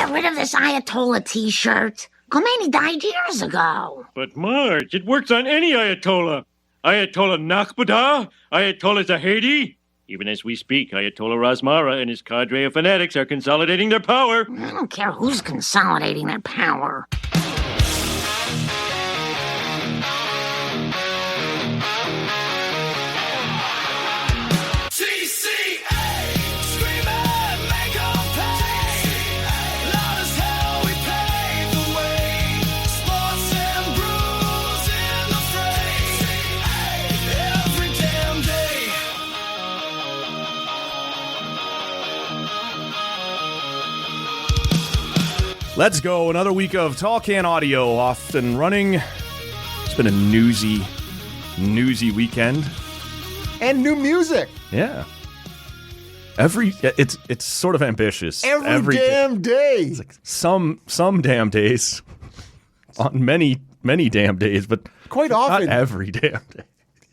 get rid of this Ayatollah t-shirt? Khomeini died years ago. But Marge, it works on any Ayatollah. Ayatollah Nakbada, Ayatollah Zahedi. Even as we speak, Ayatollah Razmara and his cadre of fanatics are consolidating their power. I don't care who's consolidating their power. Let's go. Another week of Tall Can Audio off and running. It's been a newsy weekend. And new music. Yeah. It's sort of ambitious. Every damn day. It's like some damn days. On many damn days, but quite often. Not every damn day.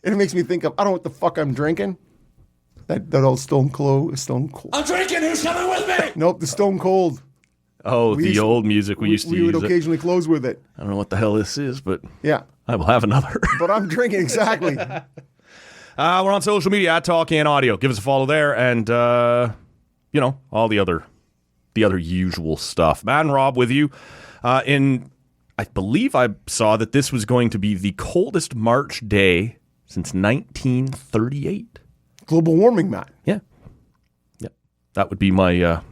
And it makes me think of, I don't know what the fuck I'm drinking. That old Stone Cold. I'm drinking, who's coming with me? Nope, the Stone Cold. Oh, the old music we used to use. We would occasionally close with it. I don't know what the hell this is, but yeah, I will have another. But I'm drinking, exactly. We're on social media at Tall Can Audio. Give us a follow there, and all the other usual stuff. Matt and Rob with you. I believe I saw that this was going to be the coldest March day since 1938. Global warming, Matt. Yeah. That would be my.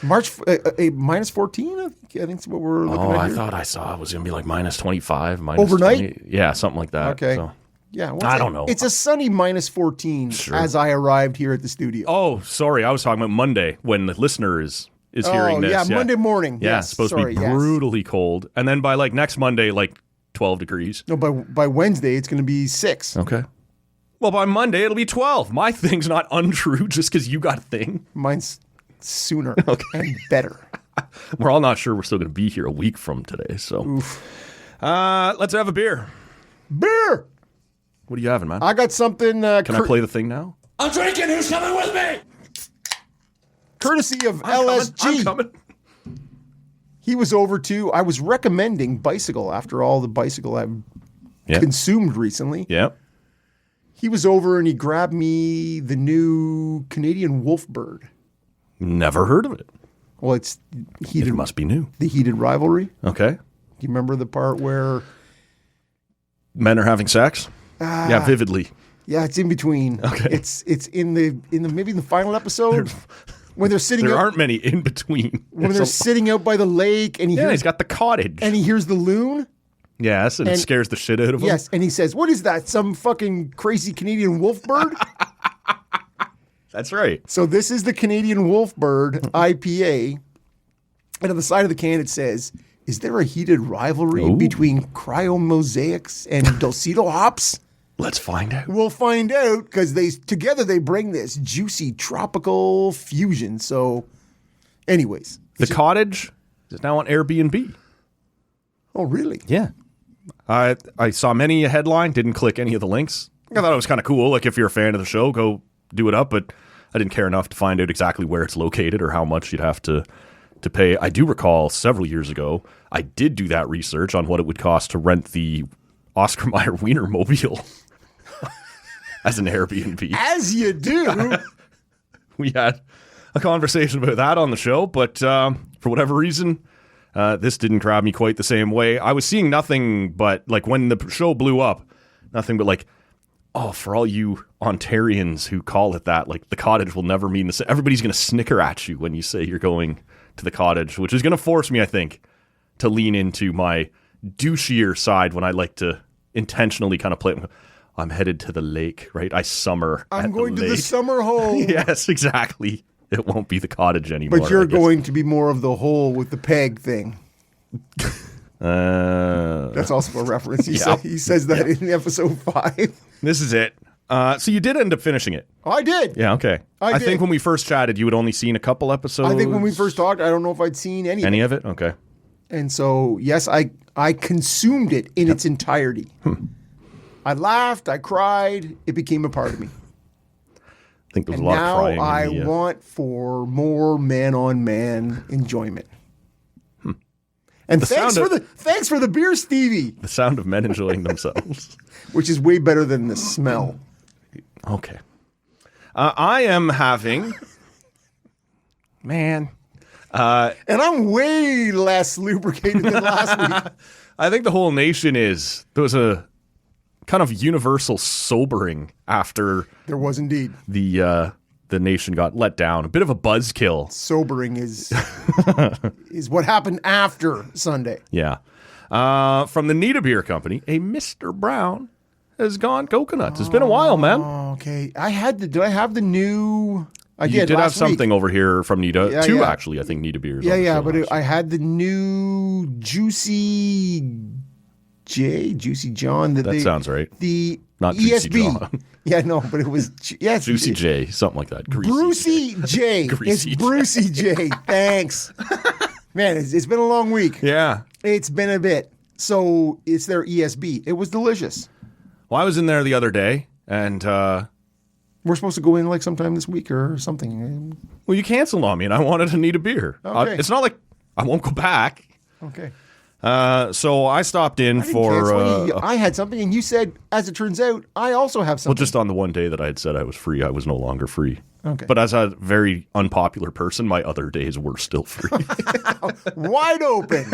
March a minus 14, I think that's what we're looking at here. I thought I saw it was going to be like minus 25. Minus overnight? 20. Yeah, something like that. Okay. So. Yeah. I don't know. It's a sunny minus 14 as I arrived here at the studio. Oh, sorry. I was talking about Monday when the listener is hearing this. Yeah, Monday morning. Yeah, yes, it's supposed to be brutally cold. And then by like next Monday, like 12 degrees. No, by Wednesday, it's going to be 6. Okay. Well, by Monday, it'll be 12. My thing's not untrue just because you got a thing. Mine's sooner and better. We're all not sure we're still going to be here a week from today. So let's have a beer. Beer! What are you having, man? I got something. Can I play the thing now? I'm drinking. Who's coming with me? Courtesy of LSG. I'm coming. He was over to, I was recommending Bicycle after all the Bicycle I've consumed recently. Yeah. He was over and he grabbed me the new Canadian Wolfbird. Never heard of it. Well, it's heated. It must be new. The heated rivalry. Okay. Do you remember the part where men are having sex? Yeah, vividly. Yeah, it's in between. Okay. It's in the maybe in the final episode when they're sitting. There aren't many in between. When they're sitting out by the lake and he's got the cottage and he hears the loon. Yes, and it scares the shit out of him. Yes, and he says, "What is that? Some fucking crazy Canadian Wolfbird?" That's right. So this is the Canadian Wolfbird IPA. And on the side of the can it says, "Is there a heated rivalry between Cryo-Mosaics and Dulcedo hops?" Let's find out. We'll find out because together they bring this juicy tropical fusion. So anyways. The cottage is now on Airbnb. Oh, really? Yeah. I saw many a headline, didn't click any of the links. I thought it was kind of cool. Like, if you're a fan of the show, go do it up. But I didn't care enough to find out exactly where it's located or how much you'd have to pay. I do recall several years ago, I did do that research on what it would cost to rent the Oscar Mayer Wienermobile as an Airbnb. As you do. We had a conversation about that on the show, but for whatever reason, this didn't grab me quite the same way. I was seeing nothing but, like, when the show blew up, nothing but, like, oh, for all you Ontarians who call it that, like, the cottage will never mean the same. Everybody's going to snicker at you when you say you're going to the cottage, which is going to force me, I think, to lean into my douchier side when I like to intentionally kind of play. I'm headed to the lake, right? I'm going to the lake. Summer home. Yes, exactly. It won't be the cottage anymore. But you're going to be more of the hole with the peg thing. That's also a reference. He says that in episode 5. This is it. So you did end up finishing it. Oh, I did. Yeah, okay. I think when we first chatted, you had only seen a couple episodes. I think when we first talked, I don't know if I'd seen any of it. Okay. And so, yes, I consumed it in its entirety. I laughed. I cried. It became a part of me. I think there's And a lot now of crying. I in the, want for more man-on-man enjoyment. And thanks for the beer, Stevie, the sound of men enjoying themselves. which is way better than the smell. Okay. I am having... Man. And I'm way less lubricated than last week. I think the whole nation is. There was a kind of universal sobering after There was indeed. the nation got let down. A bit of a buzzkill. Sobering is what happened after Sunday. Yeah. From the Nita Beer Company, a Mr. Brown has gone coconut. It's been a while, man. Okay. Did I have the new... You did have last week. something over here from Nita. Yeah, Two, yeah. actually, I think, Nita beers. Yeah, on the yeah, show but last I had the new Juicy John. That sounds right. The Not Juicy ESB. John. Yeah, no, but it was it's Juicy J, something like that. Brucey J. Greasy It's J. Brucey J. Thanks. Man, it's been a long week. Yeah. It's been a bit. So it's their ESB. It was delicious. Well, I was in there the other day, and We're supposed to go in like sometime this week or something. well, you canceled on me, and I wanted to need a beer. Okay. It's not like I won't go back. Okay. So I stopped in I didn't for cancel you. I had something, and you said, as it turns out, I also have well, something. just on the one day that I had said I was free, I was no longer free. Okay. But as a very unpopular person, my other days were still free. Wide open.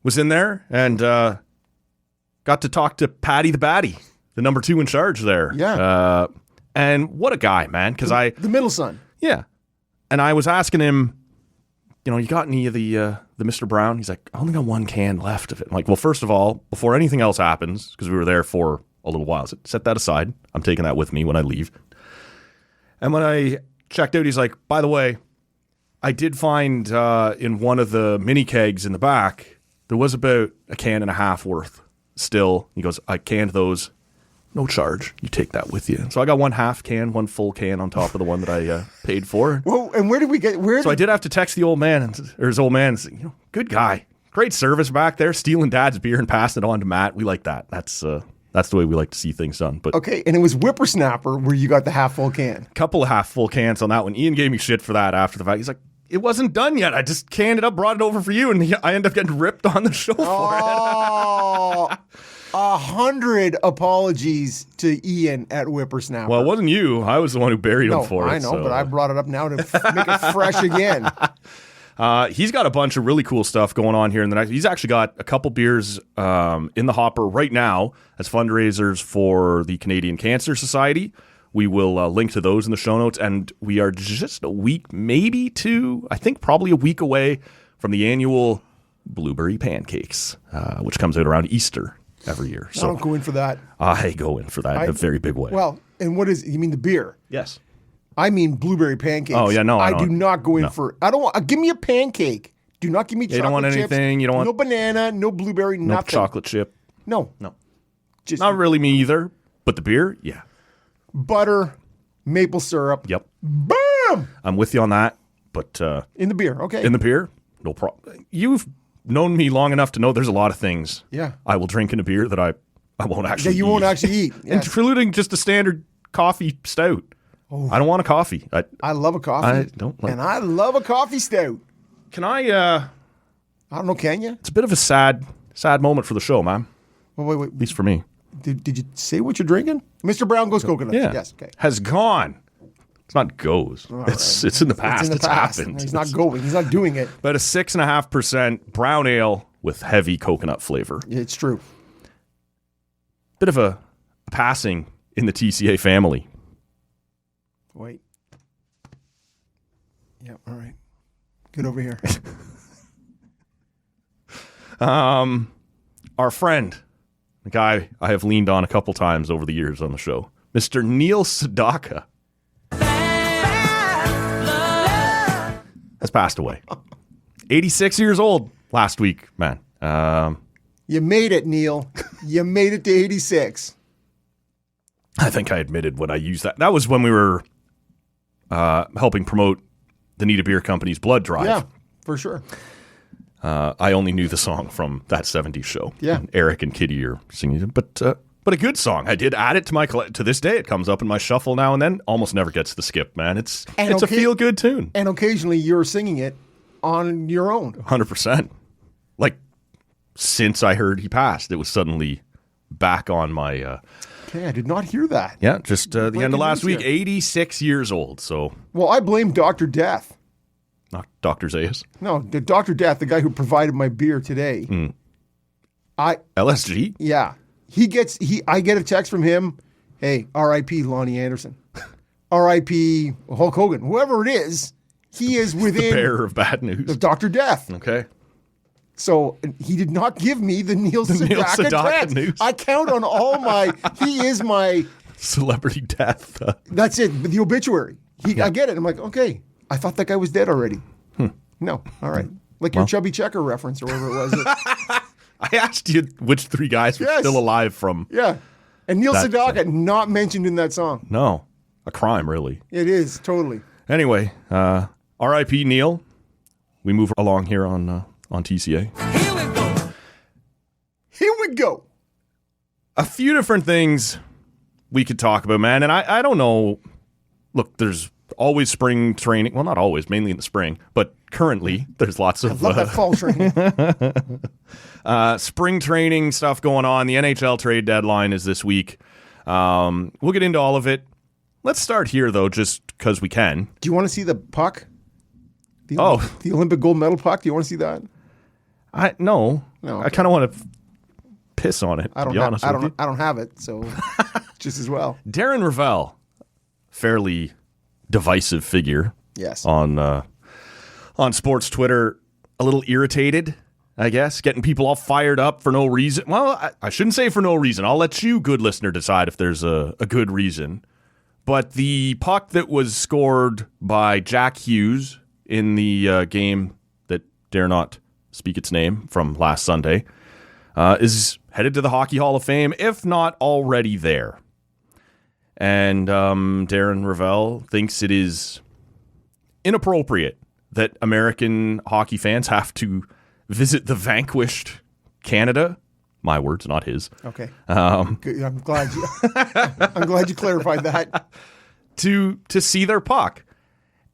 Was in there and got to talk to Patty the Batty, the number 2 in charge there. Yeah. And what a guy, man. Because The middle son. yeah. And I was asking him, you got any of the Mr. Brown? He's like, I only got 1 can left of it. I'm like, well, first of all, before anything else happens, because we were there for a little while, I said, set that aside. I'm taking that with me when I leave. And when I checked out, he's like, by the way, I did find in one of the mini kegs in the back, there was about 1.5 cans worth still. He goes, I canned those. No charge. You take that with you. So I got 1/2 can, 1 full can on top of the one that I paid for. Well, and where did we get? So I did have to text the old man, or his old man, and say, good guy. Great service back there, stealing Dad's beer and passing it on to Matt. We like that. That's the way we like to see things done. But Okay, and it was Whippersnapper where you got the half full can. a couple of half full cans on that one. Ian gave me shit for that after the fact. He's like, it wasn't done yet. I just canned it up, brought it over for you, and I ended up getting ripped on the show for it. Oh, 100 apologies to Ian at Whippersnapper. Well, it wasn't you. I was the one who buried him for it. I know, so. but I brought it up now to make it fresh again. He's got a bunch of really cool stuff going on here in the next. He's actually got a couple beers in the hopper right now as fundraisers for the Canadian Cancer Society. We will link to those in the show notes, and we are just a week, maybe 2, I think probably a week away from the annual Blueberry Pancakes, which comes out around Easter every year. I don't go in for that. I go in for that in a very big way. Well, and what is you mean the beer? Yes. I mean blueberry pancakes. Oh, yeah, no, I I do don't- not go in for. I don't want. Give me a pancake. Do not give me chocolate you don't want chips, anything, you don't want- no banana, no blueberry, No nothing. chocolate chip. No, No. just Not really me either, but the beer, yeah. butter, maple syrup. Yep. Boom! I'm with you on that, but In the beer. Okay. in the beer, no problem. You've known me long enough to know there's a lot of things Yeah. I will drink in a beer that I won't actually that you won't eat. actually eat. Yes. Including just a standard coffee stout. I don't want a coffee. I love a coffee. I don't like- and I love a coffee stout. Can I I don't know. Can you? it's a bit of a sad moment for the show, man. Wait. At least for me. Did you say what you're drinking? Mr. Brown goes coconut. Yeah. Yes. Okay. Has gone. It's not goes. It's in the past. It's in the past. happened. He's not going. He's not doing it. About a 6.5% brown ale with heavy coconut flavor. It's true. Bit of a passing in the TCA family. Wait. Yeah. All right. Get over here. Our friend, the guy I have leaned on a couple times over the years on the show, Mr. Neil Sedaka, has passed away. 86 years old last week, man. You made it, Neil. You made it to 86. I think I admitted when I used that. That was when we were helping promote the Nita Beer Company's blood drive. Yeah, for sure. I only knew the song from that 70s show. Yeah. And Eric and Kitty are singing it. But But a good song. I did add it to my to this day. It comes up in my shuffle now and then. Almost never gets the skip, man. It's a feel good tune. And occasionally you're singing it on your own. 100%. Like since I heard he passed, it was suddenly back on my. Okay, I did not hear that. Yeah, just the end of last week. Here. 86 years old. So. Well, I blame Dr. Death. Not Dr. Zayas. No, the Dr. Death, the guy who provided my beer today. LSG. Yeah. I get a text from him, hey, R.I.P. Lonnie Anderson. R.I.P. Hulk Hogan. Whoever it is, he is within... The bearer of bad news. The Dr. Death. Okay. So he did not give me the Neil Sedaka text. News. I count on all my... He is my... Celebrity death. That's it. The obituary. I get it. I'm like, okay. I thought that guy was dead already. No. All right. Like your Chubby Checker reference or whatever it was. I asked you which three guys were still alive from. Yeah. And Neil Sedaka not mentioned in that song. No. A crime, really. It is, totally. Anyway, R.I.P. Neil. We move along here on TCA. Here we go. Here we go. A few different things we could talk about, man. And I don't know. Look, there's always spring training. Well, not always, mainly in the spring. But currently, there's lots of... I love that fall training. Spring training stuff going on. The NHL Trade Deadline is this week. We'll get into all of it. Let's start here, though, just because we can. Do you want to see the puck? The Olympic gold medal puck? Do you want to see that? No. Okay. I kind of want to piss on it, I don't have it, so just as well. Darren Ravel, fairly divisive figure. Yes. On sports Twitter, a little irritated, I guess, getting people all fired up for no reason. Well, I shouldn't say for no reason. I'll let you, good listener, decide if there's a good reason. But the puck that was scored by Jack Hughes in the game that dare not speak its name from last Sunday is headed to the Hockey Hall of Fame, if not already there. And Darren Ravel thinks it is inappropriate that American hockey fans have to visit the vanquished Canada. My words, not his. Okay. I'm glad you clarified that. To see their puck.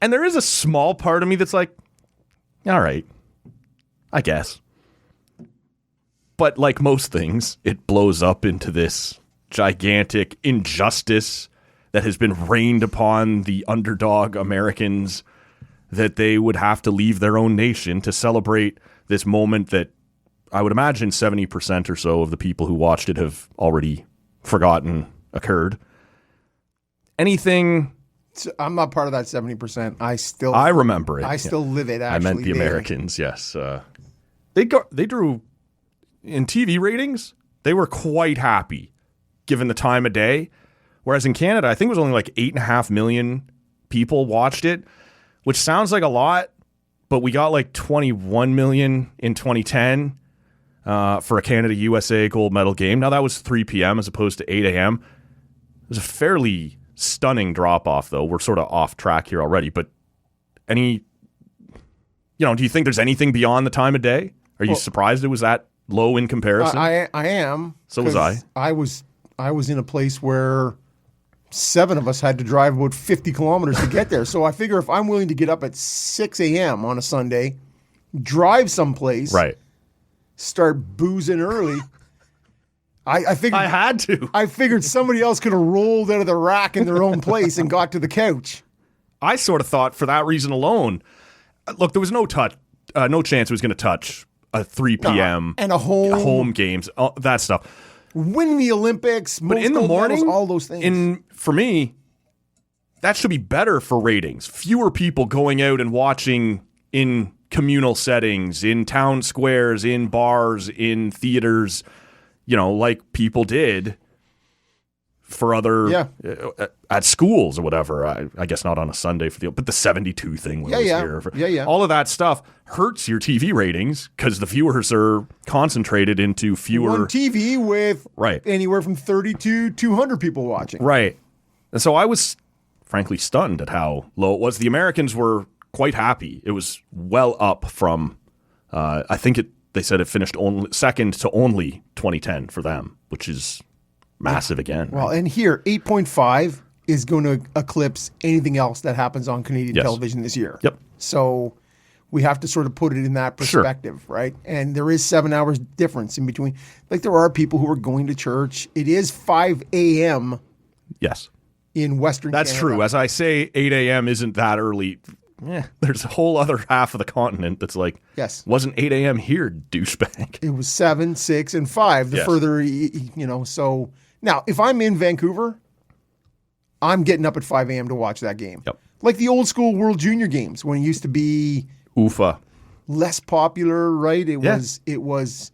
And there is a small part of me that's like, all right, I guess. But like most things, it blows up into this gigantic injustice that has been rained upon the underdog Americans, that they would have to leave their own nation to celebrate this moment that I would imagine 70% or so of the people who watched it have already forgotten occurred. Anything... I'm not part of that 70%. I remember it. I still live it, actually. I meant the Americans, yes. They drew... In TV ratings, they were quite happy, given the time of day. Whereas in Canada, I think it was only like 8.5 million people watched it, which sounds like a lot, but we got like 21 million in 2010 for a Canada-USA gold medal game. Now, that was 3 p.m. as opposed to 8 a.m. It was a fairly stunning drop-off, though. We're sort of off track here already, but do you think there's anything beyond the time of day? Are you surprised it was that low in comparison? I am. So was I. I was in a place where 7 of us had to drive about 50 kilometers to get there. So I figure if I'm willing to get up at 6 a.m. on a Sunday, drive someplace, right, start boozing early. I figured I had to. I figured somebody else could have rolled out of the rack in their own place and got to the couch. I sort of thought for that reason alone. Look, there was no chance it was going to touch a 3 p.m. and a home games, that stuff. Win the Olympics, but in the morning, medals, all those things. For me, that should be better for ratings. Fewer people going out and watching in communal settings, in town squares, in bars, in theaters, like people did for other at schools or whatever. I guess not on a Sunday but the 72 thing when it was here. All of that stuff hurts your TV ratings because the viewers are concentrated into fewer. One TV with anywhere from 30 to 200 people watching. Right. And so I was frankly stunned at how low it was. The Americans were quite happy. It was well up from, I think they said it finished second to only 2010 for them, which is massive again. Well, right? and here, 8.5 is going to eclipse anything else that happens on Canadian Yes. television this year. Yep. So we have to sort of put it in that Sure. perspective, right? And there is 7 hours difference in between. Like there are people who are going to church. It is 5 a.m. Yes. in Western That's Canada. true. As I say, 8 a.m. isn't that early. There's a whole other half of the continent that's like, Yes. wasn't 8 a.m. here, douchebag. It was 7, 6, and 5. The Yes. further, so now if I'm in Vancouver, I'm getting up at 5 a.m. to watch that game. Yep. Like the old school World Junior games when it used to be Oofa. less popular, right? It Yeah. was,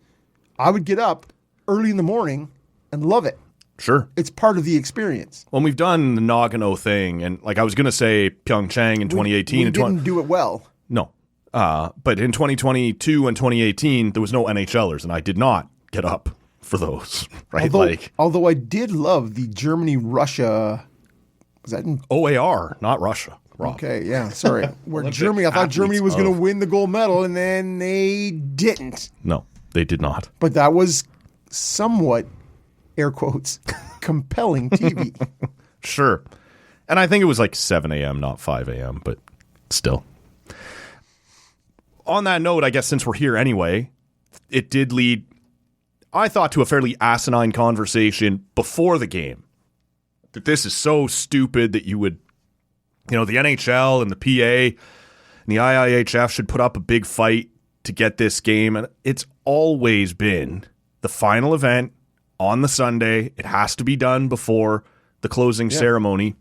I would get up early in the morning and love it. Sure. It's part of the experience. When we've done the Nagano thing, and like I was going to say Pyeongchang in 2018 We and didn't do it well. No. But in 2022 and 2018, there was no NHLers, and I did not get up for those, right? Although I did love the Germany-Russia, was that in OAR, not Russia. Rob. Okay, yeah, sorry. Where Olympic Germany, I thought Germany was going athletes to win the gold medal, and then they didn't. No, they did not. But that was somewhat, air quotes, compelling TV. Sure. And I think it was like 7 a.m., not 5 a.m., but still. On that note, I guess since we're here anyway, it did lead, I thought, to a fairly asinine conversation before the game. That this is so stupid that you would, the NHL and the PA and the IIHF should put up a big fight to get this game. And it's always been the final event on the Sunday. It has to be done before the closing ceremony.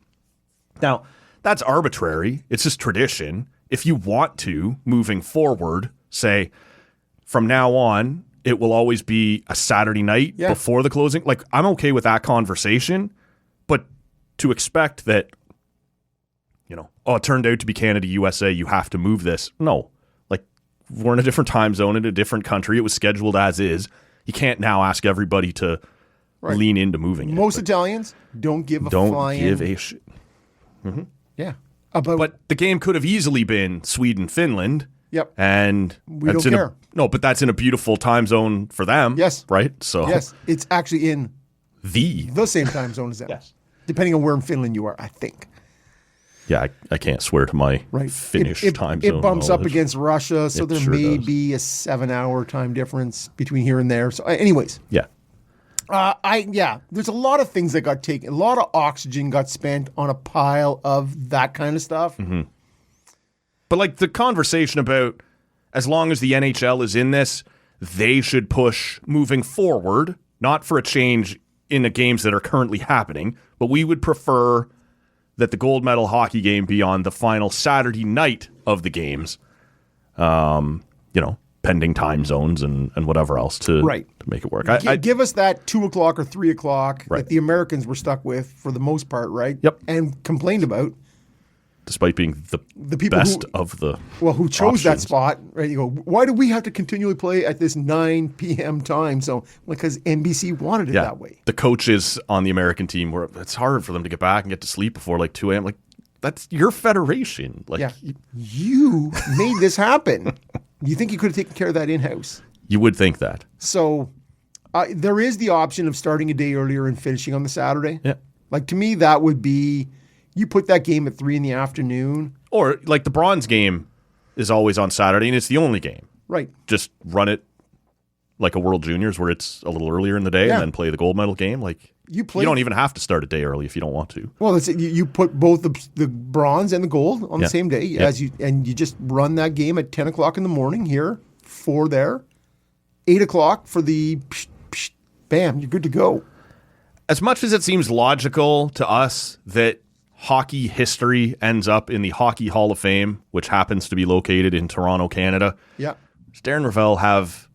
Now, that's arbitrary. It's just tradition. If you want to, moving forward, say, from now on, it will always be a Saturday night before the closing. Like, I'm okay with that conversation, but to expect that, it turned out to be Canada, USA, you have to move this. No. Like, we're in a different time zone, in a different country. It was scheduled as is. You can't now ask everybody to lean into moving it. Most Italians don't give a flying. Don't give a shit. Yeah. But the game could have easily been Sweden-Finland. Yep. And We don't care. But that's in a beautiful time zone for them. Yes. Right? So Yes, it's actually in the same time zone as them. Yes. Depending on where in Finland you are, I think. Yeah, I can't swear to my Right. Finnish It time zone. It bumps up knowledge. against Russia, so It there sure may does. be a 7-hour time difference between here and there. So, anyways, Yeah. there's a lot of things that got taken. A lot of oxygen got spent on a pile of that kind of stuff. Mm-hmm. But like the conversation about as long as the NHL is in this, they should push moving forward, not for a change in the games that are currently happening, but we would prefer that the gold medal hockey game be on the final Saturday night of the games, pending time zones and whatever else to make it work. Give us that 2 o'clock or 3 o'clock Right. that the Americans were stuck with for the most part, right? Yep. And complained about. Despite being the people best who- of the Who chose that options. spot, right? You go, why do we have to continually play at this 9 p.m. time? So, because NBC wanted it that way. The coaches on the American team were, it's hard for them to get back and get to sleep before like 2 a.m. Like, that's your federation. Like, You made this happen. You think you could have taken care of that in-house? you would think that. So, there is the option of starting a day earlier and finishing on the Saturday. Yeah. Like, to me, that would be, you put that game at 3 in the afternoon. Or like the bronze game is always on Saturday and it's the only game. Right. Just run it like a World Juniors where it's a little earlier in the day Yeah. and then play the gold medal game. Like You don't even have to start a day early if you don't want to. Well, that's it. You put both the bronze and the gold on the same day and you just run that game at 10 o'clock in the morning here, 4 there, 8 o'clock for the bam, you're good to go. As much as it seems logical to us that hockey history ends up in the Hockey Hall of Fame, which happens to be located in Toronto, Canada, Yeah. does Darren Ravel have,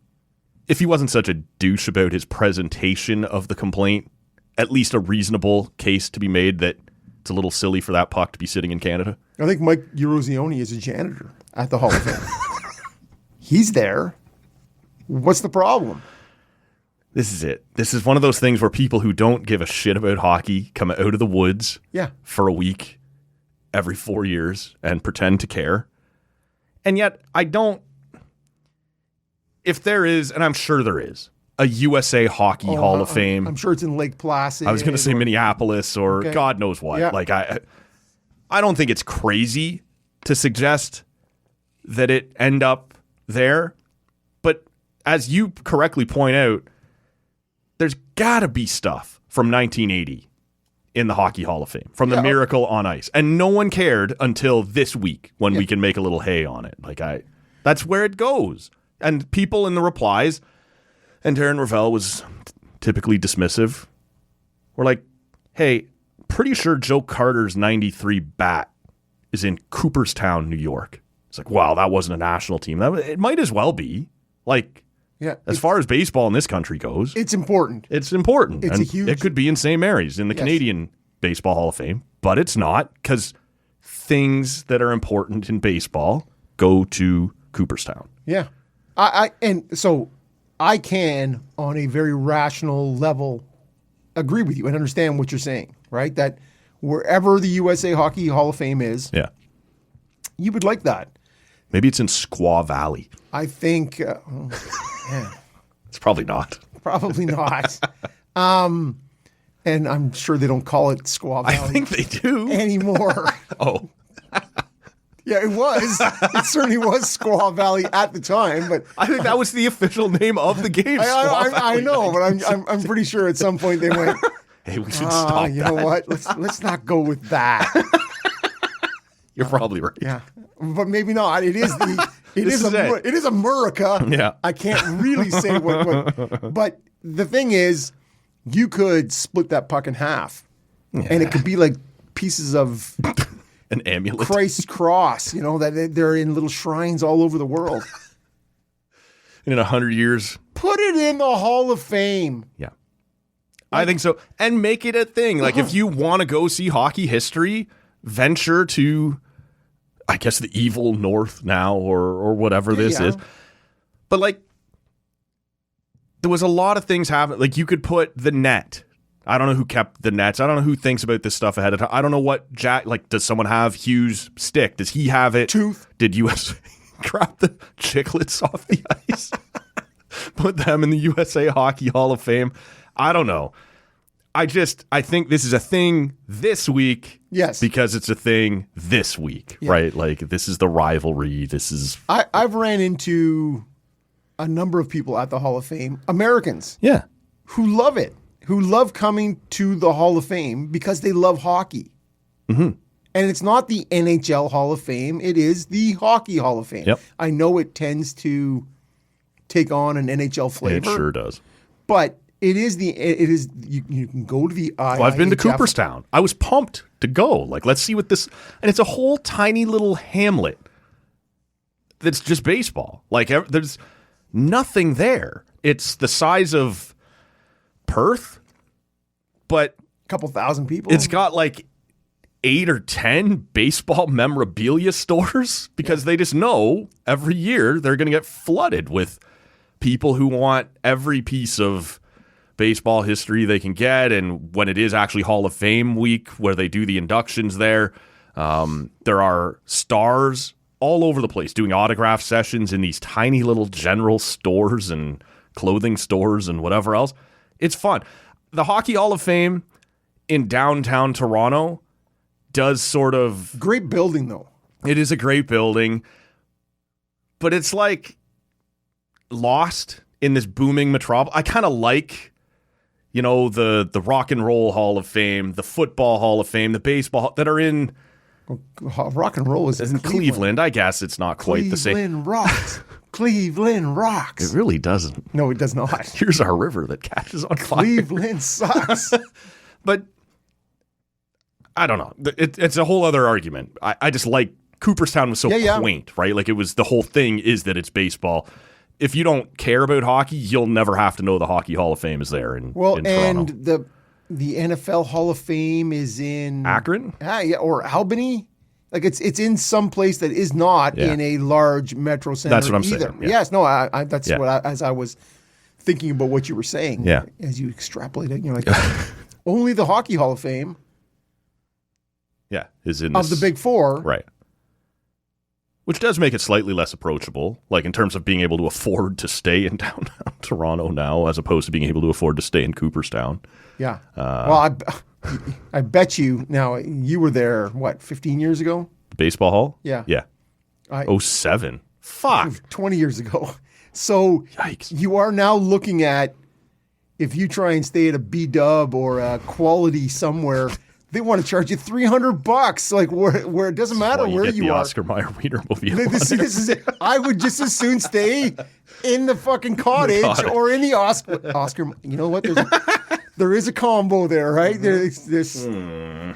if he wasn't such a douche about his presentation of the complaint, at least a reasonable case to be made that it's a little silly for that puck to be sitting in Canada? I think Mike Erozioni is a janitor at the Hall of Fame. He's there. What's the problem? This is it. This is one of those things where people who don't give a shit about hockey come out of the woods for a week every 4 years and pretend to care. And yet I don't, if there is, and I'm sure there is, a USA Hockey Hall of Fame. I'm sure it's in Lake Placid. I was going to say Minneapolis or God knows what. Yeah. Like I don't think it's crazy to suggest that it end up there. But as you correctly point out, there's got to be stuff from 1980 in the Hockey Hall of Fame, from the Miracle on Ice. And no one cared until this week when we can make a little hay on it. Like that's where it goes. And people in the replies, and Darren Ravel was typically dismissive, were like, hey, pretty sure Joe Carter's 93 bat is in Cooperstown, New York. It's like, wow, that wasn't a national team. It might as well be. Like, as far as baseball in this country goes, it's important. It's important. It's and a huge. It could be in St. Mary's in the Canadian Baseball Hall of Fame, but it's not, because things that are important in baseball go to Cooperstown. Yeah, and so I can, on a very rational level, agree with you and understand what you're saying. Right, that wherever the USA Hockey Hall of Fame is, you would like that. Maybe it's in Squaw Valley. I think. It's probably not. Probably not. And I'm sure they don't call it Squaw Valley. I think they do anymore. Oh. Yeah, it was. It certainly was Squaw Valley at the time, but I think that was the official name of the game. I know, but I'm pretty sure at some point they went, hey, we should stop that. You know what? Let's not go with that. You're probably right. Yeah, but maybe not. It is America. Yeah, I can't really say what. But the thing is, you could split that puck in half, and it could be like pieces of an amulet, Christ's cross. You know that they're in little shrines all over the world. In 100 years, put it in the Hall of Fame. Yeah, I think so, and make it a thing. Like if you want to go see hockey history, venture to, I guess, the evil North now or whatever this is. But like, there was a lot of things happening. Like you could put the net. I don't know who kept the nets. I don't know who thinks about this stuff ahead of time. I don't know what does someone have Hughes' stick? Does he have it? Tooth. Did USA grab the chiclets off the ice? Put them in the USA Hockey Hall of Fame? I don't know. I think this is a thing this week. Yes. Because it's a thing this week, right? Like this is the rivalry. This is. I've ran into a number of people at the Hall of Fame, Americans. Yeah. Who love it, who love coming to the Hall of Fame because they love hockey. Mm-hmm. And it's not the NHL Hall of Fame. It is the Hockey Hall of Fame. Yep. I know it tends to take on an NHL flavor. It sure does. But it is you can go to the Well, I've been to Cooperstown. I was pumped to go. Like, let's see what this, and it's a whole tiny little hamlet that's just baseball. Like, there's nothing there. It's the size of Perth, but a couple thousand people. It's got like 8 or 10 baseball memorabilia stores because they just know every year they're going to get flooded with people who want every piece of baseball history they can get. And when it is actually Hall of Fame week where they do the inductions there are stars all over the place doing autograph sessions in these tiny little general stores and clothing stores and whatever else. It's fun. The Hockey Hall of Fame in downtown Toronto does sort of... Great building, though. It is a great building, but it's like lost in this booming metropolis. I kind of like, the Rock and Roll Hall of Fame, the Football Hall of Fame, the Baseball that are in... Rock and roll is in Cleveland. I guess it's not quite the same. Cleveland rocks. Cleveland rocks. It really doesn't. No, it does not. Here's our river that catches on fire. Cleveland sucks. But I don't know. It's a whole other argument. I just like Cooperstown was so quaint, right? Like it was, the whole thing is that it's baseball. If you don't care about hockey, you'll never have to know the Hockey Hall of Fame is there in Toronto. And the NFL Hall of Fame is in Akron? Or Albany. Like it's in some place that is not in a large metro center. That's what I'm either. saying. Yeah. Yes, no, that's what as I was thinking about what you were saying. Yeah. As you extrapolated, you're like, only the Hockey Hall of Fame. Yeah, is in of the Big Four. Right. which does make it slightly less approachable, like in terms of being able to afford to stay in downtown Toronto now, as opposed to being able to afford to stay in Cooperstown. Yeah. Well, I bet you now you were there, 15 years ago? Baseball hall? Yeah. Yeah. 07. Fuck. 20 years ago. So Yikes. you are now looking at, if you try and stay at a B-dub or a Quality somewhere, they want to charge you $300, like where it doesn't matter where you the are. Oscar Mayer Wienermobile. This is it. I would just as soon stay in the fucking cottage or in the Oscar. You know what? There is a combo there, right? There's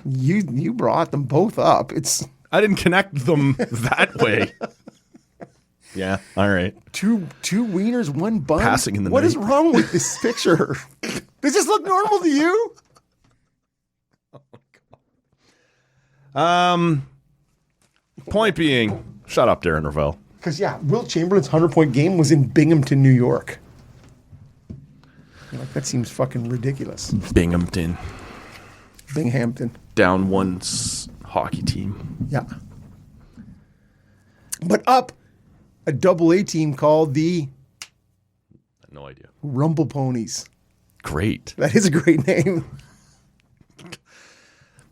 you brought them both up. I didn't connect them that way. Yeah, all right. Two wieners, one bun. Passing in the What night. is wrong with this picture? Does this look normal to you? Point being, shut up, Darren Ravel. Because, Wilt Chamberlain's 100-point game was in Binghamton, New York. That seems fucking ridiculous. Binghamton. Binghamton. Down one hockey team. Yeah. But up a AA team called the No idea. Rumble Ponies. Great. That is a great name.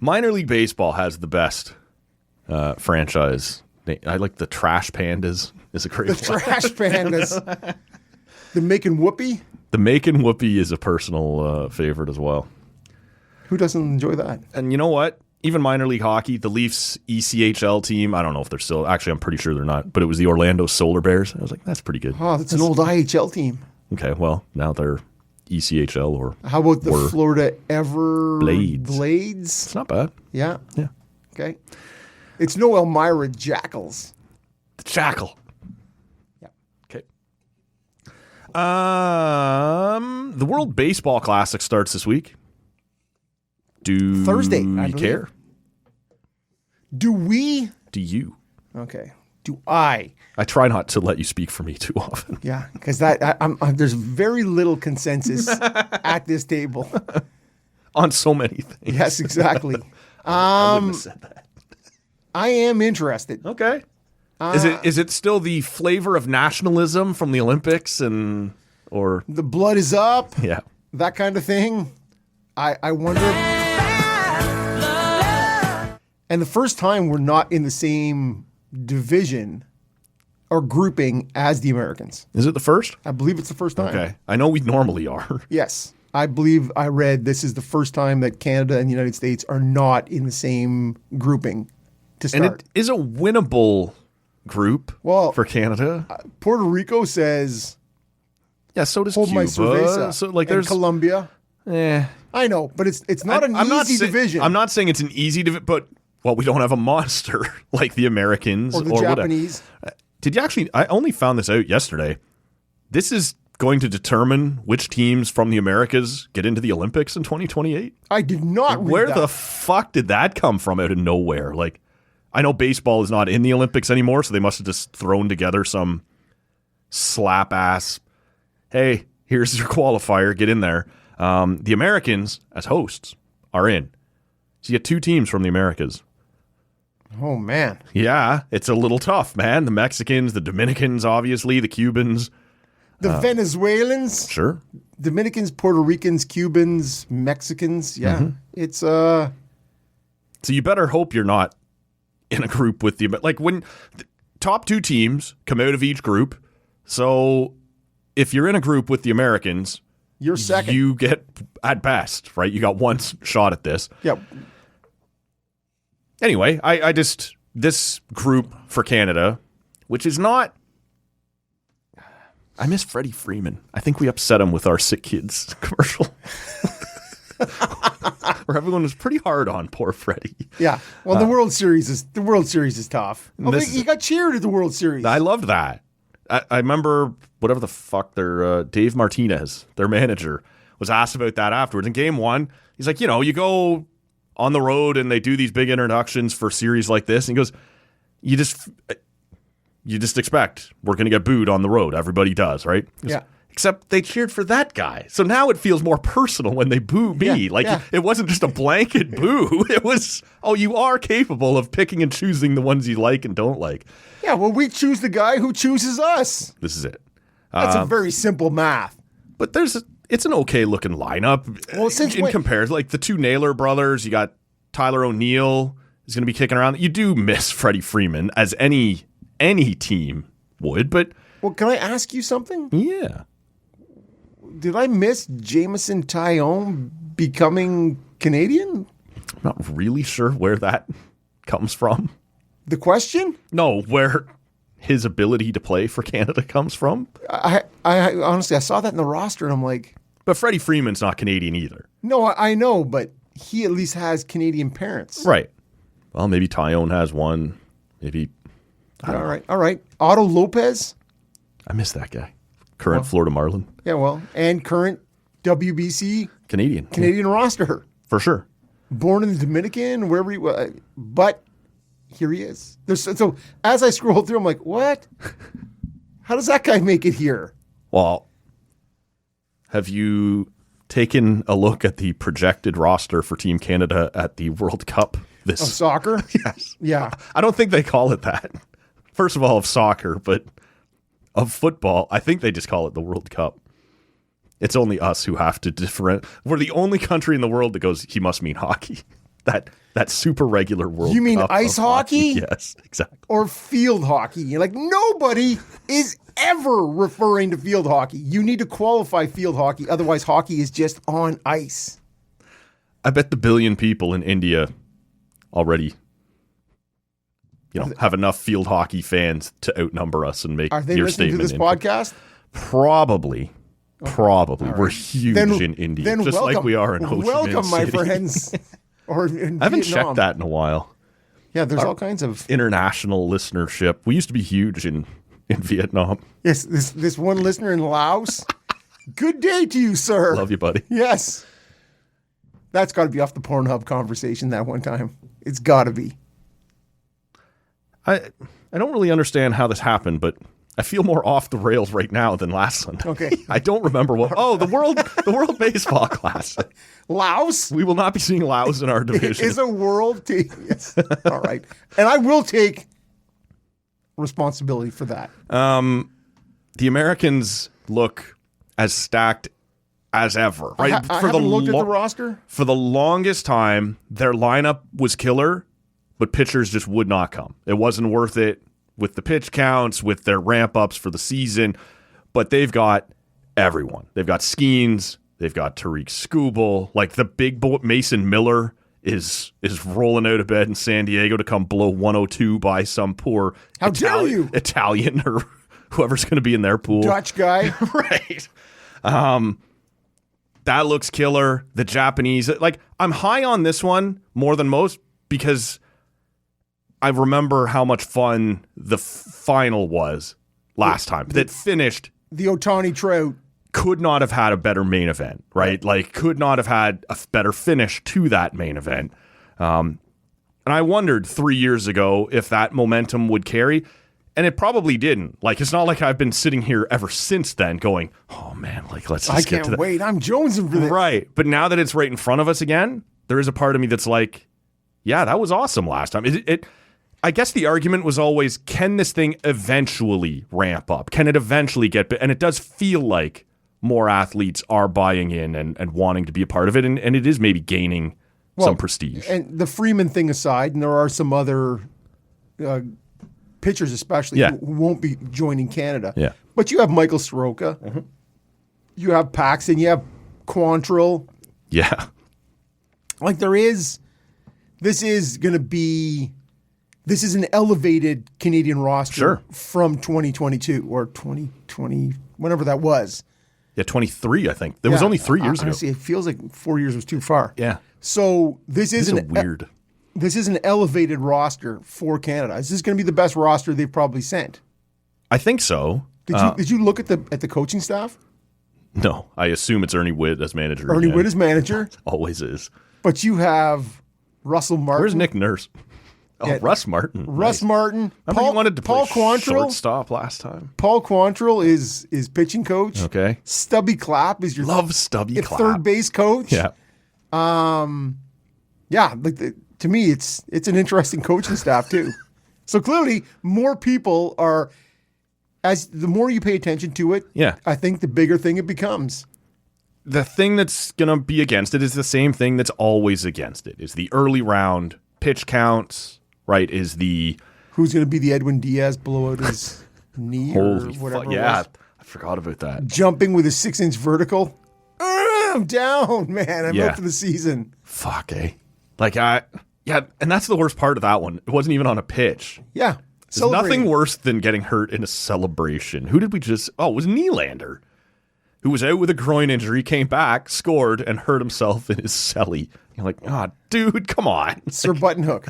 Minor League Baseball has the best franchise. I like the Trash Pandas. Is a great The one. Trash Pandas. The Making Whoopee. The Macon Whoopee is a personal favorite as well. Who doesn't enjoy that? And you know what? Even minor league hockey, the Leafs ECHL team, I don't know if they're still, actually I'm pretty sure they're not, but it was the Orlando Solar Bears. I was like, that's pretty good. Oh, that's an old IHL team. Okay, well, now they're ECHL or How about the Or Florida Everblades? it's not bad. Yeah. Yeah. Okay. It's no Elmira Jackals. The Jackal. Yeah. Okay. The World Baseball Classic starts this week. Do Thursday, I you believe. care? Do we? Do you? Okay. Do I? I try not to let you speak for me too often. Yeah, because there's very little consensus at this table. On so many things. Yes, exactly. I wouldn't have said that. I am interested. Okay. Is it still the flavor of nationalism from the Olympics or The blood is up, yeah. that kind of thing. I wonder. And the first time we're not in the same division or grouping as the Americans. Is it the first? I believe it's the first time. Okay. I know we normally are. Yes. I believe I read this is the first time that Canada and the United States are not in the same grouping to start. And it is a winnable group for Canada. Puerto Rico says, Yeah, so does hold Cuba. my cerveza. So like and there's Colombia. I know, but it's not an easy division. I'm not saying it's an easy division, but we don't have a monster like the Americans or the Japanese. Whatever. Did you actually? I only found this out yesterday. This is going to determine which teams from the Americas get into the Olympics in 2028. I did not read Where that. the fuck did that come from out of nowhere? Like, I know baseball is not in the Olympics anymore, so they must have just thrown together some slap ass. Hey, here's your qualifier. Get in there. The Americans, as hosts, are in. So you get two teams from the Americas. Oh, man. Yeah, it's a little tough, man. The Mexicans, the Dominicans, obviously, the Cubans. The Venezuelans, Sure. Dominicans, Puerto Ricans, Cubans, Mexicans. Yeah. Mm-hmm. It's So you better hope you're not in a group with the like when the top two teams come out of each group. So if you're in a group with the Americans, you're second. You get at best, right? You got one shot at this. Yeah. Anyway, I just this group for Canada, which is not. I miss Freddie Freeman. I think we upset him with our Sick Kids commercial. Where everyone was pretty hard on poor Freddie. Yeah. Well, the World Series is tough. He got cheered at the World Series. I loved that. I remember whatever the fuck their Dave Martinez, their manager, was asked about that afterwards. In game one, he's like, you go on the road and they do these big introductions for series like this. And he goes, you just expect we're going to get booed on the road. Everybody does, right? He goes, Yeah. Except they cheered for that guy. So now it feels more personal when they boo me. It wasn't just a blanket boo. It was, you are capable of picking and choosing the ones you like and don't like. Yeah, well, we choose the guy who chooses us. This is it. That's a very simple math. But it's an okay looking lineup. Well, in comparison, like the two Naylor brothers, you got Tyler O'Neill is going to be kicking around. You do miss Freddie Freeman, as any team would, but... Well, can I ask you something? Yeah. Did I miss Jameson Taillon becoming Canadian? I'm not really sure where that comes from. The question? No, where his ability to play for Canada comes from. I honestly, I saw that in the roster and I'm like... But Freddie Freeman's not Canadian either. No, I know, but he at least has Canadian parents. Right. Well, maybe Taillon has one. Maybe... All right. Otto Lopez? I miss that guy. Current Florida Marlin. Yeah, well, and current WBC Canadian roster. For sure. Born in the Dominican, wherever he was. But here he is. So as I scroll through, I'm like, what? How does that guy make it here? Well, have you taken a look at the projected roster for Team Canada at the World Cup? Of soccer? Yes. Yeah. I don't think they call it that. First of all, of soccer, but of football, I think they just call it the World Cup. It's only us who have to different. We're the only country in the world that goes, he must mean hockey. That super regular World Cup. You mean ice hockey? Yes, exactly. Or field hockey? You're like, nobody is ever referring to field hockey. You need to qualify field hockey. Otherwise, hockey is just on ice. I bet the billion people in India already have enough field hockey fans to outnumber us and make Are they your listening statement. to this podcast? Probably. Right. We're huge in India, just welcome, like we are in Ho Chi Minh welcome, my City. friends. Or in I haven't Vietnam. checked that in a while. Yeah, there's all kinds of International listenership. We used to be huge in Vietnam. Yes, this one listener in Laos. Good day to you, sir. Love you, buddy. Yes. That's got to be off the Pornhub conversation that one time. It's got to be. I don't really understand how this happened, but I feel more off the rails right now than last Sunday. Okay. I don't remember what. Oh, the World Baseball Classic. Laos? We will not be seeing Laos in our division. Is a world team. Yes. All right. And I will take responsibility for that. The Americans look as stacked as ever. Right? I haven't looked at the roster. For the longest time, their lineup was killer, but pitchers just would not come. It wasn't worth it with the pitch counts, with their ramp-ups for the season. But they've got everyone. They've got Skeens. They've got Tariq Skubal. Like the big boy, Mason Miller is rolling out of bed in San Diego to come blow 102 by some poor Italian or whoever's going to be in their pool. Dutch guy. Right. That looks killer. The Japanese, like, I'm high on this one more than most because I remember how much fun the final was last time. That finished. The Ohtani Trout. Could not have had a better main event, right? Like, could not have had a better finish to that main event. And I wondered 3 years ago if that momentum would carry, and it probably didn't. Like, it's not like I've been sitting here ever since then going, oh man, like, let's just get to that. I can't wait. I'm jonesing for this. Right. But now that it's right in front of us again, there is a part of me that's like, yeah, that was awesome last time. I guess the argument was always, can this thing eventually ramp up? Can it eventually get... And it does feel like more athletes are buying in and wanting to be a part of it, and it is maybe gaining some prestige. And the Freeman thing aside, and there are some other pitchers especially who won't be joining Canada. Yeah. But you have Michael Soroka. Mm-hmm. You have Paxton. You have Quantrill. Yeah. Like this is going to be... This is an elevated Canadian roster from 2022 or 2020, whenever that was. Yeah, 23, I think. That was only 3 years ago. Honestly, it feels like 4 years was too far. Yeah. So this is weird. This is an elevated roster for Canada. Is this going to be the best roster they've probably sent? I think so. Did you look at the coaching staff? No, I assume it's Ernie Witt as manager. Ernie Witt as manager. Always is. But you have Russell Martin. Where's Nick Nurse? Oh, Russ Martin. Russ Nice. Martin. Remember you wanted to play Paul Quantrill. shortstop last time? Paul Quantrill is pitching coach. Okay. Stubby Clapp is your Love Stubby Clapp. third base coach. Yeah. Yeah, to me, it's an interesting coaching staff too. So clearly, more people are, as the more you pay attention to it, Yeah. I think the bigger thing it becomes. The thing that's going to be against it is the same thing that's always against it. Is the early round pitch counts, right? Is the Who's going to be the Edwin Diaz blow out his knee or holy whatever? fuck. it Yeah, was? I forgot about that. Jumping with a 6-inch vertical. I'm down, man. I'm Yeah. out for the season. Fuck, eh? And that's the worst part of that one. It wasn't even on a pitch. Yeah. There's nothing worse than getting hurt in a celebration. Who did we just... Oh, it was Nylander, who was out with a groin injury, came back, scored, and hurt himself in his celly. You're like, dude, come on. Sir Buttonhook.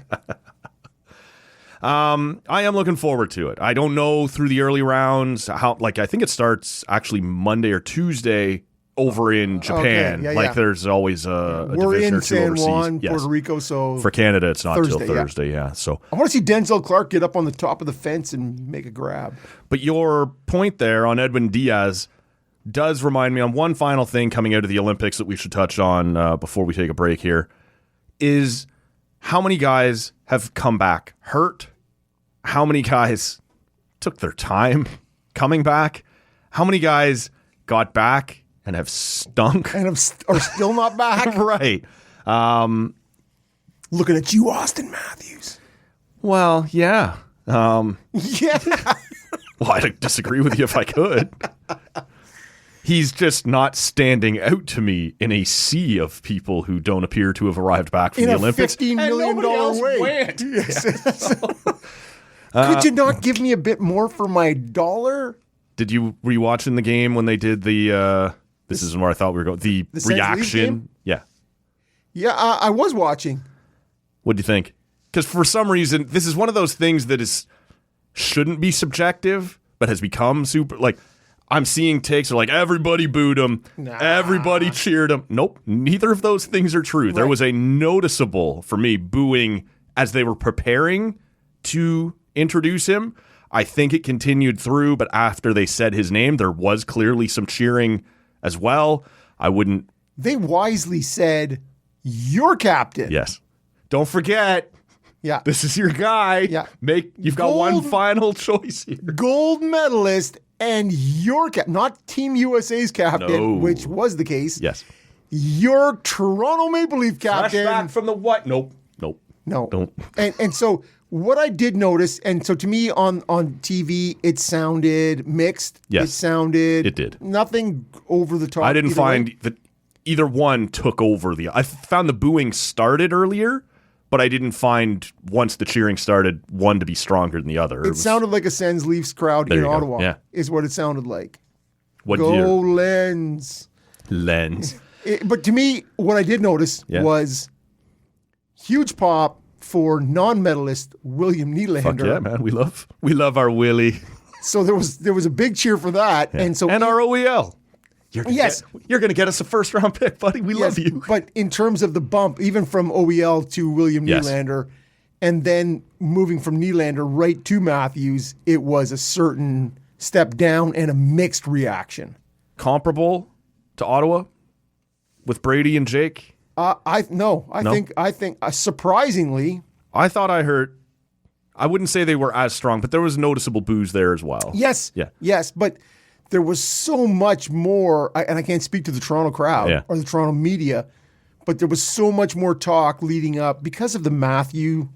I am looking forward to it. I don't know through the early rounds how... I think it starts actually Monday or Tuesday over in Japan. Okay, yeah. There's always a We're division in or two San overseas. Juan, Yes. Puerto Rico, so For Canada, it's not till Thursday, yeah. Thursday, yeah. So... I want to see Denzel Clark get up on the top of the fence and make a grab. But your point there on Edwin Diaz does remind me on one final thing coming out of the Olympics that we should touch on before we take a break here is how many guys have come back hurt? How many guys took their time coming back? How many guys got back and have stunk? And are still not back. Right. Looking at you, Austin Matthews. Well, yeah. Yeah. Well, I'd disagree with you if I could. He's just not standing out to me in a sea of people who don't appear to have arrived back from In the a Olympics. $15 million way. Went. Yes. Could you not give me a bit more for my dollar? Were you watching the game when they did the this is where I thought we were going, the Sens Leafs reaction? game? Yeah. Yeah, I was watching. What do you think? Because for some reason, this is one of those things that shouldn't be subjective, but has become super, I'm seeing takes are like, everybody booed him, everybody cheered him. Nope, neither of those things are true. Right. There was a noticeable, for me, booing as they were preparing to introduce him. I think it continued through, but after they said his name, there was clearly some cheering as well. They wisely said, "You're captain." Yes. Don't forget. Yeah. This is your guy. Yeah. You've got one final choice here. Gold medalist and your not Team USA's captain, No. which was the case. Yes. Your Toronto Maple Leaf captain. Flashback from the what? Nope. No. Don't. And so what I did notice, and so to me on TV, it sounded mixed. Yes. It did. Nothing over the top. I didn't either find way. that either one took over I found the booing started earlier, but I didn't find once the cheering started one to be stronger than the other. It sounded like a Sens Leafs crowd There in you go. Ottawa. Yeah. Is what it sounded like. What Go year? Lens. Lens. But to me, what I did notice was huge pop for non-medalist William Nylander. Fuck yeah, man. We love our Willie. So there was a big cheer for that, and so And our OEL. You're going to get us a first round pick, buddy. We love you. But in terms of the bump, even from OEL to William Nylander, and then moving from Nylander right to Matthews, it was a certain step down and a mixed reaction. Comparable to Ottawa with Brady and Jake? I think surprisingly, I thought I heard. I wouldn't say they were as strong, but there was noticeable boos there as well. yes, but there was so much more, and I can't speak to the Toronto crowd or the Toronto media, but there was so much more talk leading up because of the Matthew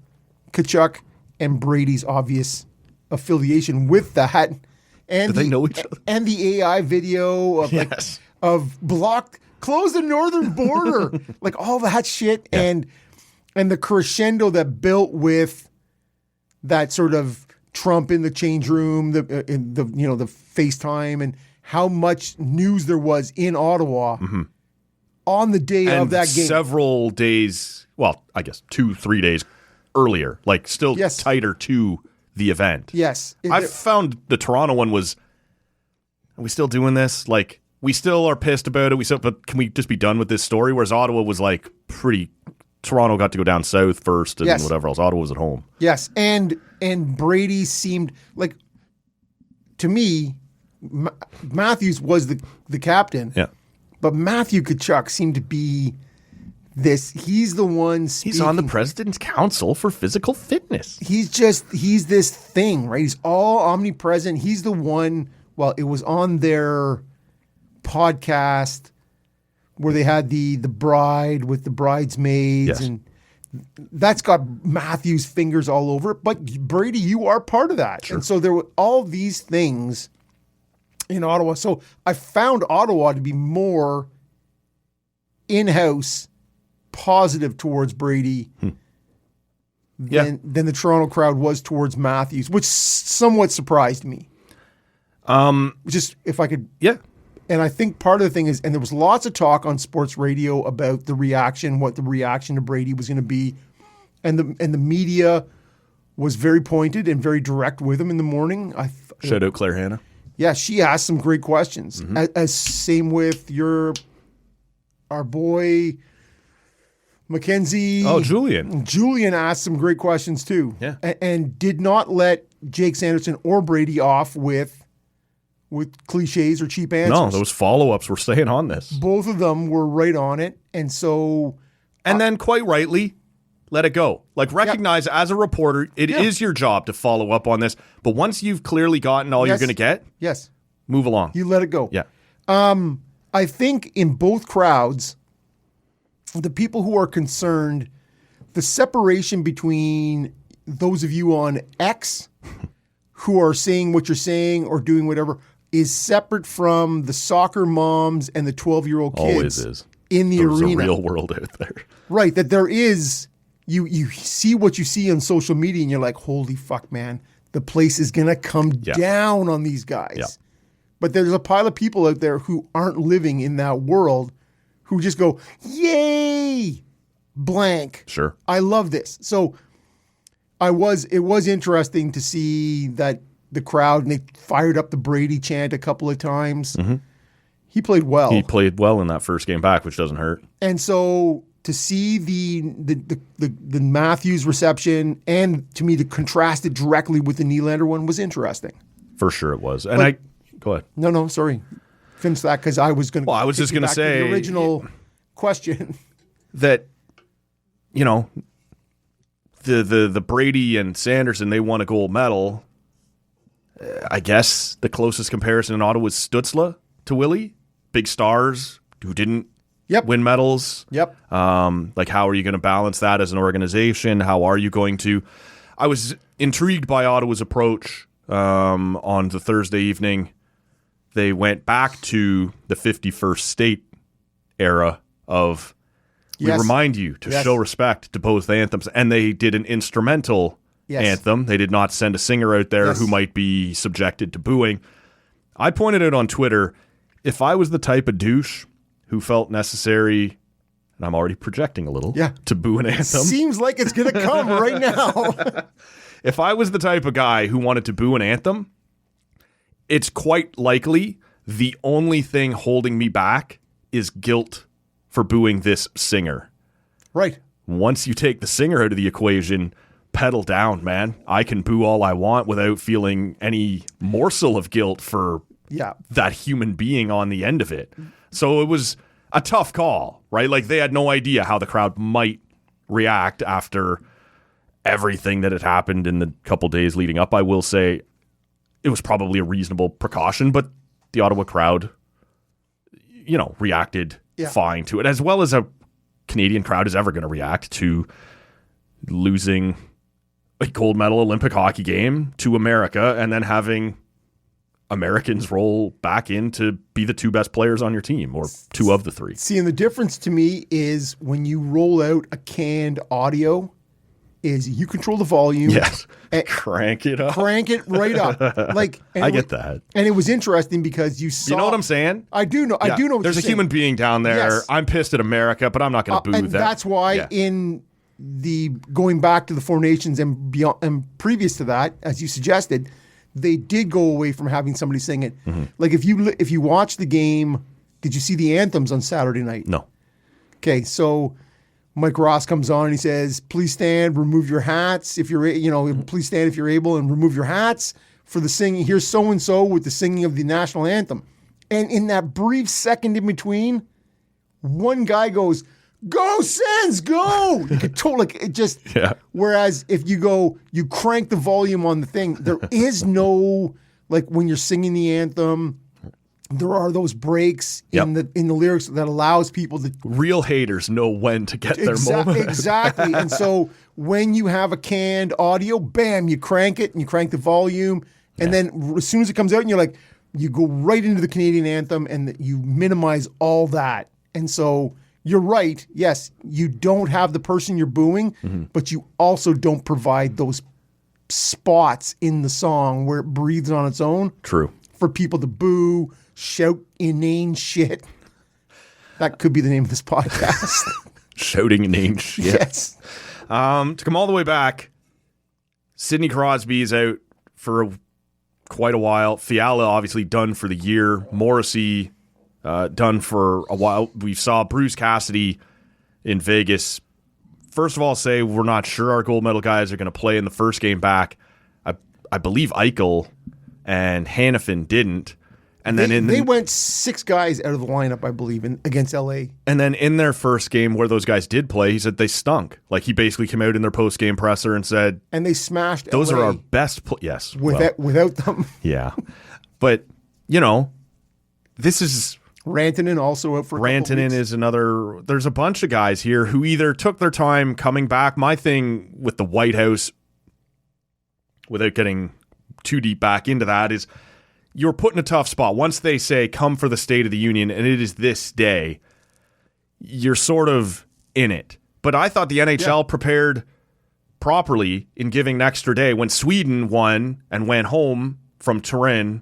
Tkachuk and Brady's obvious affiliation with that. And Did they know each other? And the AI video of of blocked, close the northern border, like all that shit, and the crescendo that built with that sort of Trump in the change room, the FaceTime, and how much news there was in Ottawa on the day of that game. Several days, well, I guess 2-3 days earlier, still tighter to the event. Yes. I found the Toronto one are we still doing this? We still are pissed about it. But can we just be done with this story? Whereas Ottawa was pretty Toronto got to go down south first and Yes. whatever else. Ottawa was at home. Yes, and Brady seemed like, to me, Matthews was the captain. Yeah. But Matthew Tkachuk seemed to be this. He's the one speaking. He's on the President's Council for Physical Fitness. He's this thing, right? He's all omnipresent. He's the one. Well, it was on their podcast where they had the bride with the bridesmaids, Yes. and that's got Matthew's fingers all over it. But Brady, you are part of that. Sure. And so there were all these things in Ottawa. So I found Ottawa to be more in-house positive towards Brady than the Toronto crowd was towards Matthews, which somewhat surprised me. Just if I could. Yeah. And I think part of the thing is, and there was lots of talk on sports radio about the reaction, what the reaction to Brady was going to be. And the media was very pointed and very direct with him in the morning. Shout out Claire Hanna. Yeah, she asked some great questions. Mm-hmm. As same with our boy Mackenzie. Oh, Julian. Julian asked some great questions too. Yeah. And did not let Jake Sanderson or Brady off with cliches or cheap answers. No, those follow-ups were staying on this. Both of them were right on it. And so And then quite rightly, let it go. Like, recognize as a reporter, it is your job to follow up on this. But once you've clearly gotten all you're going to get, yes, move along. you let it go. Yeah. I think in both crowds, the people who are concerned, the separation between those of you on X who are saying what you're saying or doing whatever is separate from the soccer moms and the 12-year-old kids. Always is. In the There's arena. a real world out there. Right, that there is, you see what you see on social media and you're like, holy fuck, man, the place is going to come down on these guys. Yeah. But there's a pile of people out there who aren't living in that world who just go, yay, blank. Sure. I love this. So it was interesting to see that the crowd, and they fired up the Brady chant a couple of times. Mm-hmm. He played well. He played well in that first game back, which doesn't hurt. And so to see the Matthews reception and to me to contrast it directly with the Nylander one was interesting. For sure it was. And go ahead. No, sorry. Finish that because I was going to. Well, I was just going to say the original question that, you know, the Brady and Sanderson, they won a gold medal. I guess the closest comparison in Ottawa was Stützle to Willie. Big stars who didn't win medals. Yep. Like, how are you going to balance that as an organization? How are you going to? I was intrigued by Ottawa's approach on the Thursday evening. They went back to the 51st state era of we remind you to show respect to both anthems. And they did an instrumental anthem. They did not send a singer out there who might be subjected to booing. I pointed out on Twitter, if I was the type of douche who felt necessary, and I'm already projecting a little, to boo an anthem. Seems like it's going to come right now. If I was the type of guy who wanted to boo an anthem, it's quite likely the only thing holding me back is guilt for booing this singer. Right. Once you take the singer out of the equation, pedal down, man. I can boo all I want without feeling any morsel of guilt for that human being on the end of it. So it was a tough call, right? Like, they had no idea how the crowd might react after everything that had happened in the couple days leading up. I will say it was probably a reasonable precaution, but the Ottawa crowd, you know, reacted fine to it, as well as a Canadian crowd is ever going to react to losing a gold medal Olympic hockey game to America and then having Americans roll back in to be the two best players on your team, or two of the three. See, and the difference to me is when you roll out a canned audio, is you control the volume. Yes. Crank it up. Crank it right up. Like, I get that. And it was interesting because you saw. You know what I'm saying? I do know. Yeah. I do know. What There's you're a saying. human being down there. Yes. I'm pissed at America, but I'm not going to boo and that. That's why in the going back to the Four Nations and beyond, and previous to that, as you suggested, they did go away from having somebody sing it. Mm-hmm. Like if you watch the game, did you see the anthems on Saturday night? No. Okay, so Mike Ross comes on and he says, please stand, remove your hats if you're, please stand if you're able and remove your hats for the singing. Here's so-and-so with the singing of the national anthem. And in that brief second in between, one guy goes, go Sens, go! You could totally, it just, whereas if you crank the volume on the thing, there is no, like when you're singing the anthem, there are those breaks in the lyrics that allows people to. Real haters know when to get their moment. Exactly. And so when you have a canned audio, bam, you crank it and you crank the volume. And then as soon as it comes out and you're like, you go right into the Canadian anthem and you minimize all that. And so you're right. Yes, you don't have the person you're booing, but you also don't provide those spots in the song where it breathes on its own. True. For people to boo, shout inane shit. That could be the name of this podcast. Shouting inane shit. Yes. To come all the way back, Sidney Crosby is out for quite a while. Fiala obviously done for the year. Morrissey done for a while. We saw Bruce Cassidy in Vegas. First of all, say we're not sure our gold medal guys are going to play in the first game back. I believe Eichel and Hannafin didn't. And then they went 6 guys out of the lineup, I believe, against LA. And then in their first game where those guys did play, he said they stunk. Like he basically came out in their post-game presser and said, and they smashed those LA are our best yes. Without them. Yeah. But, this is Rantanen also out for a couple Rantanen weeks. is another. There's a bunch of guys here who either took their time coming back. My thing with the White House, without getting too deep back into that, is you're put in a tough spot. Once they say, come for the State of the Union, and it is this day, you're sort of in it. But I thought the NHL prepared properly in giving an extra day when Sweden won and went home from Torino,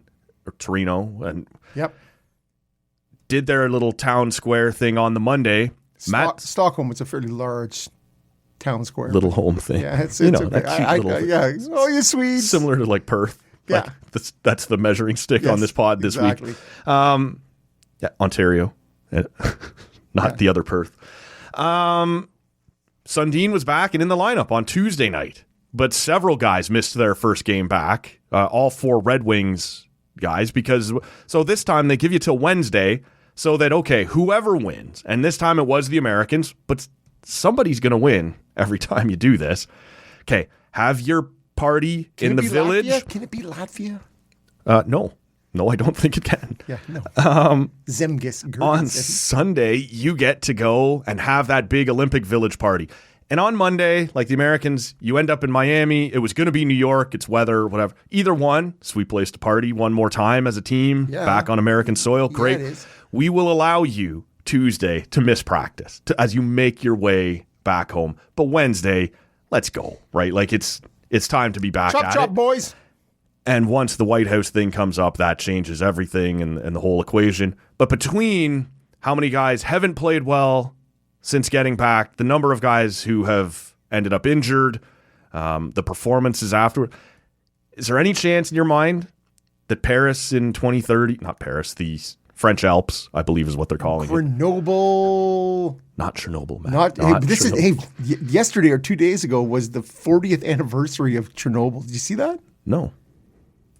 and did their little town square thing on the Monday. Stockholm, it's a fairly large town square. Little home thing. Yeah, it's okay. That cute little Oh, you Swedes. similar to like Perth. Yeah. Like that's the measuring stick on this pod this week. Ontario. Not the other Perth. Sundin was back and in the lineup on Tuesday night, but several guys missed their first game back. All 4 Red Wings guys, because so this time they give you till Wednesday so that, okay, whoever wins, and this time it was the Americans, but somebody's going to win every time you do this. Okay, have your party in the village. Latvia? Can it be Latvia? No, I don't think it can. Yeah, no. Zemgus. On Sunday, you get to go and have that big Olympic Village party. And on Monday, like the Americans, you end up in Miami. It was going to be New York. It's weather, whatever. Either one, sweet place to party one more time as a team, back on American soil. Great. Yeah, it is. We will allow you Tuesday to miss practice as you make your way back home. But Wednesday, let's go, right? Like it's time to be back at chop, it. boys. And once the White House thing comes up, that changes everything and the whole equation. But between how many guys haven't played well since getting back, the number of guys who have ended up injured, the performances afterward, is there any chance in your mind that Paris in 2030, not Paris, the French Alps, I believe is what they're calling it. Chernobyl. Not Chernobyl, man. Yesterday or 2 days ago was the 40th anniversary of Chernobyl. Did you see that? No.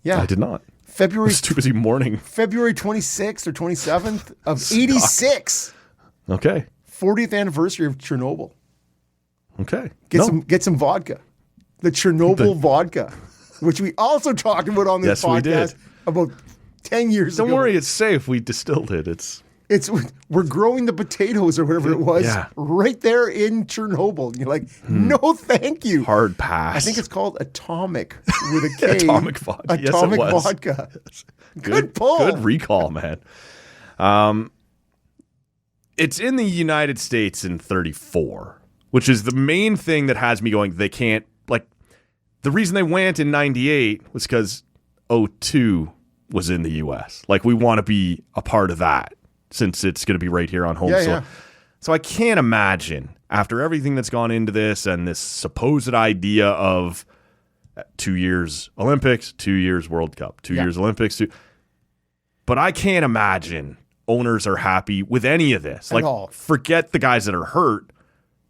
Yeah. I did not. I February was too busy mourning. February 26th or 27th of 86. Okay. 40th anniversary of Chernobyl. Okay. Get some vodka. The Chernobyl vodka, which we also talked about on this podcast we did. about 10 years ago. Don't worry, it's safe. We distilled it. We're growing the potatoes or whatever it was right there in Chernobyl. And you're like, no, thank you. Hard pass. I think it's called Atomic with a K. Atomic vodka. Atomic yes, it was. vodka. Good pull. Good recall, man. It's in the United States in 34, which is the main thing that has me going, they can't, like, the reason they went in 98 was because 02 was in the U.S. Like, we want to be a part of that since it's going to be right here on home soil. Yeah. So I can't imagine, after everything that's gone into this and this supposed idea of 2 years Olympics, 2 years World Cup, 2 years Olympics, but I can't imagine owners are happy with any of this. At all. Forget the guys that are hurt.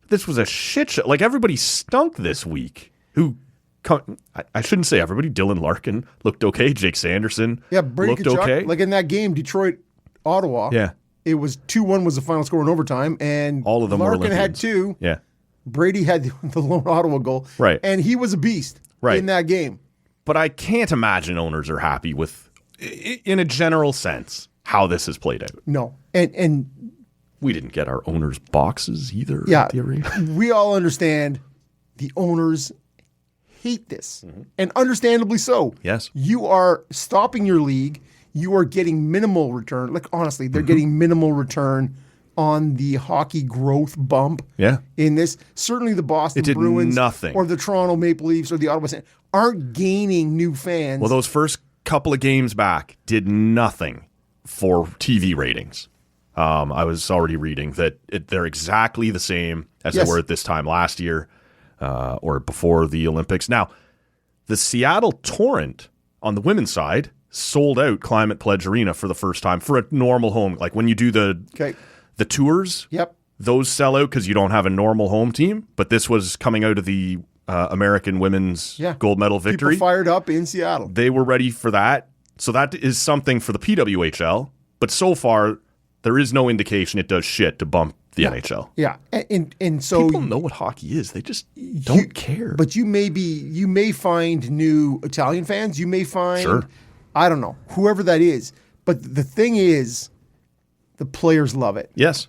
This was a shit show. Like, everybody stunk this week. I shouldn't say everybody. Dylan Larkin looked okay. Jake Sanderson Brady looked Tkachuk, okay. Like in that game, Detroit, Ottawa. Yeah. It was 2-1 was the final score in overtime, and All of them were Larkin had Olympians. 2. Yeah. Brady had the lone Ottawa goal. Right. And he was a beast in that game. But I can't imagine owners are happy with, in a general sense, how this has played out. No. And We didn't get our owners' boxes either yeah, at the arena. we all understand the owners hate this. And understandably so. Yes. You are stopping your league. You are getting minimal return. Like, honestly, they're getting minimal return on the hockey growth bump in this. Certainly the Boston Bruins or the Toronto Maple Leafs or the Ottawa Senators aren't gaining new fans. Well, those first couple of games back did nothing for TV ratings. I was already reading that they're exactly the same as they were at this time last year or before the Olympics. Now, the Seattle Torrent on the women's side sold out Climate Pledge Arena for the first time for a normal home. Like when you do the tours, those sell out because you don't have a normal home team. But this was coming out of the American women's gold medal victory. People fired up in Seattle. They were ready for that. So that is something for the PWHL. But so far, there is no indication it does shit to bump the NHL. Yeah, and so people know what hockey is. They just don't care. But you may find new Italian fans. You may find I don't know, whoever that is. But the thing is, the players love it. Yes.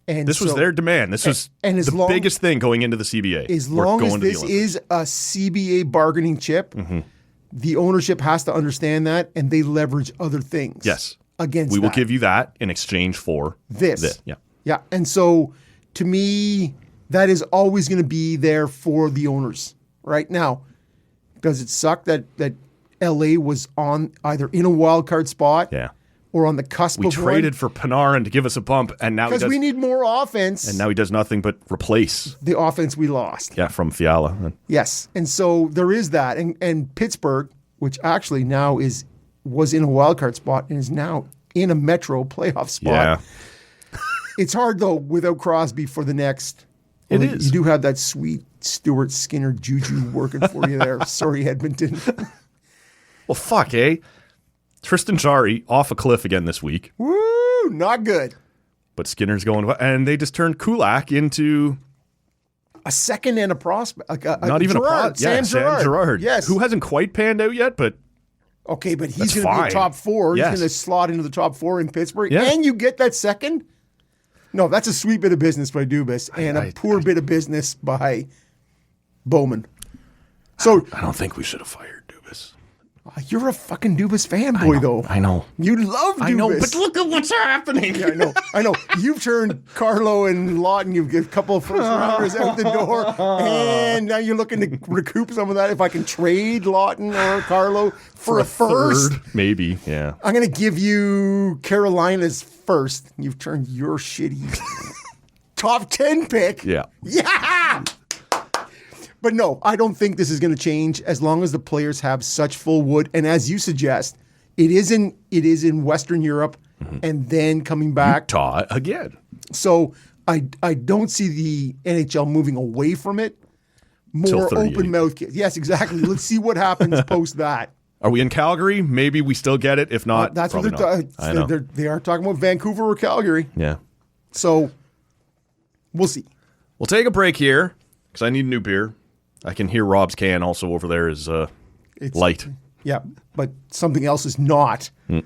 And this was their demand. This was the biggest thing going into the CBA. As long as this is a CBA bargaining chip, the ownership has to understand that, and they leverage other things. Yes. Against we will give you that in exchange for this. Yeah. Yeah. And so, to me, that is always going to be there for the owners. Right now, does it suck that LA was on either in a wild card spot or on the cusp of one? We traded for Panarin to give us a bump, and now because we need more offense. And now he does nothing but replace the offense we lost. Yeah, from Fiala. Yes. And so there is that. And Pittsburgh, which actually now was in a wild card spot and is now in a Metro playoff spot. Yeah. It's hard, though, without Crosby for the next. It is. You do have that sweet Stuart Skinner juju working for you there. Sorry, Edmonton. Well, fuck, eh? Tristan Jarry off a cliff again this week. Woo! Not good. But Skinner's going, and they just turned Kulak into a second and a prospect. Not even Gerard, a prospect. Sam Gerard. Yes. Who hasn't quite panned out yet, but. Okay, but he's going to be a top 4. He's going to slot into the top 4 in Pittsburgh. Yeah. And you get that second? No, that's a sweet bit of business by Dubas and a poor bit of business by Bowman. So I don't think we should have fired Dubas. You're a fucking Dubas fanboy, though. I know. You love Dubas. I know, but look at what's happening. Yeah, I know. You've turned Carlo and Lawton, you've got a couple of first-rounders out the door, and now you're looking to recoup some of that. If I can trade Lawton or Carlo for a first. Third, maybe, yeah. I'm going to give you Carolina's first. You've turned your shitty top 10 pick. Yeah. Yeah! But no, I don't think this is going to change as long as the players have such full wood. And as you suggest, it is in Western Europe and then coming back. Utah again. So I don't see the NHL moving away from it. More open mouth. Yes, exactly. Let's see what happens post that. Are we in Calgary? Maybe we still get it. If not, that's what they are talking about Vancouver or Calgary. Yeah. So we'll see. We'll take a break here because I need a new beer. I can hear Rob's can also over there is light. Yeah, but something else is not. We're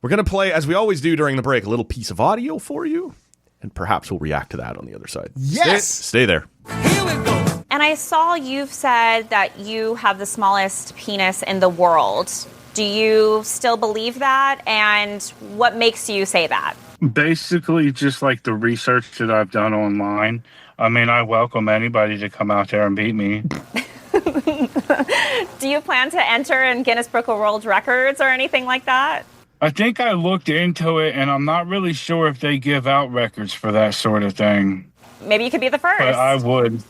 going to play, as we always do during the break, a little piece of audio for you, and perhaps we'll react to that on the other side. Yes! Stay there. Here we go. And I saw you've said that you have the smallest penis in the world. Do you still believe that? And what makes you say that? Basically, just like the research that I've done online. I mean, I welcome anybody to come out there and beat me. Do you plan to enter in Guinness Book of World Records or anything like that? I think I looked into it, and I'm not really sure if they give out records for that sort of thing. Maybe you could be the first. But I would.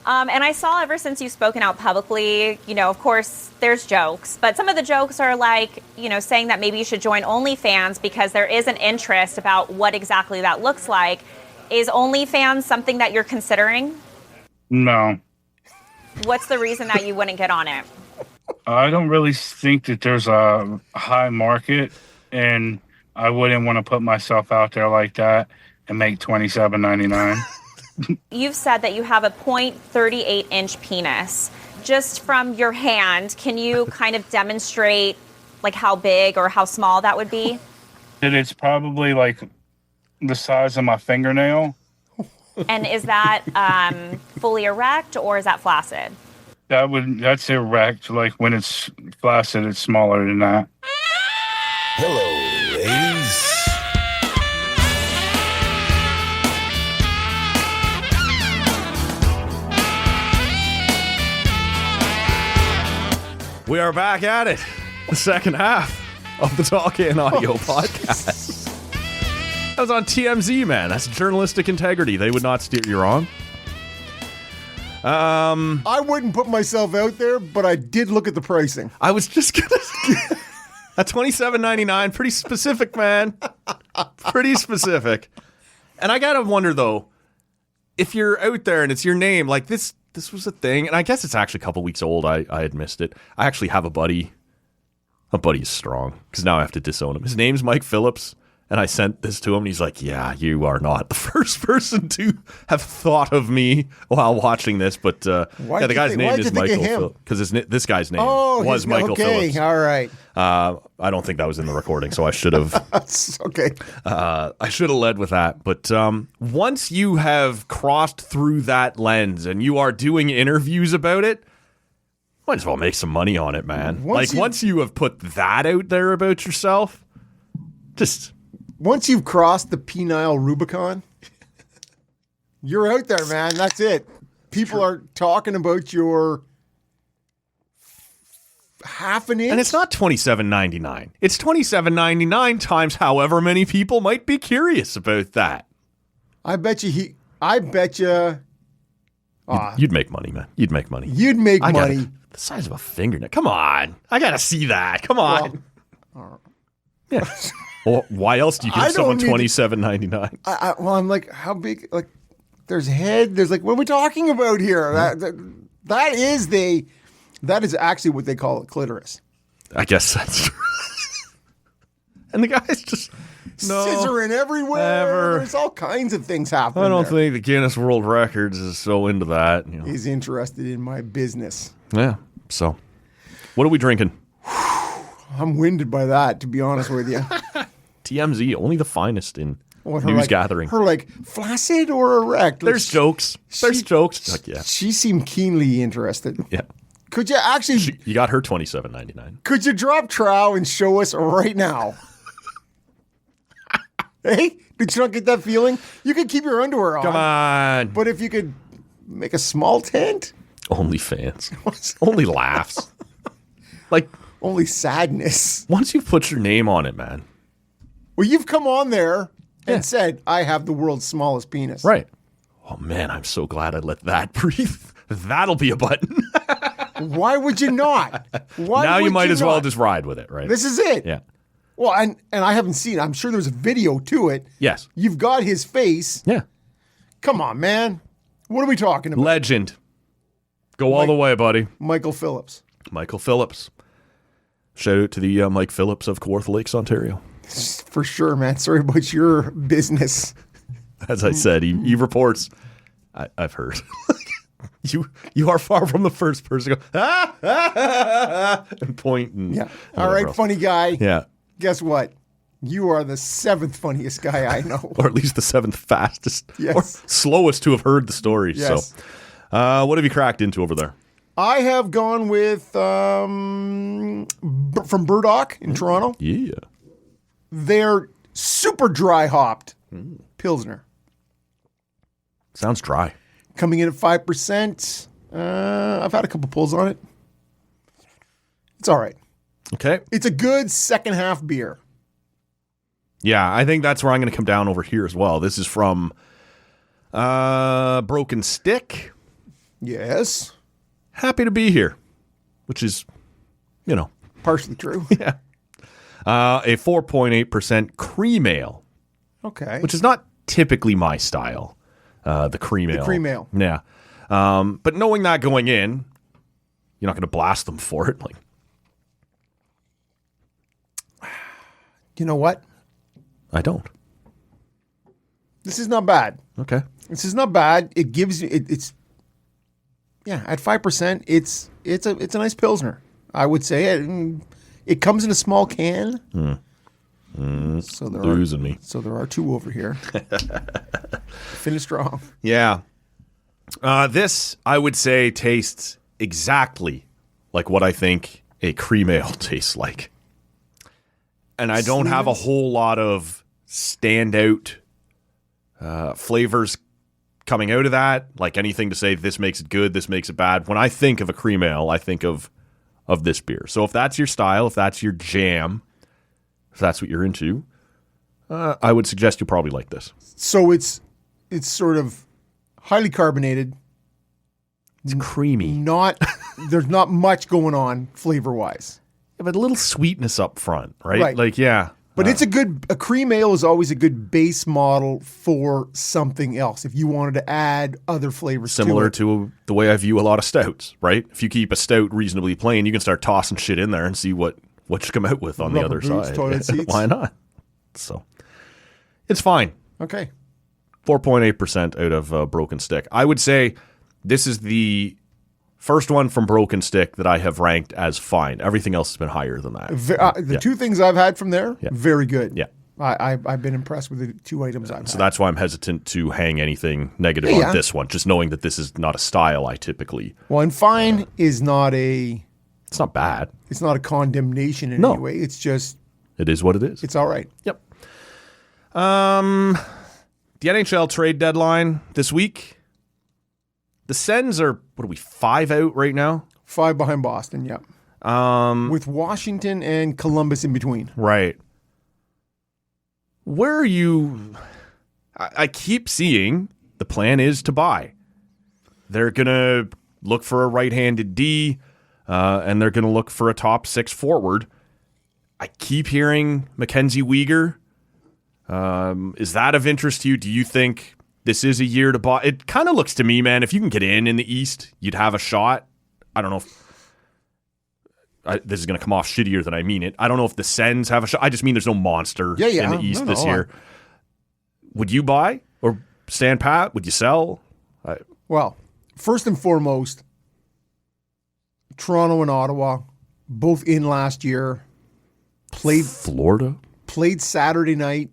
And I saw ever since you've spoken out publicly, of course, there's jokes, but some of the jokes are like, saying that maybe you should join OnlyFans because there is an interest about what exactly that looks like. Is OnlyFans something that you're considering? No. What's the reason that you wouldn't get on it? I don't really think that there's a high market, and I wouldn't want to put myself out there like that and make $27.99. You've said that you have a .38-inch penis. Just from your hand, can you kind of demonstrate like how big or how small that would be? And it's probably like the size of my fingernail. And is that fully erect or is that flaccid? That's erect. Like when it's flaccid, it's smaller than that. Hello, ladies. We are back at it. The second half of the Talking Audio podcast. That was on TMZ, man. That's journalistic integrity. They would not steer you wrong. I wouldn't put myself out there, but I did look at the pricing. I was just gonna at $27.99, pretty specific, man. Pretty specific. And I gotta wonder though, if you're out there and it's your name, like this was a thing, and I guess it's actually a couple weeks old. I had missed it. I actually have a buddy. A buddy is strong because now I have to disown him. His name's Mike Phillips. And I sent this to him, and he's like, yeah, you are not the first person to have thought of me while watching this. But yeah, the guy's name is Michael Phillips. Because this guy's name was Michael Phillips. All right. I don't think that was in the recording, so I should have. Okay. I should have led with that. But once you have crossed through that lens and you are doing interviews about it, might as well make some money on it, man. Once you have put that out there about yourself, just... Once you've crossed the penile Rubicon, you're out there, man. That's it. People are talking about your half an inch. And it's not $27.99. It's $27.99 times however many people might be curious about that. I bet you. You'd make money, man. You'd make money. You'd make money. The size of a fingernail. Come on. I got to see that. Come on. Yeah. Well, why else do you give someone $27.99? Well, I'm like, how big? Like, there's head. There's like, what are we talking about here? That is actually what they call it, clitoris. I guess that's true. And the guy's just scissoring everywhere. There's all kinds of things happening. I don't think the Guinness World Records is so into that. He's interested in my business. Yeah. So, what are we drinking? I'm winded by that, to be honest with you. TMZ, only the finest in news gathering. Her flaccid or erect? There's jokes. There's jokes. Yeah. She seemed keenly interested. Yeah. Could you actually... You got her $27.99. Could you drop trow and show us right now? Hey? Did you not get that feeling? You could keep your underwear on. Come on. But if you could make a small tent? Only fans. Only laughs. Only sadness. Once you've put your name on it, man. Well, you've come on there and said, I have the world's smallest penis. Right. Oh, man, I'm so glad I let that breathe. That'll be a button. Why would you not? Now you might as well just ride with it, right? This is it. Yeah. Well, and I haven't seen it. I'm sure there's a video to it. Yes. You've got his face. Yeah. Come on, man. What are we talking about? Legend. Go all the way, buddy. Michael Phillips. Michael Phillips. Shout out to the Mike Phillips of Kawartha Lakes, Ontario. For sure, man. Sorry about your business. As I said, he reports. I've heard. You are far from the first person to go, and point. And yeah. All right, else. funny guy. Yeah. Guess what? You are the 7th funniest guy I know. Or at least the 7th fastest. Yes. Or slowest to have heard the story. Yes. So, what have you cracked into over there? I have gone with from Burdock in Toronto. Yeah. They're super dry hopped Pilsner. Sounds dry. Coming in at 5%. I've had a couple pulls on it. It's all right. Okay. It's a good second half beer. Yeah, I think that's where I'm going to come down over here as well. This is from Broken Stick. Yes. Happy to be here, which is, Partially true. yeah. A 4.8% cream ale, Okay. which is not typically my style. The cream ale. cream ale. Yeah. But knowing that going in, you're not going to blast them for it. Like, You know what? I don't. This is not bad. Okay. This is not bad. It gives you it's at 5%. It's a nice pilsner. I would say it comes in a small can. So there Losing me. So there are two over here. Finish strong. Yeah. This, I would say, tastes exactly like what I think a cream ale tastes like. And I don't have a whole lot of standout flavors coming out of that, like anything to say this makes it good, this makes it bad. When I think of a cream ale, I think of this beer. So if that's your style, if that's your jam, if that's what you're into, I would suggest you probably like this. So it's sort of highly carbonated. It's creamy. There's not much going on flavor wise. Yeah, but a little sweetness up front, right? Right. Like, yeah. But a cream ale is always a good base model for something else. If you wanted to add other flavors Similar to it. to the way I view a lot of stouts, right? If you keep a stout reasonably plain, you can start tossing shit in there and see what you come out with on the Rubber other boots, side. toilet seats. Why not? So, it's fine. Okay. 4.8% out of Broken Stick. I would say this is the first one from Broken Stick that I have ranked as fine. Everything else has been higher than that. The two things I've had from there, very good. Yeah. I've been impressed with the two items I've had. So that's why I'm hesitant to hang anything negative on this one, just knowing that this is not a style I typically... Well, and fine is not a... It's not bad. It's not a condemnation in No. any way. It's just... It is what it is. It's all right. Yep. The NHL Trade Deadline this week. The Sens are, 5 out right now? 5 behind Boston, yep. With Washington and Columbus in between. Right. Where are you? I keep seeing the plan is to buy. They're going to look for a right-handed D, and they're going to look for a top 6 forward. I keep hearing Mackenzie Weegar. Is that of interest to you? Do you think this is a year to buy? It kind of looks to me, man, if you can get in the East, you'd have a shot. I don't know if this is going to come off shittier than I mean it. I don't know if the Sens have a shot. I just mean there's no monster in the East this year. Would you buy or stand pat? Would you sell? Well, first and foremost, Toronto and Ottawa, both in last year, played Saturday night.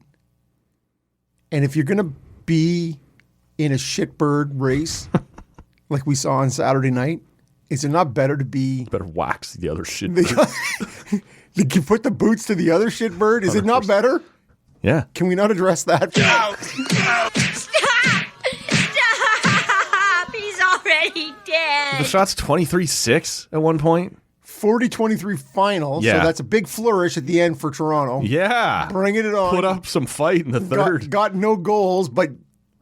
And if you're going to be in a shitbird race like we saw on Saturday night, is it not better to be... Better wax the other shit. You put the boots to the other shitbird? Is 100%. It not better? Yeah. Can we not address that? Stop! He's already dead. The shot's 23-6 at one point. 40-23 final. Yeah. So that's a big flourish at the end for Toronto. Yeah. Bringing it on. Put up some fight in the third. Got no goals, but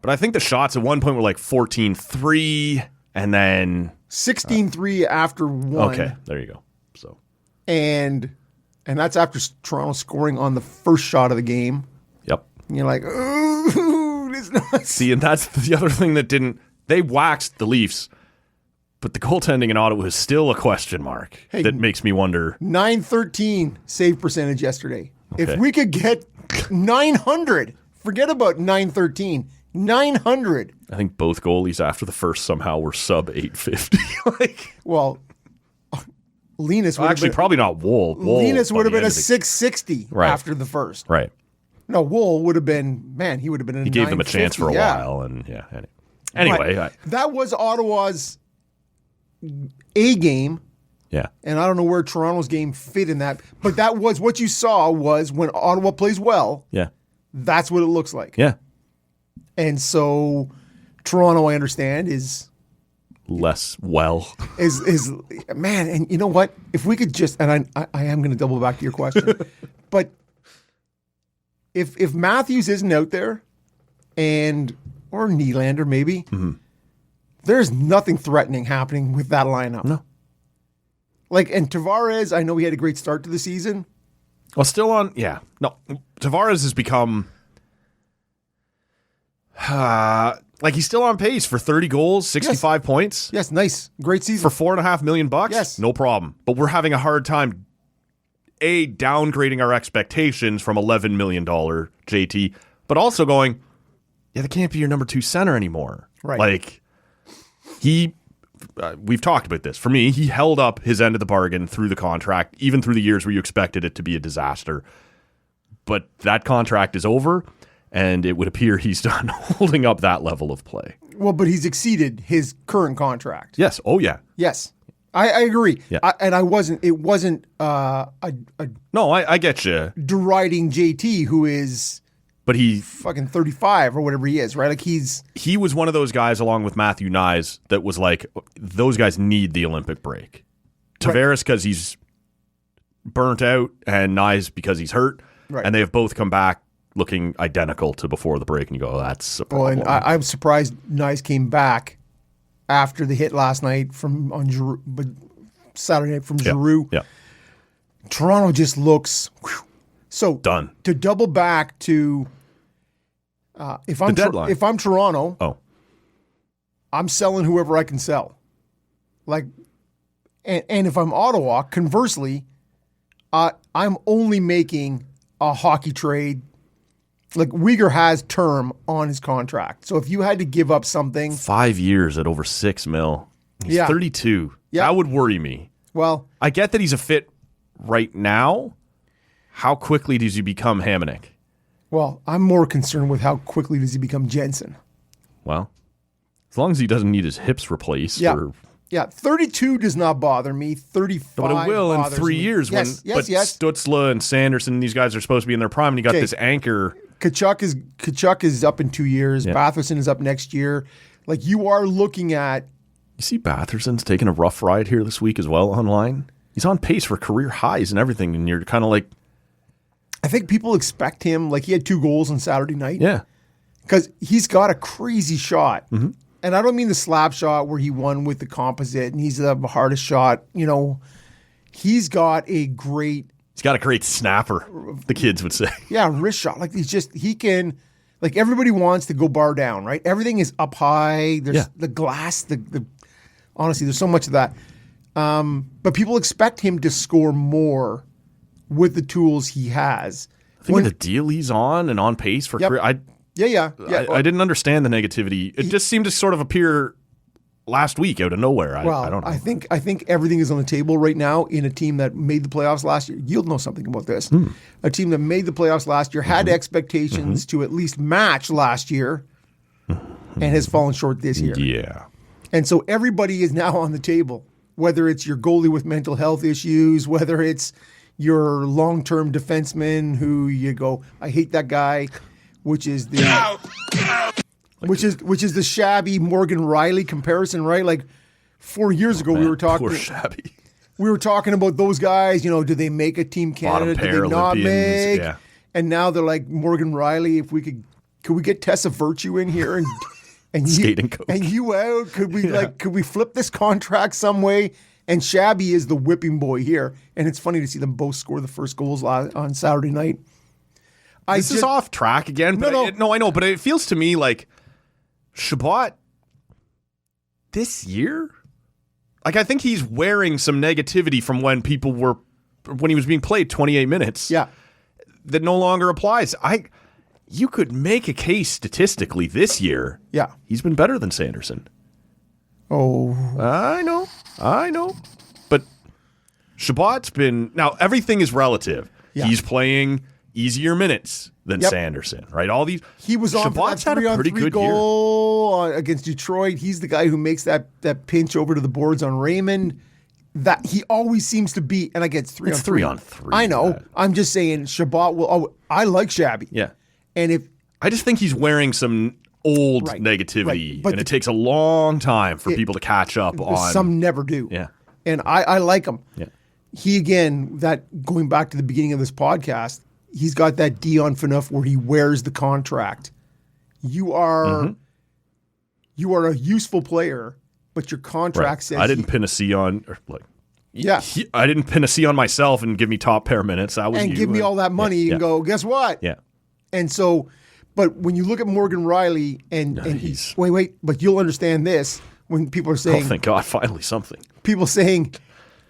I think the shots at one point were like 14-3 and then 16-3 after one. Okay, there you go. So and that's after Toronto scoring on the first shot of the game. Yep. And you're like, ooh, this is nuts. See, and that's the other thing that they waxed the Leafs, but the goaltending in Ottawa is still a question mark that makes me wonder. 913 save percentage yesterday. Okay. If we could get 900, forget about 913, 900. I think both goalies after the first somehow were sub 850. Well, Linus would actually, probably not Wool. Linus would have been a 660 after the first. Right. No, Wool would have been, man, he would have been He gave them a chance for a while. And anyway. That was Ottawa's A game. Yeah. And I don't know where Toronto's game fit in that. But that was what you saw was when Ottawa plays well. Yeah. That's what it looks like. Yeah. And so Toronto, I understand, is less well. Is man, and you know what? If we could just, and I am going to double back to your question, but if Matthews isn't out there, or Nylander maybe, There's nothing threatening happening with that lineup. No. Like, and Tavares, I know he had a great start to the season. Well, still on, yeah. No, Tavares has become, like he's still on pace for 30 goals, 65 points. Yes, nice. Great season. For $4.5 million? Yes. No problem. But we're having a hard time, downgrading our expectations from $11 million JT, but also going, yeah, that can't be your number 2 center anymore. Right. Like, we've talked about this. For me, he held up his end of the bargain through the contract, even through the years where you expected it to be a disaster. But that contract is over, and it would appear he's done holding up that level of play. Well, but he's exceeded his current contract. Yes. Oh, yeah. Yes. I agree. Yeah. It wasn't No, I get you. deriding JT, who is But he fucking 35 or whatever he is, right? Like he was one of those guys, along with Matthew Nyes, that was like, those guys need the Olympic break. Tavares because he's burnt out, and Nyes because he's hurt. Right. And they have both come back looking identical to before the break, and you go, oh, that's a problem. Well, and I'm surprised Nice came back after the hit last night from Giroux, but Saturday night from Giroux. Yeah. Toronto just looks so Done. To double back to if I'm deadline. if I'm Toronto, Oh, I'm selling whoever I can sell. Like, and if I'm Ottawa, conversely, I'm only making a hockey trade. Like, Uyghur has term on his contract. So if you had to give up something, 5 years at over $6 million. He's Yeah. 32. Yeah. That would worry me. well, I get that he's a fit right now. How quickly does he become Hamonic? I'm more concerned with how quickly does he become Jensen. Well, as long as he doesn't need his hips replaced. Yeah. Or, Yeah, 32 does not bother me. 35 but it will in bothers 3 me. years. Yes, when, yes. Stutzla and Sanderson, these guys are supposed to be in their prime, and you got Okay. this anchor. Kachuk is up in 2 years. Yeah. Batherson is up next year. Like, you are looking at You see Batherson's taking a rough ride here this week as well online. He's on pace for career highs and everything, and you're kind of like, I think people expect him, like he had 2 goals on Saturday night. yeah. Because he's got a crazy shot. Mm-hmm. And I don't mean the slap shot where he won with the composite and he's the hardest shot. You know, he's got a great, He's got a great snapper, the kids would say. wrist shot. Like he can, like everybody wants to go bar down, right? Everything is up high. There's the glass, honestly, there's so much of that. But people expect him to score more with the tools he has. I think the deal he's on and on pace for career, I didn't understand the negativity. It just seemed to sort of appear last week out of nowhere. I don't know. I think everything is on the table right now in a team that made the playoffs last year. You'll know something about this. A team that made the playoffs last year, had expectations to at least match last year, and has fallen short this year. Yeah. And so everybody is now on the table, whether it's your goalie with mental health issues, whether it's your long-term defenseman who you go, I hate that guy, which is the which is the shabby Morgan Riley comparison, right? Like 4 years ago, we were talking. Poor shabby. We were talking about those guys. You know, do they make a Team Canada? Bottom Do they not Paralympians, make? yeah. And now they're like Morgan Riley. If we could we get Tessa Virtue in here and Skating coach. and you out? Could we flip this contract some way? And Shabby is the whipping boy here, and it's funny to see them both score the first goals on Saturday night. This is off track again. But No. I know, but it feels to me like Chabot this year. Like, I think he's wearing some negativity from when he was being played 28 minutes. Yeah. That no longer applies. You could make a case statistically this year. Yeah. He's been better than Sanderson. Oh. I know. But Chabot's been, now everything is relative. Yeah. He's playing easier minutes than Yep. Sanderson, right? All these. He was on Chabot's for that had a pretty 3-on-3 good goal against Detroit. He's the guy who makes that pinch over to the boards on Raymond. That he always seems to be, and I get 3-on-3. It's 3-on-3. I know. That. I'm just saying Chabot will. Oh, I like Shabby. Yeah. And if I just think he's wearing some old Right, negativity, right. But and it takes a long time for people to catch up on. some never do. Yeah. And I like him. Yeah. He, again, that going back to the beginning of this podcast, he's got that Dion Phaneuf where he wears the contract. You are a useful player but your contract says I didn't pin a C on, or like, yeah, I didn't pin a C on myself and give me top pair minutes. That was and you. give me all that money and go, guess what? Yeah. And so, but when you look at Morgan Riley and wait, but you'll understand this when people are saying, oh, thank God, finally something. People saying,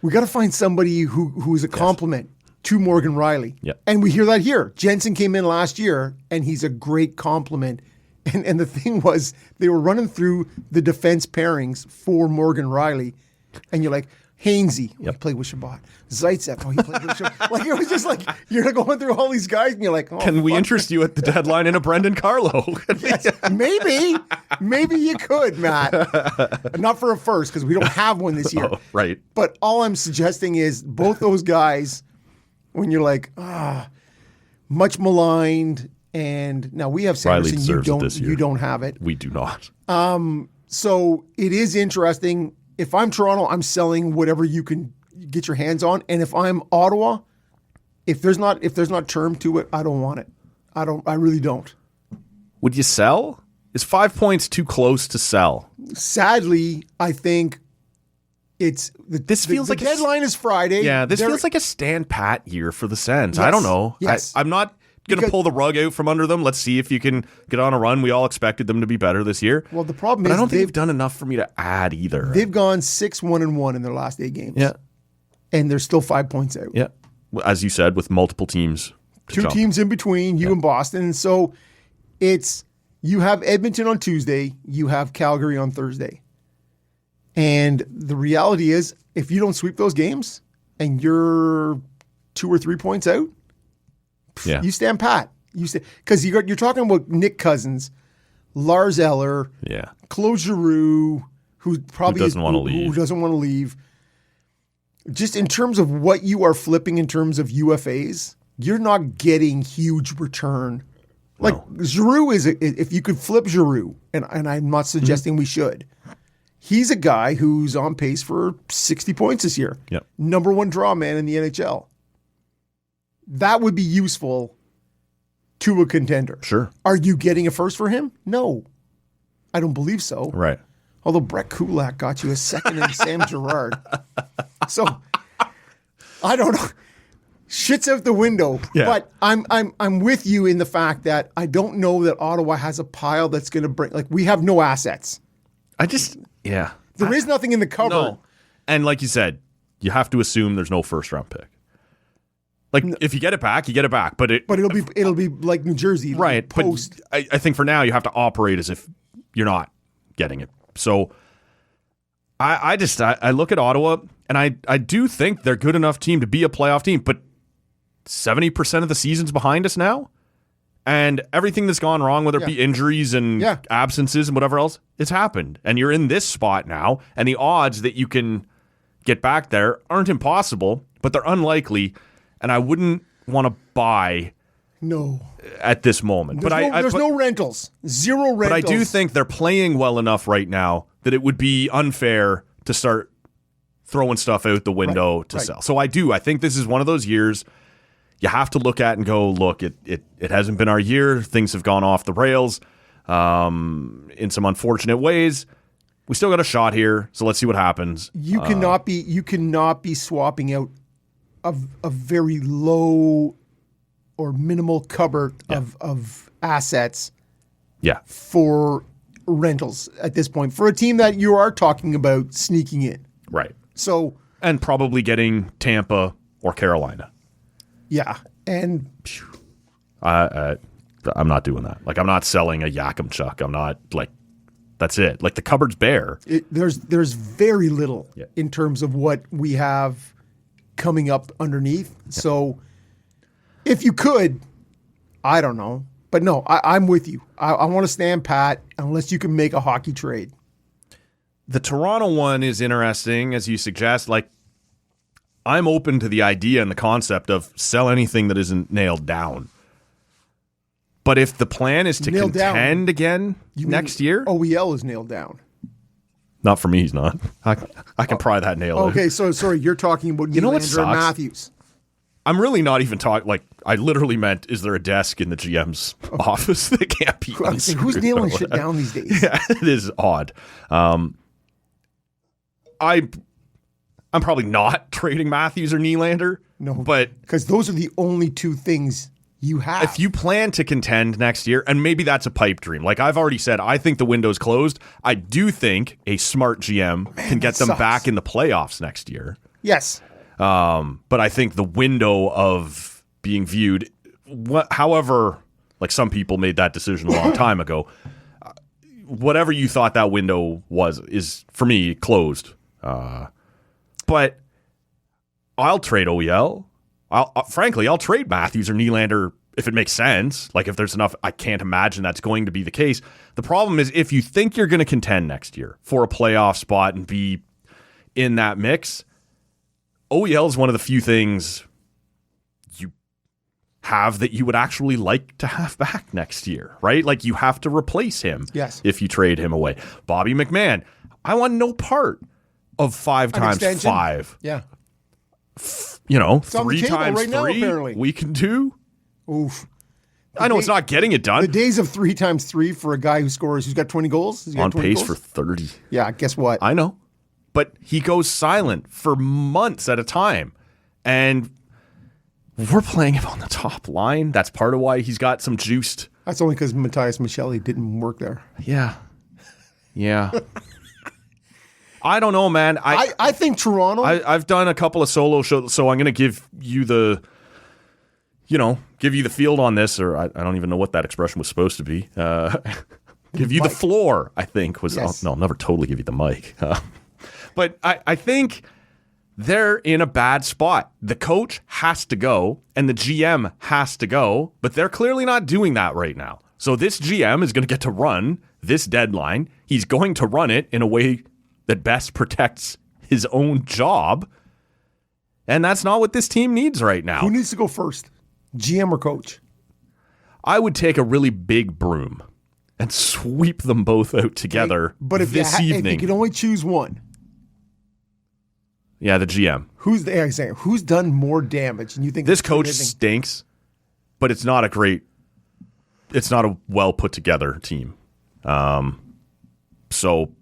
we got to find somebody who is a compliment to Morgan Riley. Yeah. And we hear that here. Jensen came in last year, and he's a great compliment. And the thing was, they were running through the defense pairings for Morgan Riley, and you're like, Hainsey, he played with Shabbat. Zaitsev, he played with Shabbat. Like, it was just like, you're going through all these guys, and you're like, oh, can we interest you at the deadline in a Brendan Carlo? Yes, maybe. Maybe you could, Matt. Not for a first, because we don't have one this year. Oh, right. But all I'm suggesting is both those guys, when you're like, much maligned, and now we have Sanderson, you don't have it. We do not. So it is interesting. If I'm Toronto, I'm selling whatever you can get your hands on. And if I'm Ottawa, if there's not term to it, I don't want it. I really don't. Would you sell? Is 5 points too close to sell? Sadly, I think it's this feels like the deadline is Friday. Yeah, this feels like a stand pat year for the Sens. Yes, I don't know. yes. I'm not going to pull the rug out from under them. Let's see if you can get on a run. We all expected them to be better this year. Well, the problem but is I don't think they've done enough for me to add either. They've gone 6-1-1 in their last 8 games. Yeah. And they're still 5 points out. Yeah. As you said, with multiple teams. Two teams in between, you and Boston. And so you have Edmonton on Tuesday, you have Calgary on Thursday. And the reality is, if you don't sweep those games and you're 2 or 3 points out, you stand pat. Because you're talking about Nick Cousins, Lars Eller, Claude Giroux, who probably doesn't want to leave. Who doesn't want to leave. Just in terms of what you are flipping in terms of UFAs, you're not getting huge return. Like Giroux if you could flip Giroux, and I'm not suggesting we should. He's a guy who's on pace for 60 points this year. Yep. Number 1 draw man in the NHL. That would be useful to a contender. Sure. Are you getting a first for him? No. I don't believe so. Right. Although Brett Kulak got you a second and Sam Girard. So I don't know. Shit's out the window. Yeah. But I'm with you in the fact that I don't know that Ottawa has a pile that's going to bring, like, we have no assets. There is nothing in the cupboard. No. And like you said, you have to assume there's no first round pick. Like, if you get it back, you get it back. But it'll be like New Jersey, right? Post. But I think for now you have to operate as if you're not getting it. So I look at Ottawa and I do think they're a good enough team to be a playoff team. But 70% of the season's behind us now, and everything that's gone wrong, whether it be injuries and absences and whatever else, it's happened. And you're in this spot now, and the odds that you can get back there aren't impossible, but they're unlikely. And I wouldn't want to buy at this moment. There's no rentals. Zero rentals. But I do think they're playing well enough right now that it would be unfair to start throwing stuff out the window to sell. So I think this is one of those years you have to look at and go, look, it hasn't been our year. Things have gone off the rails in some unfortunate ways. We still got a shot here, so let's see what happens. You cannot be swapping out a very low or minimal cupboard of assets for rentals at this point for a team that you are talking about sneaking in. Right. So, and probably getting Tampa or Carolina. Yeah. And I'm not doing that. Like, I'm not selling a Yakimchuk. I'm not, like, that's it. Like, the cupboard's bare. There's very little in terms of what we have coming up underneath. Yeah. So if you could, I don't know. But no, I'm with you. I want to stand pat unless you can make a hockey trade. The Toronto one is interesting, as you suggest. Like, I'm open to the idea and the concept of sell anything that isn't nailed down. But if the plan is to contend again next year? OEL is nailed down. Not for me, he's not. I can pry that nail out. Okay, so sorry, you're talking about Nylander and Matthews. I'm really not even talking, like, I literally meant, is there a desk in the GM's office that can't be unscrewed? Who's nailing shit down these days? Yeah, it is odd. I'm probably not trading Matthews or Nylander. No, but because those are the only two things you have. if you plan to contend next year, and maybe that's a pipe dream, like I've already said, I think the window's closed. I do think a smart GM can get them back in the playoffs next year. Yes. But I think the window of being viewed, however, like some people made that decision a long time ago, whatever you thought that window is for me closed. But I'll trade OEL. Frankly, I'll trade Matthews or Nylander if it makes sense. Like if there's enough, I can't imagine that's going to be the case. The problem is if you think you're going to contend next year for a playoff spot and be in that mix, OEL is one of the few things you have that you would actually like to have back next year, right? Like you have to replace him if you trade him away. Bobby McMahon, I want no part of 5 times 5. Yeah. 3 times right 3 now, apparently. we can do. Oof. I know it's not getting it done. The days of 3 times 3 for a guy who's got 20 goals. On pace for 30. Yeah, guess what? I know. But he goes silent for months at a time. And we're playing him on the top line. That's part of why he's got some juiced. That's only because Matthias Micheli didn't work there. Yeah. I don't know, man. I think Toronto. I've done a couple of solo shows, so I'm going to give you the field on this, or I don't even know what that expression was supposed to be. Give you the floor, I think was. Yes. I'll never totally give you the mic. But I think they're in a bad spot. The coach has to go, and the GM has to go, but they're clearly not doing that right now. So this GM is going to get to run this deadline. He's going to run it in a way that best protects his own job. And that's not what this team needs right now. Who needs to go first? GM or coach? I would take a really big broom and sweep them both out together this evening. If you could only choose one. Yeah, the GM. Who's done more damage? And you think this coach stinks, but it's not a well put together team. So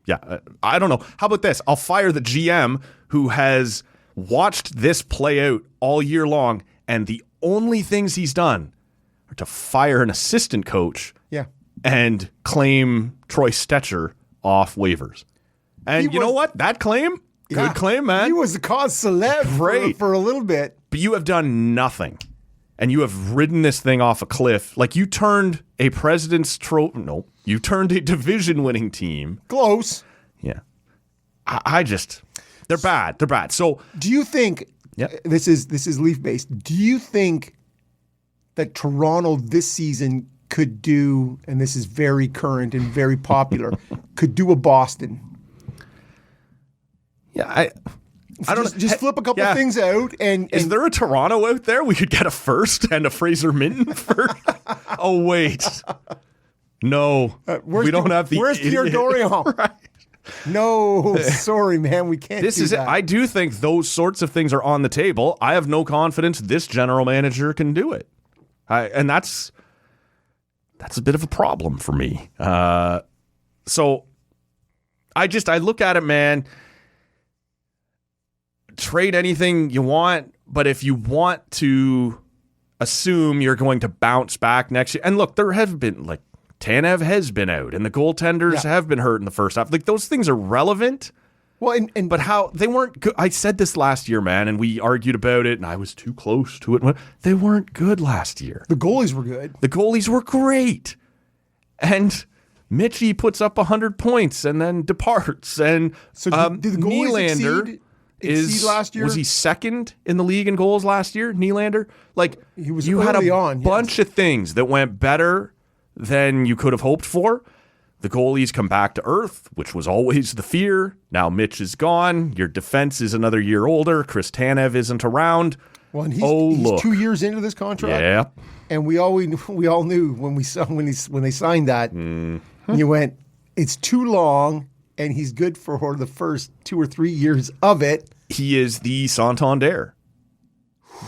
yeah, I don't know. How about this? I'll fire the GM who has watched this play out all year long, and the only things he's done are to fire an assistant coach and claim Troy Stetcher off waivers. And you know what? That claim, good claim, man. He was the cause celeb for a little bit. But you have done nothing. And you have ridden this thing off a cliff. Like you turned a President's Trophy. No, you turned a division-winning team. Close. Yeah. They're bad. They're bad. So do you think this is Leaf-based? Do you think that Toronto this season could do, and this is very current and very popular, could do a Boston? Yeah, I don't know. Just flip a couple of things out. And is there a Toronto out there we could get a first and a Fraser Minton for? Oh, wait. No. We don't have the Where's Pierre Dorion? Right. No, sorry, man. We can't This do is that. it. I do think those sorts of things are on the table. I have no confidence this general manager can do it. And that's a bit of a problem for me. So I look at it, man. Trade anything you want, but if you want to assume you're going to bounce back next year, and look, there have been like Tanev has been out, and the goaltenders have been hurt in the first half. Like those things are relevant. Well, but how they weren't good. I said this last year, man, and we argued about it, and I was too close to it. They weren't good last year. The goalies were good. The goalies were great, and Mitchie puts up 100 points and then departs. And so did the goalies Nylander exceed last year? Was he second in the league in goals last year, Nylander? Like he was. You had a bunch of things that went better than you could have hoped for. The goalies come back to earth, which was always the fear. Now Mitch is gone. Your defense is another year older. Chris Tanev isn't around. Well, and he's 2 years into this contract. Yeah, and we all knew when they signed that. You went, it's too long, and he's good for the first 2 or 3 years of it. He is the Santander.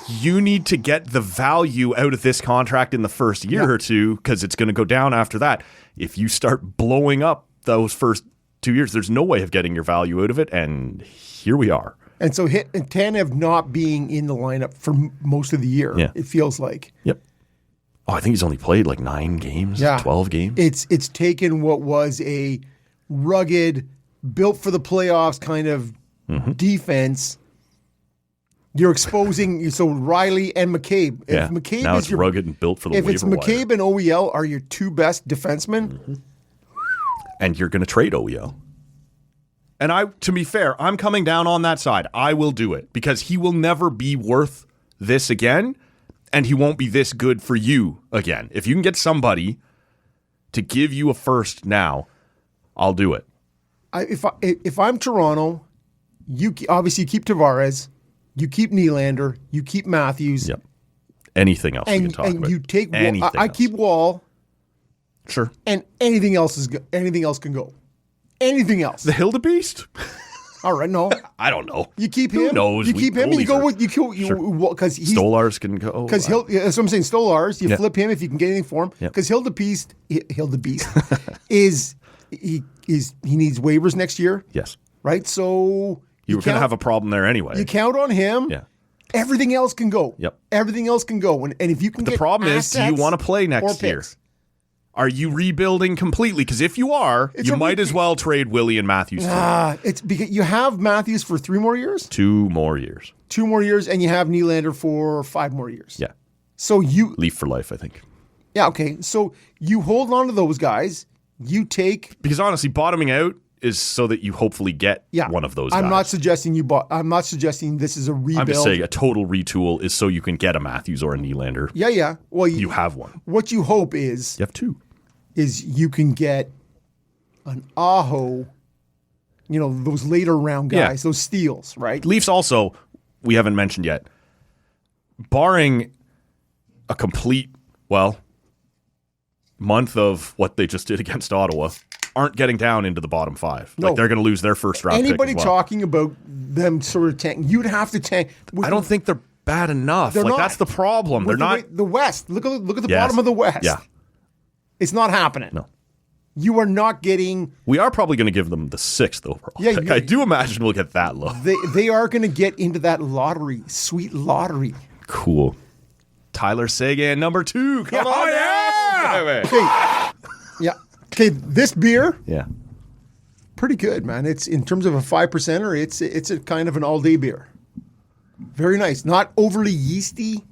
You need to get the value out of this contract in the first year or two because it's going to go down after that. If you start blowing up those first 2 years. There's no way of getting your value out of it, and here we are. And so Tanev not being in the lineup for most of the year, it feels like. Yep. Oh, I think he's only played like 9 games, 12 games. It's taken what was a rugged, built for the playoffs kind of defense. You're exposing so Riley and McCabe. If McCabe now is it's rugged and built for the waiver If it's McCabe and OEL are your 2 best defensemen, and you're going to trade OEL. And to be fair, I'm coming down on that side. I will do it because he will never be worth this again, and he won't be this good for you again. If you can get somebody to give you a first now, I'll do it. If I'm Toronto, you obviously keep Tavares. You keep Nylander, you keep Matthews. Yep. Anything else we can talk about. And you take I keep Wall. Sure. And anything else can go. Anything else. The Hildebeest? All right, no. I don't know. You keep him. Who knows? You keep him and you go with because he's Stolars can go. Because that's what I'm saying. Stolars, you flip him if you can get anything for him. Because Hildebeest is he needs waivers next year. Yes. Right? So you were going to have a problem there anyway. You count on him. Yeah. Everything else can go. Yep. Everything else can go. And if you can the problem is, do you want to play next year? Are you rebuilding completely? Because if you are, you might as well trade Willie and Matthews. It's because you have Matthews for 3 more years? 2 more years. 2 more years, and you have Nylander for 5 more years. Yeah. So you... Leaf for life, I think. Yeah, okay. So you hold on to those guys. You take... Because honestly, bottoming out is so that you hopefully get one of those guys. I'm not suggesting this is a rebuild. I'm just saying a total retool is so you can get a Matthews or a Nylander. Yeah. Well, you have one. What you hope is... You have 2. Is you can get an Aho, those later round guys, those steals, right? Leafs also, we haven't mentioned yet, barring a complete, month of what they just did against Ottawa, aren't getting down into the bottom 5. No. Like they're going to lose their first round Anybody pick as well. talking about them sort of tank, you'd have to tank. I don't think they're bad enough. That's the problem. They're not. The West. Look at the bottom of the West. Yeah. It's not happening. No. You are not getting... We are probably going to give them the 6th overall pick. I do imagine we'll get that low. They are going to get into that lottery, sweet lottery. Cool. Tyler Seguin, number 2. Come on, yeah! Okay. Yeah. Okay, this beer... Yeah. Pretty good, man. It's in terms of a 5%er, it's a kind of an all-day beer. Very nice. Not overly yeasty.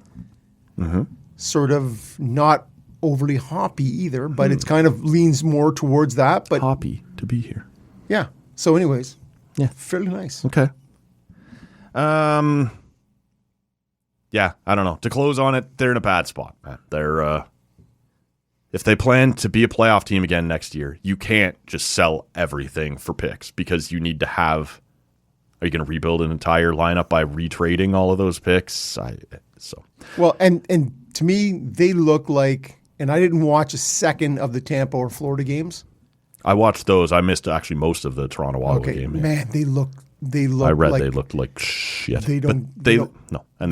Mm-hmm. Sort of not... overly hoppy either, but it's kind of leans more towards that. But hoppy to be here. Yeah. So anyways, fairly nice. Okay. Yeah, I don't know. To close on it, they're in a bad spot, man. They're if they plan to be a playoff team again next year, you can't just sell everything for picks because you need to have. Are you going to rebuild an entire lineup by retrading all of those picks? Well, and to me, they look like. And I didn't watch a second of the Tampa or Florida games. I watched those. I missed actually most of the Toronto-Ottawa game. Man, they look. I read they looked like shit. They don't. They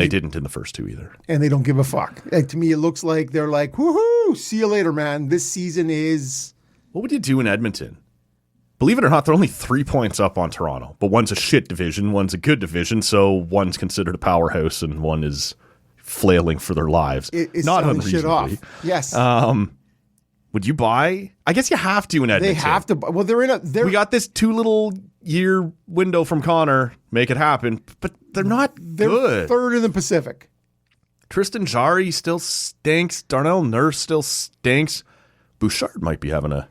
didn't in the first 2 either. And they don't give a fuck. To me, it looks like they're like, woohoo! See you later, man. This season is. What would you do in Edmonton? Believe it or not, they're only 3 points up on Toronto. But one's a shit division, one's a good division. So one's considered a powerhouse, and one is. Flailing for their lives. It's not unreasonably. Shit off. Yes. Would you buy? I guess you have to in Edmonton. They have to. Well, we got this 2 little year window from Connor. Make it happen. But they're not good. 3rd in the Pacific. Tristan Jarry still stinks. Darnell Nurse still stinks. Bouchard might be having a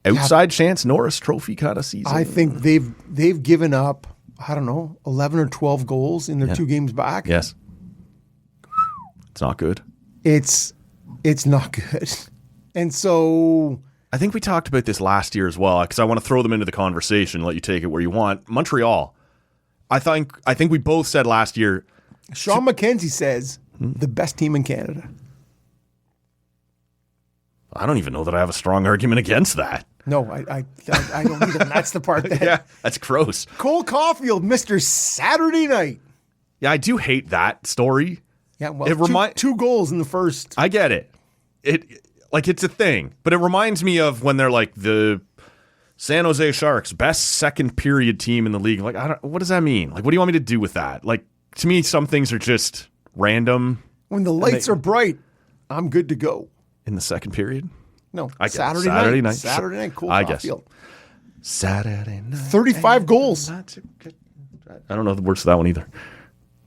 outside chance Norris Trophy kind of season. I think they've given up, I don't know, 11 or 12 goals in their 2 games back. Yes. It's not good. It's not good. And so... I think we talked about this last year as well, because I want to throw them into the conversation, let you take it where you want. Montreal. I think we both said last year... Sean McKenzie says, the best team in Canada. I don't even know that I have a strong argument against that. No, I don't either. That's the part that... Yeah, that's gross. Cole Caulfield, Mr. Saturday Night. Yeah, I do hate that story. Yeah, well, 2 goals in the first. I get it. It's a thing, but it reminds me of when they're like the San Jose Sharks, best second period team in the league. Like, what does that mean? Like, what do you want me to do with that? Like, to me, some things are just random. When the lights are bright, I'm good to go. In the second period? No, I guess. Saturday night. Sure. Saturday night, Cole I guess. Caulfield. Saturday night. 35 goals. I don't know the words to that one either.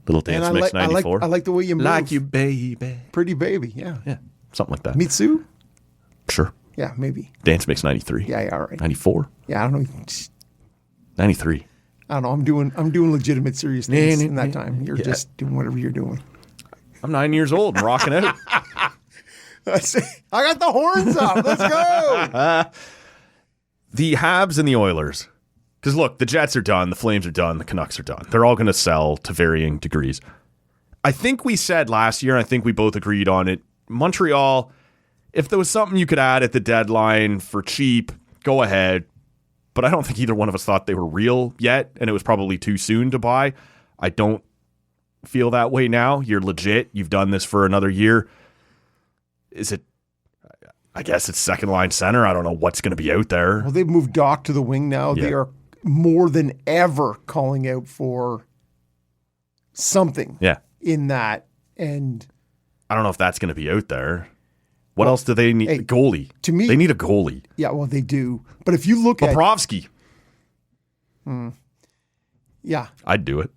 Little Dance Mix 94. I like the way you move. Like you, baby. Pretty baby, yeah. Yeah, something like that. Mitsu? Sure. Yeah, maybe. Dance Mix 93. Yeah, all right. 94. Yeah, I don't know. 93. I don't know. I'm doing legitimate serious things in that time. You're just doing whatever you're doing. I'm 9 years old and rocking out. I got the horns up. Let's go. The Habs and the Oilers. Because look, the Jets are done, the Flames are done, the Canucks are done. They're all going to sell to varying degrees. I think we said last year, I think we both agreed on it, Montreal, if there was something you could add at the deadline for cheap, go ahead. But I don't think either one of us thought they were real yet, and it was probably too soon to buy. I don't feel that way now. You're legit. You've done this for another year. Is it? I guess it's second line center. I don't know what's going to be out there. Well, they've moved Doc to the wing now. Yeah. They are more than ever calling out for something in that. And I don't know if that's going to be out there. What else do they need? Hey, goalie. To me, they need a goalie. Yeah, well, they do. But if you look Bobrovsky. Yeah. I'd do it.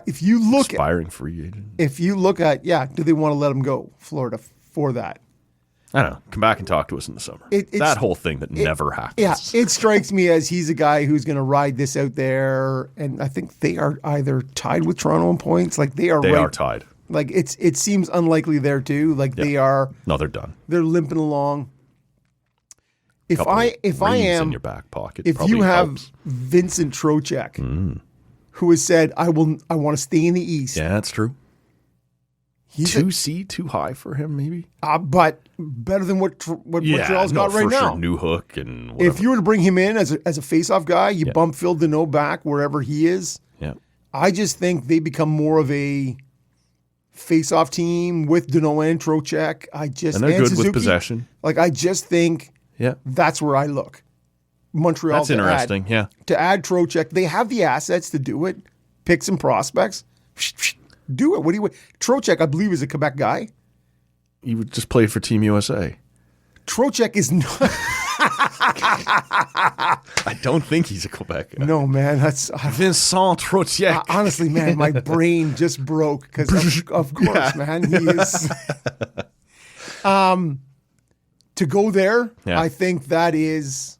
If you look Aspiring free agent. If you look at, do they want to let him go, Florida, for that? I don't know. Come back and talk to us in the summer. That whole thing that never happens. Yeah, it strikes me as he's a guy who's going to ride this out there, and I think they are either tied with Toronto in points. Like they are tied. Like it seems unlikely there too. Like they are. No, they're done. They're limping along. If I am in your back pocket, if you have Vincent Trocheck, who has said I want to stay in the East. Yeah, that's true. He's 2C, too high for him, maybe. But better than what Montreal's got right now. Sure. New hook and whatever. If you were to bring him in as a face-off guy, you bump Phil Deneau back wherever he is. Yeah. I just think they become more of a face-off team with Deneau and Trocheck. And they're good Suzuki. with possession. Like I just think that's where I look. Montreal. That's interesting. To add Trocheck, they have the assets to do it. Pick some prospects. Do it. What do you? Trocheck, I believe, is a Quebec guy. He would just play for Team USA. Trocheck is not. I don't think he's a Quebec guy. No, man. That's Vincent Trocheck. Honestly, man, my brain just broke because of course, man, he is. To go there, I think that is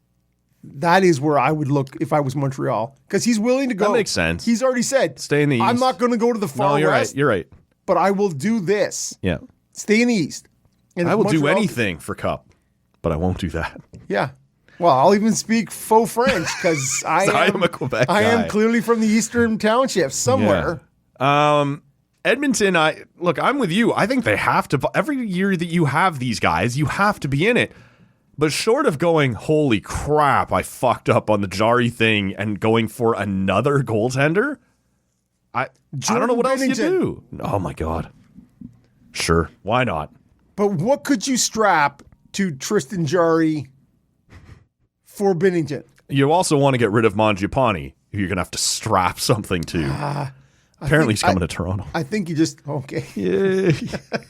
where I would look if I was Montreal because he's willing to go. That makes sense. He's already said, stay in the East. I'm not going to go to the far west. You're right. But I will do this. Yeah. Stay in the East. And I will do anything for Cup, but I won't do that. Yeah. Well, I'll even speak faux French because I am a Quebec guy. I am clearly from the Eastern Townships somewhere. Yeah. Edmonton, I'm with you. I think they have to. Every year that you have these guys, you have to be in it. But short of going, holy crap, I fucked up on the Jari thing and going for another goaltender, I don't know what else you do. Oh, my God. Sure. Why not? But what could you strap to Tristan Jari for Binnington? You also want to get rid of Mangiapane, who you're going to have to strap something to. Apparently he's coming to Toronto. I think you just, okay. Yeah.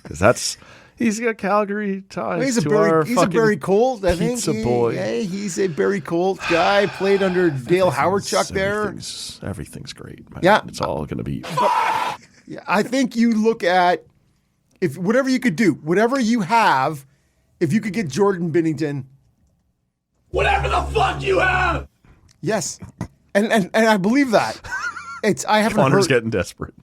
Because he's got Calgary ties. He's a Barry Colt, I think. Pizza boy. Yeah, he's a Barry Colt guy. Played under Dale Howardchuk there. Everything's great, man. Yeah. It's all going to be. I think you look at if whatever you could do, whatever you have, if you could get Jordan Binnington. Whatever the fuck you have! Yes. And I believe that. Connor's getting desperate.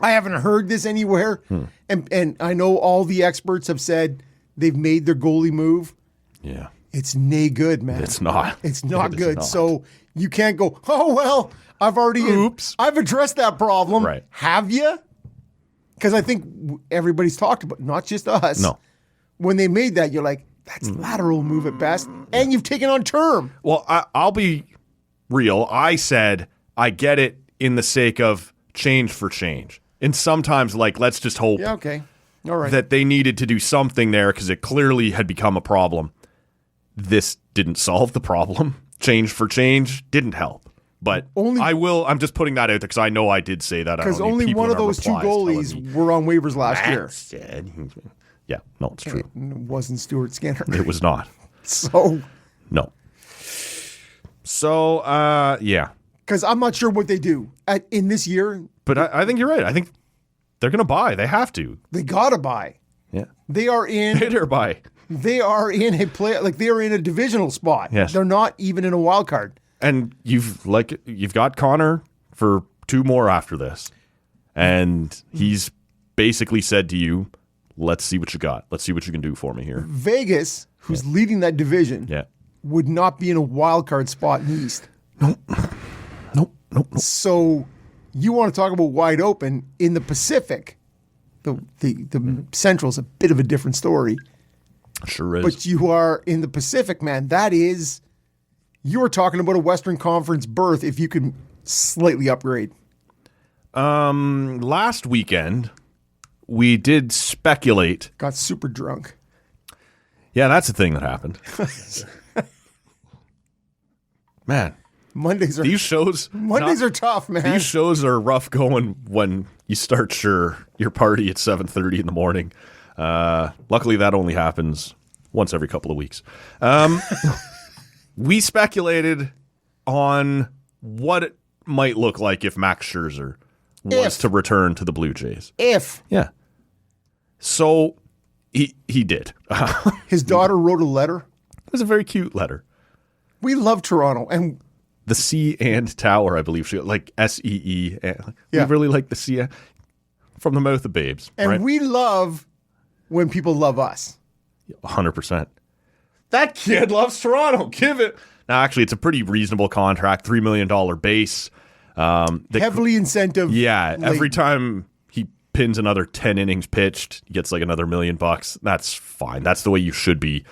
I haven't heard this anywhere. And I know all the experts have said they've made their goalie move. Yeah. It's nay good, man. It's not. It's not good. So you can't go, oh, well, I've addressed that problem. Right. Have you? Because I think everybody's talked about, not just us. No. When they made that, you're like, that's lateral move at best. And you've taken on term. Well, I'll be real. I said I get it in the sake of change for change. And sometimes, let's just hope all right. that they needed to do something there because it clearly had become a problem. this didn't solve the problem. Change for change didn't help. But I'm just putting that out there because I know I did say that. Because only one of those two goalies were on waivers last year. Yeah, no, it's true. It wasn't Stuart Skinner. It was not. So. No. So, yeah. Because I'm not sure what they do in this year. But I think you're right. I think they're going to buy. They have to. They got to buy. Yeah. They are in. Better buy. They are in a they are in a divisional spot. Yes. They're not even in a wild card. And you've got Connor for 2 more after this. And he's basically said to you, let's see what you got. Let's see what you can do for me here. Vegas, who's leading that division, would not be in a wild card spot in the East. Nope. So you want to talk about wide open in the Pacific. The Central's a bit of a different story. Sure is. But you are in the Pacific, man. That is, you are talking about a Western Conference berth if you can slightly upgrade. Last weekend, we did speculate. Got super drunk. Yeah, that's the thing that happened. Man. Mondays are tough, man. These shows are rough going when you start your party at 7:30 in the morning. Luckily, that only happens once every couple of weeks. We speculated on what it might look like if Max Scherzer was to return to the Blue Jays. Yeah. So he did. His daughter wrote a letter. It was a very cute letter. We love Toronto, and the C and Tower, I believe she like SEE. Yeah. We really like the C from the mouth of babes. And right? we love when people love us. 100%. That kid loves Toronto. Give it. Now, actually, it's a pretty reasonable contract, $3 million base. Heavily incentive. Yeah. late. Every time he pins another 10 innings pitched, he gets like another $1 million. That's fine. That's the way you should be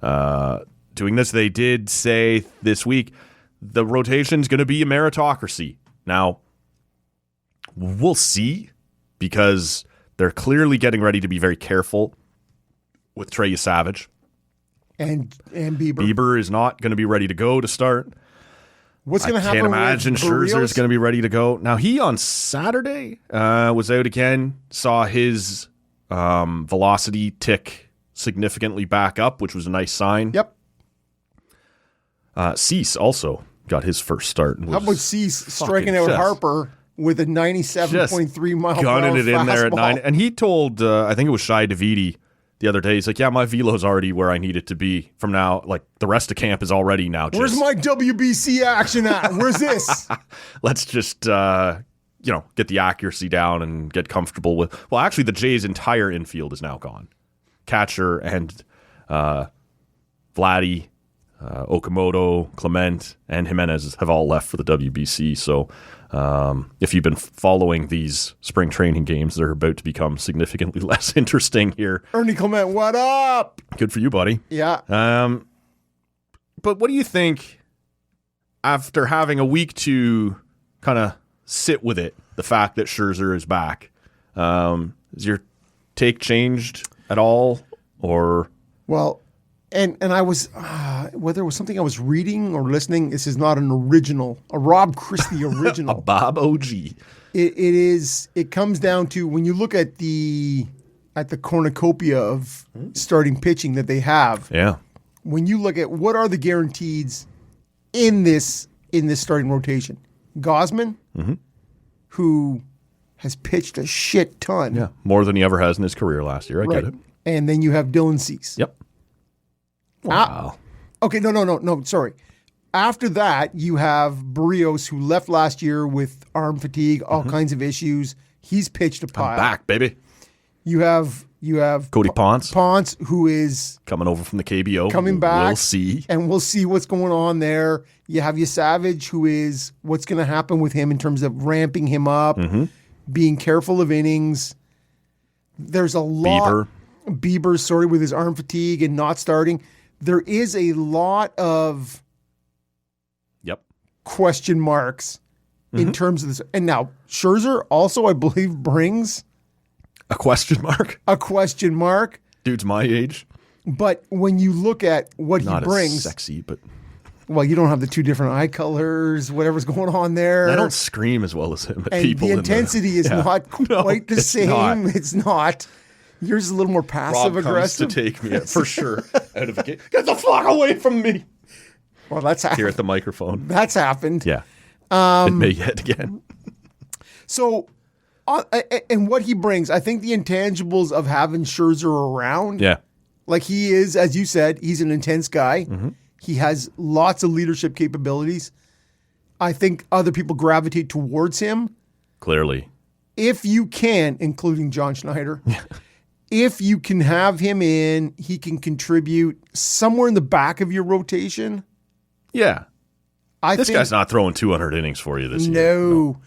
doing this. They did say this week the rotation's going to be a meritocracy. Now, we'll see because they're clearly getting ready to be very careful with Trey Savage. And Bieber. Bieber is not going to be ready to go to start. What's going to happen? I can't imagine with Scherzer is Berrios? going to be ready to go. Now, he on Saturday was out again, saw his velocity tick significantly back up, which was a nice sign. Yep. Cease also got his first start. How about Cease striking out Harper with a 97.3 mile per hour gunning it in there at fastball? 9. And he told, I think it was Shai Davidi the other day, he's like, yeah, my velo's already where I need it to be from now. Like, the rest of camp is already now. Where's my WBC action at? Where's this? Let's just, get the accuracy down and get comfortable with. Well, actually, the Jays' entire infield is now gone. Catcher and Vladdy, Okamoto, Clement, and Jimenez have all left for the WBC. So if you've been following these spring training games, they're about to become significantly less interesting here. Ernie Clement, what up? Good for you, buddy. Yeah. But what do you think after having a week to kind of sit with it, the fact that Scherzer is back? Has your take changed at all? Or Well, and I was, whether it was something I was reading or listening, this is not an original, a Rob Christie original. a Bob OG? It comes down to when you look at the cornucopia of starting pitching that they have. Yeah. When you look at what are the guarantees in this starting rotation, Gosman, who has pitched a shit ton. Yeah, more than he ever has in his career last year. I get it. And then you have Dylan Cease. Yep. Wow. Okay, no, sorry. After that, you have Berrios, who left last year with arm fatigue, all kinds of issues. He's pitched a pile. I'm back, baby. You have Cody Ponce. Ponce, who is coming over from the KBO. coming back. We'll see. And we'll see what's going on there. You have Savage, who is what's going to happen with him in terms of ramping him up, being careful of innings. There's a lot. Bieber, with his arm fatigue and not starting. There is a lot of question marks in terms of this. And now, Scherzer also, I believe, brings a question mark. A question mark. Dude's my age. But when you look at what Not he brings, as sexy, but well, you don't have the two different eye colors, whatever's going on there. I don't scream as well as him at and people. the intensity is not quite the it's same. not. It's not. Yours is a little more passive aggressive. To take me for sure out of the game. Get the fuck away from me! Well, that's happened. Here at the microphone. That's happened. Yeah. It may yet again. So, and what he brings, I think the intangibles of having Scherzer around. Yeah. Like he is, as you said, he's an intense guy. Mm-hmm. He has lots of leadership capabilities. I think other people gravitate towards him. Clearly. If you can, including John Schneider, if you can have him in, he can contribute somewhere in the back of your rotation. Yeah. I This think, guy's not throwing 200 innings for you this year. No.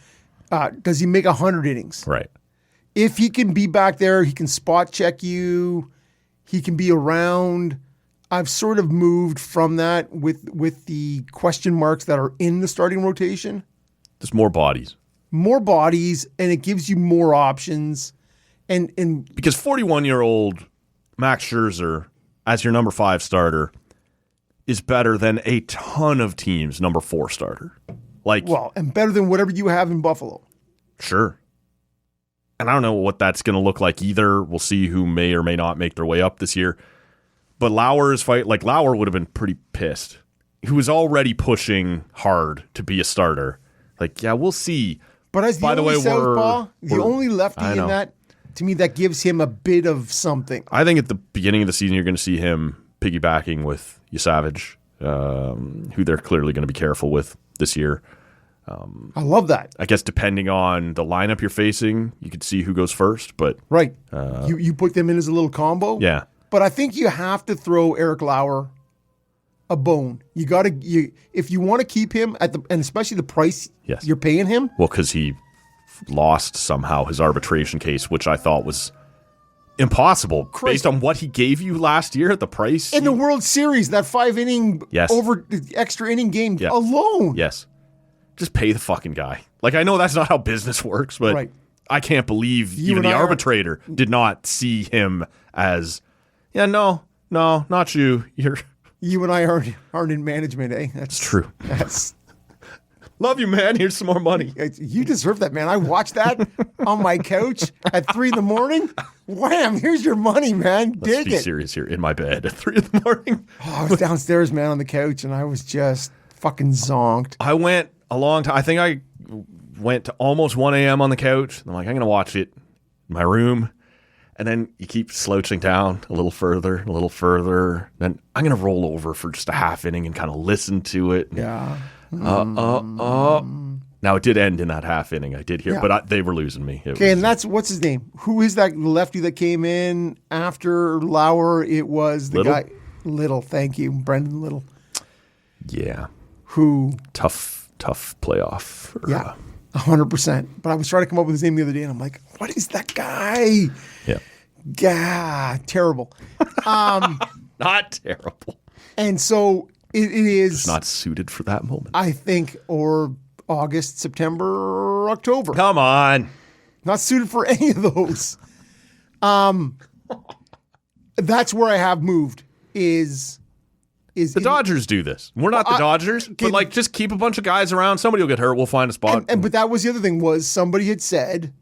Does he make 100 innings? Right. If he can be back there, he can spot check you. He can be around. I've sort of moved from that with the question marks that are in the starting rotation. Just more bodies. More bodies, and it gives you more options. And Because 41-year-old Max Scherzer as your number 5 starter is better than a ton of teams' number 4 starter. And better than whatever you have in Buffalo. Sure. And I don't know what that's going to look like either. We'll see who may or may not make their way up this year. But Lauer would have been pretty pissed. He was already pushing hard to be a starter. We'll see. But as the only southpaw, the only lefty I know. in that, to me, that gives him a bit of something. I think at the beginning of the season, you're going to see him piggybacking with Yasavage, who they're clearly going to be careful with this year. I love that. I guess depending on the lineup you're facing, you could see who goes first. But Right. You put them in as a little combo. yeah, But I think you have to throw Eric Lauer a bone. You got to if you want to keep him and especially the price Yes. you're paying him. well, because he lost somehow his arbitration case, which I thought was impossible based on what he gave you last year at the price. In the World Series, that 5-inning Yes. over extra inning game Yeah. alone. Yes. Just pay the fucking guy. I know that's not how business works, but Right. I can't believe You even and the I are- arbitrator did not see him as, no, not you. You and I aren't in management, eh? That's true. That's Love you, man. Here's some more money. you deserve that, man. I watched that on my couch at 3 a.m. Wham! Here's your money, man. Let's Dig be it. serious here. In my bed at 3 a.m. Oh, I was downstairs, man, on the couch, and I was just fucking zonked. I went a long time. I think I went to almost 1 a.m. on the couch. I'm like, I'm going to watch it in my room. And then you keep slouching down a little further. Then I'm going to roll over for just a half inning and kind of listen to it. Yeah. Now, it did end in that half inning. I did hear, Yeah. but they were losing me. Okay, and that's what's his name? Who is that lefty that came in after Lauer? It was the Little? guy Little. Thank you, Brendan Little. Yeah. Who? Tough playoff. Yeah, 100%. But I was trying to come up with his name the other day, and I'm like, what is that guy? Yeah. Gah, terrible. Not terrible. And so it is Not suited for that moment. I think, or August, September, October. Come on. Not suited for any of those. That's where I have moved. Is The Dodgers do this. We're not the Dodgers, but just keep a bunch of guys around. Somebody will get hurt. We'll find a spot. but that was the other thing was somebody had said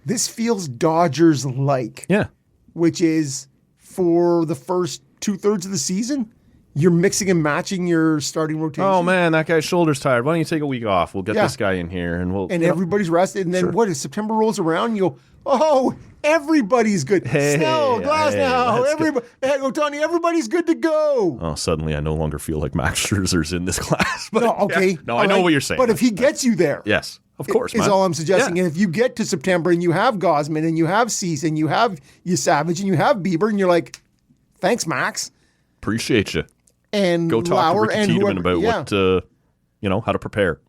this feels Dodgers like. Yeah. Which is for the first 2/3 of the season, you're mixing and matching your starting rotation. Oh man, that guy's shoulder's tired. Why don't you take a week off? We'll get Yeah. this guy in here, and we'll. And everybody's rested. And then Sure. what? If September rolls around, you go, oh, everybody's good. Hey, Snow, glass hey, now. that's Everybody, hey, Otani, everybody's good to go. Oh, suddenly I no longer feel like Max Scherzer's in this class. But No, okay. yeah. No, All I know right. what you're saying. But if he gets you there, yes, of course, is man. all I'm suggesting. Yeah. And if you get to September and you have Gosman and you have Cease and you have Savage and you have Bieber and you're like, thanks, Max. Appreciate you. And Go talk Lauer to Ricky and Tiedemann whoever, about yeah. what, how to prepare.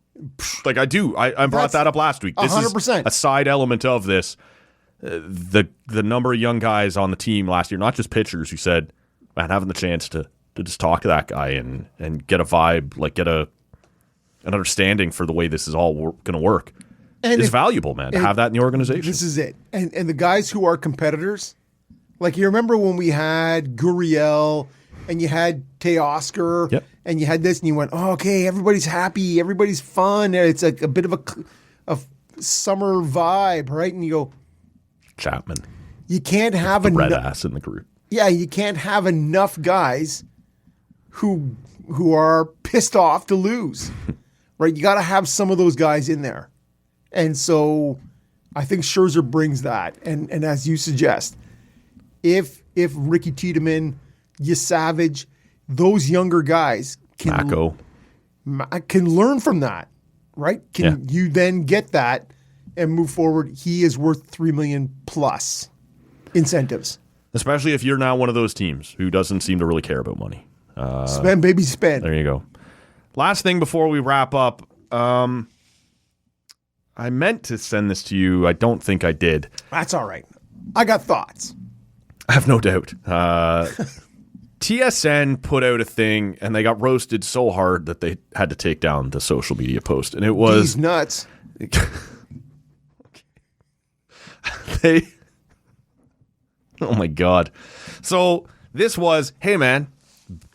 Like I do. I brought That's that up last week. This 100%. is a side element of this. The number of young guys on the team last year, not just pitchers, who said, man, having the chance to just talk to that guy and get a vibe, get an understanding for the way this is all going to work And is if- valuable, man, to have that in the organization. This is it. And the guys who are competitors, Like, you remember when we had Gurriel and you had Teoscar and you had this and you went, oh, okay, everybody's happy, everybody's fun. It's like a bit of a summer vibe, right? And you go, Chapman. You can't have red ass in the group. Yeah, you can't have enough guys who are pissed off to lose, right? You got to have some of those guys in there. And so I think Scherzer brings that. And as you suggest, if Ricky Tiedemann, Savage, those younger guys can learn from that, right? Can you then get that and move forward? He is worth $3 million plus incentives. Especially if you're now one of those teams who doesn't seem to really care about money. Spend, baby, spend. There you go. Last thing before we wrap up. I meant to send this to you. I don't think I did. That's all right. I got thoughts. I have no doubt. TSN put out a thing, and they got roasted so hard that they had to take down the social media post. And it was... These nuts. Oh, my God. So this was, hey, man,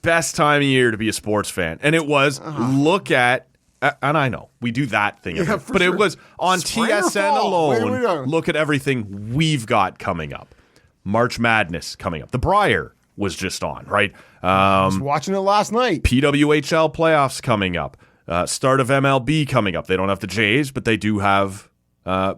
best time of year to be a sports fan. And it was, look at, and I know, we do that thing. But it was on TSN alone, look at everything we've got coming up. March Madness coming up. The Briar was just on, right? I was watching it last night. PWHL playoffs coming up. Start of MLB coming up. They don't have the Jays, but they do have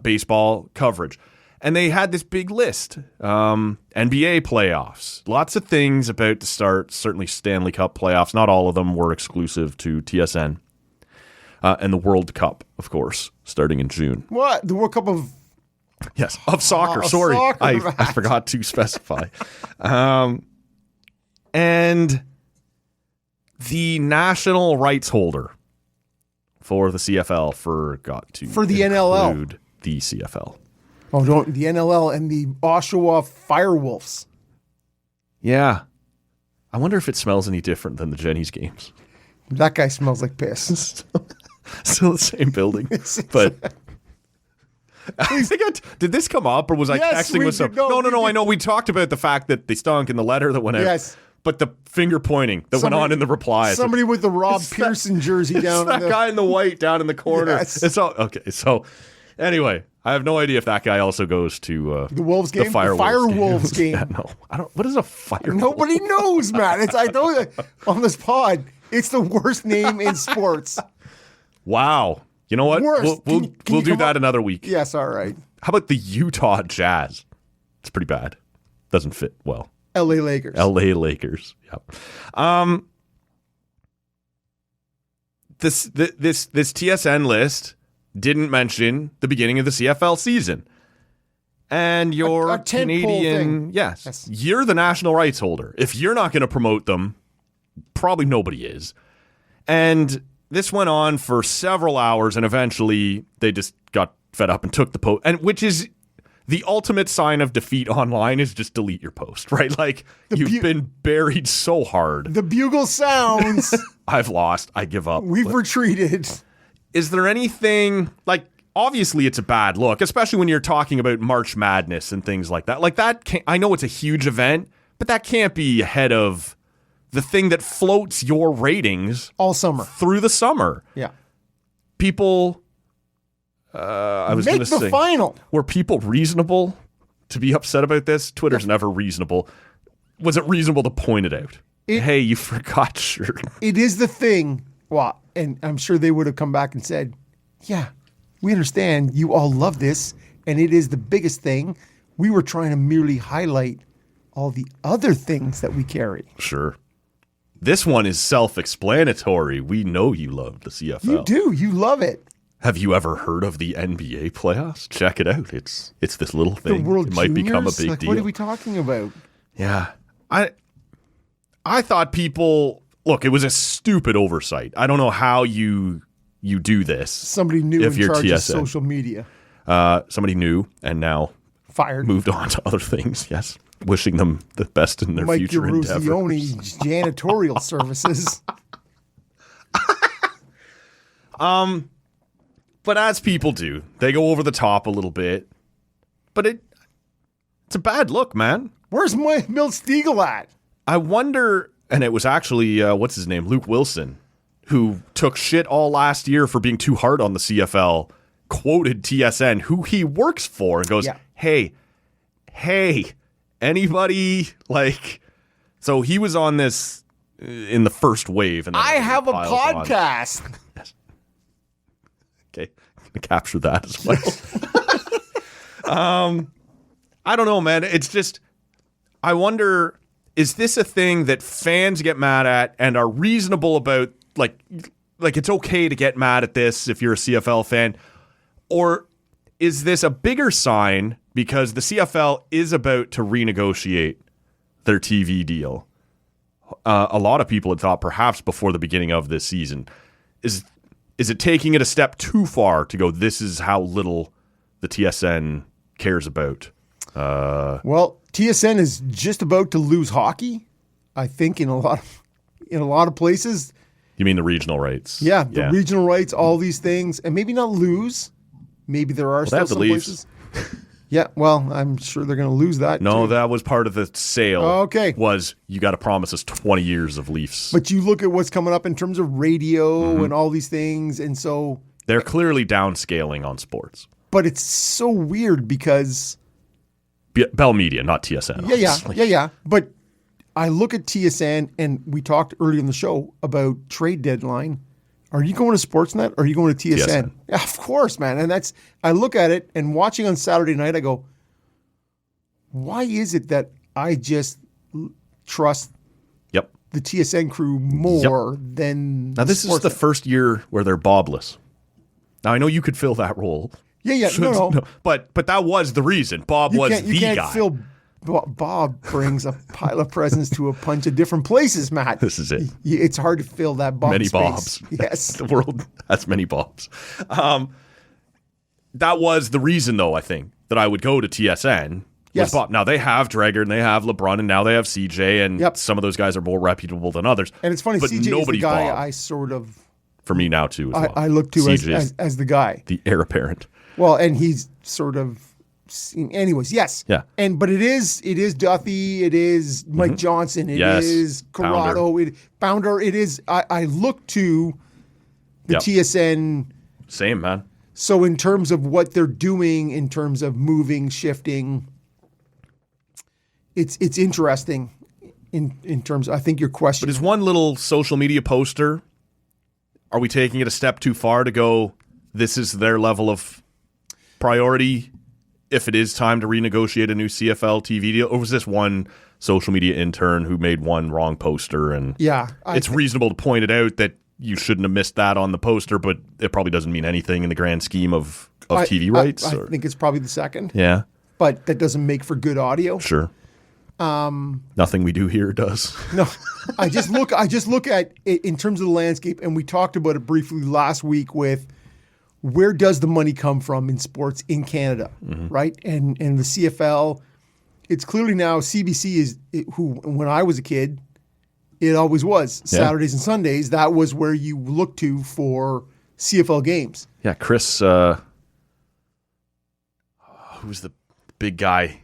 baseball coverage. And they had this big list. NBA playoffs. Lots of things about to start. Certainly Stanley Cup playoffs. Not all of them were exclusive to TSN. And the World Cup, of course, starting in June. What? The World Cup of... Yes, of soccer. Sorry, soccer, I forgot to specify. And the national rights holder for the CFL forgot to for the include NLL. The CFL. Oh, don't the NLL and the Oshawa Firewolves. Yeah. I wonder if it smells any different than the Jenny's games. That guy smells like piss. Still the same building. But I think did this come up or was I texting with some? No. I know we talked about the fact that they stunk in the letter that went out. Yes. But the finger pointing that went on in the reply. Somebody with the Rob Pearson jersey down. That guy in the white down in the corner. Yes. It's all okay. So anyway, I have no idea if that guy also goes to the Wolves game, the Firewolves game. Yeah, no, I don't. What is a Firewolves? Nobody knows, man. I told you on this pod, it's the worst name in sports. Wow. You know what? Worst. We'll do that another week. Yes, all right. How about the Utah Jazz? It's pretty bad. Doesn't fit well. LA Lakers. Yep. This TSN list didn't mention the beginning of the CFL season. And you're a Canadian. Yes. You're the national rights holder. If you're not going to promote them, probably nobody is. And this went on for several hours, and eventually they just got fed up and took the post. And which is the ultimate sign of defeat online is just delete your post, right? Like you've been buried so hard. The bugle sounds. I've lost. I give up. We've retreated. Is there anything like? Obviously, it's a bad look, especially when you're talking about March Madness and things like that. Like that, I know it's a huge event, but that can't be ahead of the thing that floats your ratings all summer through the summer. Yeah, people. I was going to say, final. Were people reasonable to be upset about this? Twitter's never reasonable. Was it reasonable to point it out? Hey, you forgot shirt. It is the thing. Well, and I'm sure they would have come back and said, "Yeah, we understand you all love this, and it is the biggest thing. We were trying to merely highlight all the other things that we carry." Sure. This one is self-explanatory. We know you love the CFL. You do. You love it. Have you ever heard of the NBA playoffs? Check it out. It's this little thing. The World It might become a Juniors? big deal. What are we talking about? Yeah. I thought people... Look, it was a stupid oversight. I don't know how you do this. Somebody new if in you're charge TSN. of social media. Somebody new and now fired. Moved on to other things, yes. Wishing them the best in their future endeavors. Mike Eruzione, janitorial services. But as people do, they go over the top a little bit. But It's a bad look, man. Where's my Milt Stiegel at? I wonder, and it was actually, what's his name, Luke Wilson, who took shit all last year for being too hard on the CFL, quoted TSN, who he works for, and goes, hey, anybody, like, so he was on this in the first wave. And I have a podcast. Okay, I'm going to capture that as well. I don't know, man. It's just, I wonder, is this a thing that fans get mad at and are reasonable about, like it's okay to get mad at this if you're a CFL fan? Or is this a bigger sign because the CFL is about to renegotiate their TV deal? A lot of people had thought perhaps before the beginning of this season. Is it taking it a step too far to go, this is how little the TSN cares about? Well, TSN is just about to lose hockey, I think, in a lot of places. You mean the regional rights? Yeah, the regional rights, all these things, and maybe not lose. Maybe there are still some places. Yeah, well, I'm sure they're going to lose that. No, too. that was part of the sale. Okay. Was you got to promise us 20 years of Leafs. But you look at what's coming up in terms of radio and all these things, and so they're clearly downscaling on sports. But it's so weird because Bell Media, not TSN. Yeah. But I look at TSN, and we talked earlier in the show about trade deadline. Are you going to Sportsnet or are you going to TSN? Yeah, of course, man. And I look at it and watching on Saturday night, I go, why is it that I just trust the TSN crew more than now? This is the first year where they're Bobless. Now I know you could fill that role. Yeah. No. But that was the reason. Bob was the guy. You can't fill. Bob brings a pile of presents to a bunch of different places, Matt. This is it. It's hard to fill that Bob many space. Bobs. Yes. The world has many Bobs. That was the reason, though, I think, that I would go to TSN. Yes. Bob. Now, they have Dreger and they have LeBron and now they have CJ, and some of those guys are more reputable than others. And it's funny, but CJ is the guy Bob. I sort of... For me now, too, as well. I look to as the guy. The heir apparent. Well, and he's sort of... Anyways, yes. Yeah. But it is Duthie, it is Mike Johnson, it is Corrado, Bounder. It is I look to the TSN. Same, man. So in terms of what they're doing, in terms of moving, shifting, it's interesting in terms of, I think your question. But is one little social media poster, are we taking it a step too far to go, this is their level of priority if it is time to renegotiate a new CFL TV deal? Or was this one social media intern who made one wrong poster? And it's reasonable to point it out that you shouldn't have missed that on the poster, but it probably doesn't mean anything in the grand scheme of TV rights. I think it's probably the second. Yeah. But that doesn't make for good audio. Sure. Nothing we do here does. No. I just look at it in terms of the landscape, and we talked about it briefly last week with where does the money come from in sports in Canada, right? And the CFL, it's clearly now CBC is who, when I was a kid, it always was. Saturdays and Sundays, that was where you looked to for CFL games. Yeah, Chris, who's the big guy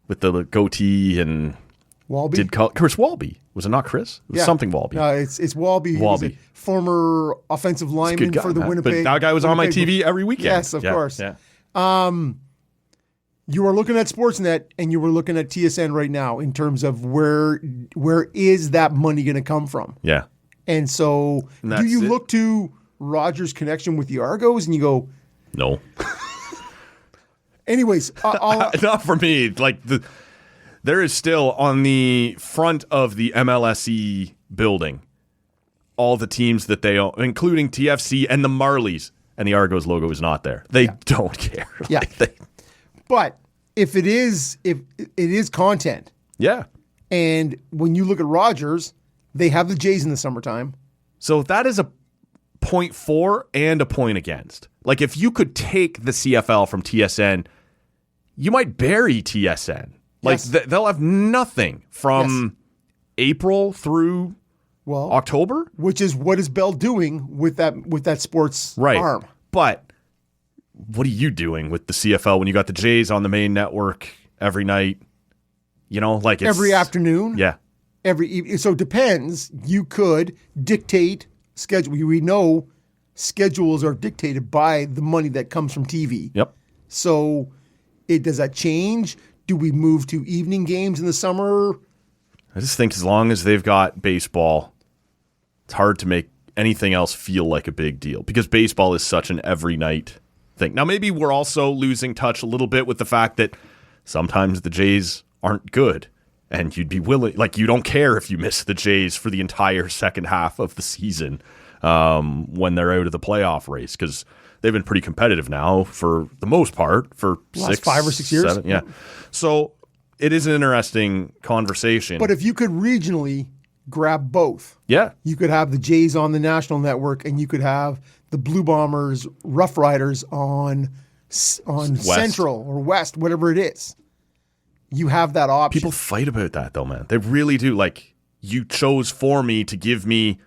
with the goatee and Walby? Chris Walby. Was it not Chris? It was something Walby. No, it's Walby. Walby. Former offensive lineman guy, for the Winnipeg. But that guy was on my TV every weekend. Yes, of course. Yeah. You were looking at Sportsnet and you were looking at TSN right now in terms of where is that money going to come from? Yeah. And so do you look to Rogers' connection with the Argos and you go, no. Anyways. Not for me. Like, there is still on the front of the MLSE building all the teams that they own, including TFC and the Marlies, and the Argos logo is not there. They don't care. Yeah. But if it is content. Yeah. And when you look at Rogers, they have the Jays in the summertime. So that is a point for and a point against. Like, if you could take the CFL from TSN, you might bury TSN. Like, they'll have nothing from April through October. Which is what is Bell doing with that sports arm. But what are you doing with the CFL when you got the Jays on the main network every night. You know, like it's, every afternoon. Yeah. So it depends. You could dictate schedule. We know schedules are dictated by the money that comes from TV. Yep. So does that change? Do we move to evening games in the summer? I just think as long as they've got baseball, it's hard to make anything else feel like a big deal because baseball is such an every night thing. Now, maybe we're also losing touch a little bit with the fact that sometimes the Jays aren't good and you'd be willing, like you don't care if you miss the Jays for the entire second half of the season when they're out of the playoff race because they've been pretty competitive now for the most part for last 5 or 6 years. 7, yeah. So it is an interesting conversation. But if you could regionally grab both, yeah, you could have the Jays on the national network, and you could have the Blue Bombers, Rough Riders on Central or West, whatever it is. You have that option. People fight about that though, man. They really do. Like you chose for me to give me.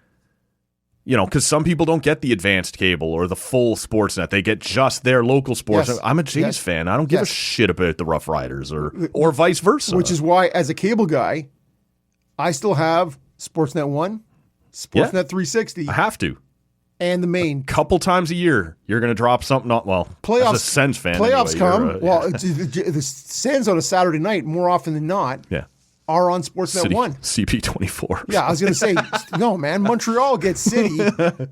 You know, because some people don't get the advanced cable or the full Sportsnet. They get just their local sports. Yes. I'm a Jays fan. I don't give a shit about the Rough Riders or vice versa. Which is why, as a cable guy, I still have Sportsnet 1, Sportsnet 360. I have to. And the main. Couple times a year, you're going to drop something. Playoffs, as a Sens fan. Playoffs anyway, come. The Sens on a Saturday night, more often than not. Yeah. Are on Sportsnet 1. CP24. Yeah, I was going to say, no, man, Montreal gets City.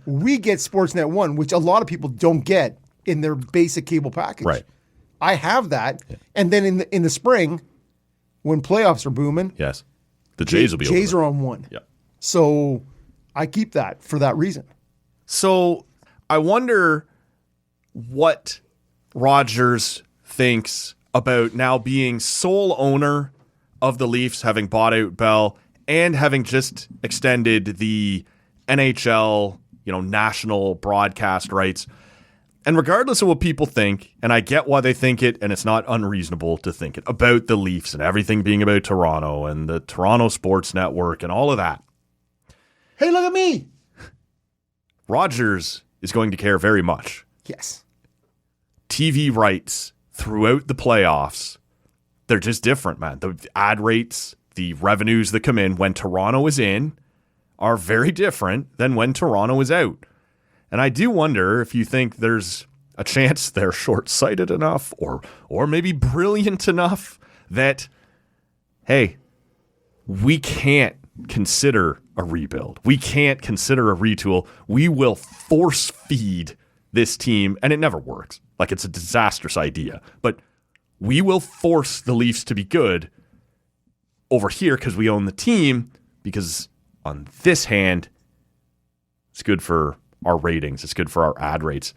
We get Sportsnet 1, which a lot of people don't get in their basic cable package. Right. I have that. Yeah. And then in the spring, when playoffs are booming, yes, the Jays will be Jays over. are on 1. Yeah. So I keep that for that reason. So I wonder what Rogers thinks about now being sole owner of the Leafs, having bought out Bell and having just extended the NHL, national broadcast rights. And regardless of what people think, and I get why they think it, and it's not unreasonable to think it, about the Leafs and everything being about Toronto and the Toronto Sports Network and all of that. Hey, look at me. Rogers is going to care very much. Yes. TV rights throughout the playoffs, they're just different, man. The ad rates, the revenues that come in when Toronto is in are very different than when Toronto is out. And I do wonder if you think there's a chance they're short-sighted enough or maybe brilliant enough that, hey, we can't consider a rebuild. We can't consider a retool. We will force feed this team, and it never works. Like, it's a disastrous idea. But we will force the Leafs to be good over here because we own the team, because on this hand, it's good for our ratings. It's good for our ad rates.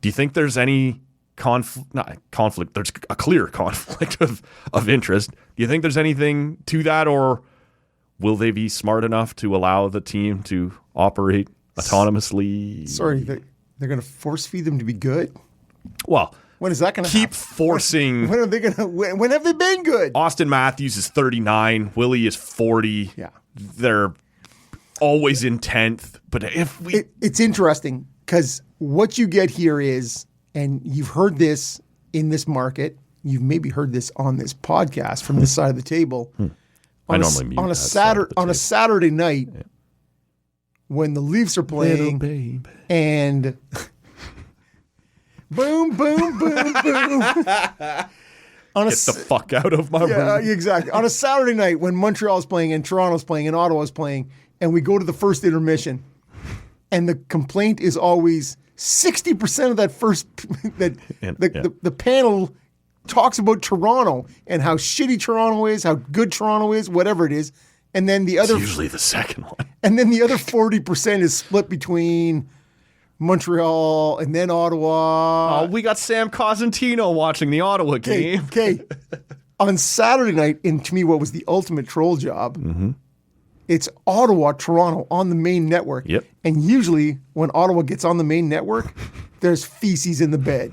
Do you think there's any conflict? There's a clear conflict of interest. Do you think there's anything to that, or will they be smart enough to allow the team to operate autonomously? Sorry, they're going to force feed them to be good? Well, when is that going to happen? Keep forcing. When are they going to? When have they been good? Austin Matthews is 39. Willie is 40. Yeah, they're always in 10th. But if it's interesting because what you get here is, and you've heard this in this market. You've maybe heard this on this podcast from this side of the table. I normally mute on a Saturday night when the Leafs are playing and. Boom, boom, boom, boom. Get the fuck out of my room. Yeah, exactly. On a Saturday night when Montreal's playing and Toronto's playing and Ottawa's playing, and we go to the first intermission, and the complaint is always 60% of that first the panel talks about Toronto and how shitty Toronto is, how good Toronto is, whatever it is, and then the other it's usually the second one, and then the other 40% is split between Montreal and then Ottawa. Oh, we got Sam Cosentino watching the Ottawa game. Okay. On Saturday night, and to me, what was the ultimate troll job, it's Ottawa, Toronto on the main network. Yep. And usually when Ottawa gets on the main network, there's feces in the bed.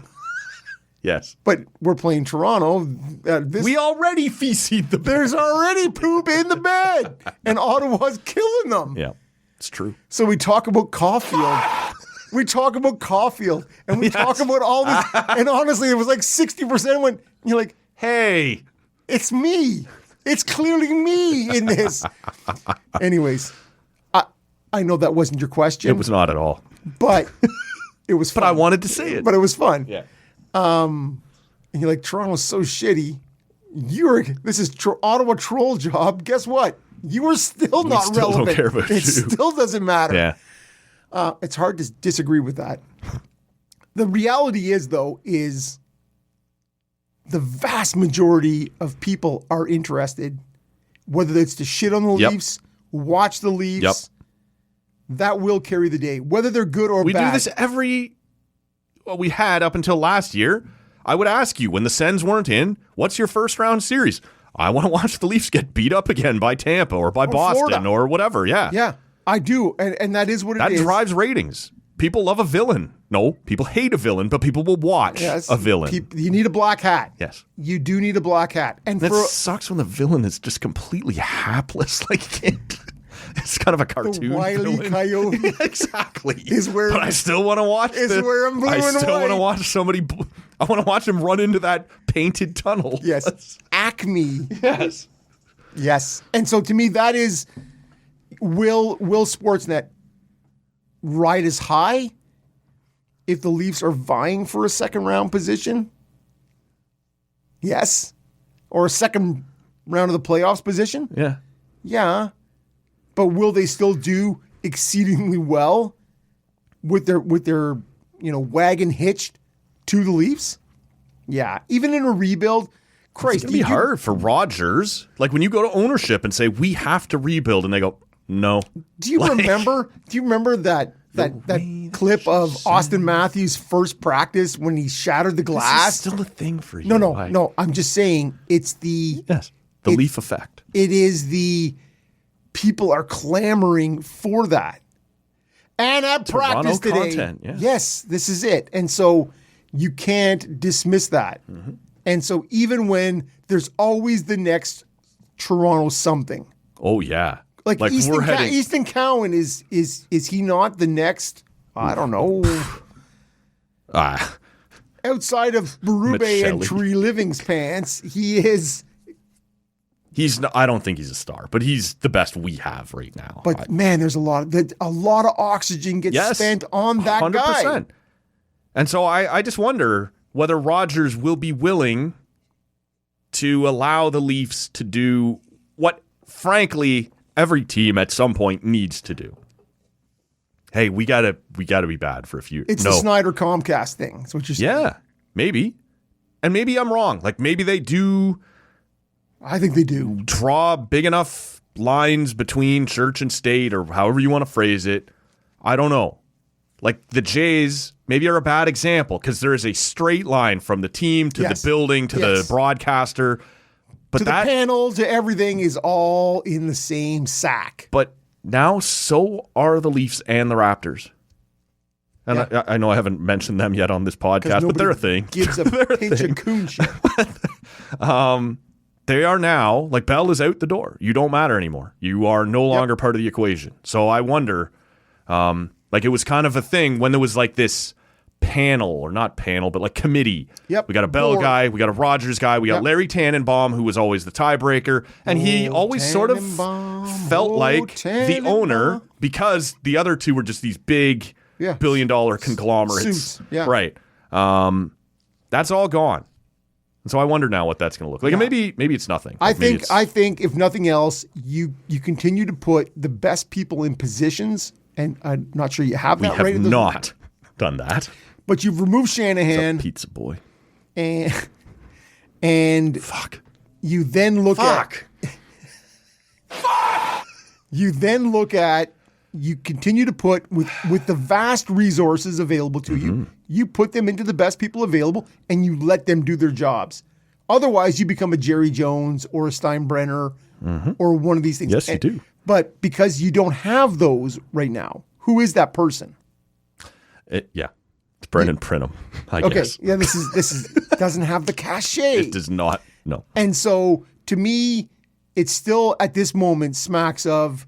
Yes. But we're playing Toronto. We already feces the bed. There's already poop in the bed. And Ottawa's killing them. Yeah, it's true. So we talk about Caulfield. We talk about Caulfield, and we talk about all this. And honestly, it was like 60% when you're like, hey, It's me. It's clearly me in this. Anyways, I know that wasn't your question. It was not at all. But it was fun. But I wanted to say it. But it was fun. Yeah. And you're like, Toronto's so shitty. This is Ottawa troll job. Guess what? You are still not still relevant. don't care about it you. still doesn't matter. Yeah. It's hard to disagree with that. The reality is, though, is the vast majority of people are interested, whether it's to shit on the Yep. Leafs, watch the Leafs. Yep. That will carry the day, whether they're good or We bad. do this we had up until last year. I would ask you, when the Sens weren't in, what's your first round series? I want to watch the Leafs get beat up again by Tampa or by Boston Florida. or whatever. Yeah. Yeah, I do. And that is what That it is. drives ratings. People love a villain. No, people hate a villain, but people will watch Yes. a villain. You need a black hat. Yes. You do need a black hat. And That for sucks when the villain is just completely hapless. Like, it's kind of a cartoon. Wile E. villain. Coyote Exactly. is where- but I still want to watch is this. where I'm blue I and still want to white. watch somebody. I want to watch him run into that painted tunnel. yes, Acme. Yes. Yes. And so to me, that is, will Sportsnet ride as high if the Leafs are vying for a second round position? Yes. Or a second round of the playoffs position? Yeah. Yeah. But will they still do exceedingly well with their wagon hitched to the Leafs? Yeah. Even in a rebuild, Christ, It's going to be hard for Rogers. Like when you go to ownership and say, we have to rebuild, and they go, no. Do you remember that clip of Austin Matthews' first practice when he shattered the This glass? is still a thing for you. No. I'm just saying it's the Yes. The Leaf effect. it is the people are clamoring for that. And at Toronto practice today, content, yeah. yes, this is it. And so you can't dismiss that. Mm-hmm. And so even when there's always the next Toronto something. Oh, yeah. Like we're heading. Easton Cowan is he not the next? I don't know. Outside of Berube and Michelli. Tree Living's pants, he is. I don't think he's a star, but he's the best we have right now. But man, there's a lot of oxygen gets Yes, spent on that 100%. guy. And so I just wonder whether Rogers will be willing to allow the Leafs to do what, frankly, every team at some point needs to do. Hey, we gotta be bad for a few. It's the Snyder Comcast thing. That's what you're saying. Yeah, maybe. And maybe I'm wrong. Like maybe they do I think they do. draw big enough lines between church and state, or however you want to phrase it. I don't know. Like the Jays maybe are a bad example because there is a straight line from the team to Yes. the building to Yes. the broadcaster. But To the panel, to everything is all in the same sack. But now so are the Leafs and the Raptors. And Yeah. I know I haven't mentioned them yet on this 'Cause podcast, but they're a nobody thing. Gives a They're a pinch thing. of coon shit. They are now, like Bell is out the door. You don't matter anymore. You are no longer part of the equation. So I wonder, like it was kind of a thing when there was like this panel, or not panel, but like committee. Yep. We got a Bell Board. guy, we got a Rogers guy, we got Yep. Larry Tannenbaum, who was always the tiebreaker. And he always sort of Tannenbaum, felt oh, like the owner, Tannenbaum. because the other two were just these big Yeah. billion-dollar conglomerates. Suits, yeah. Right. That's all gone. And so I wonder now what that's going to look like. And maybe it's nothing. I Like, maybe think it's- if nothing else, you continue to put the best people in positions, and I'm not sure you have we that have right. in those- not done that. But you've removed Shanahan, Pizza boy. and Fuck. you then look Fuck. you continue to put with the vast resources available to you, you put them into the best people available and you let them do their jobs. Otherwise, you become a Jerry Jones or a Steinbrenner or one of these things. Yes, you do. But because you don't have those right now, who is that person? Yeah. It's Brendan Prinham, I Okay, guess. yeah, this is doesn't have the cachet. It does not. No. And so, to me, it's still at this moment smacks of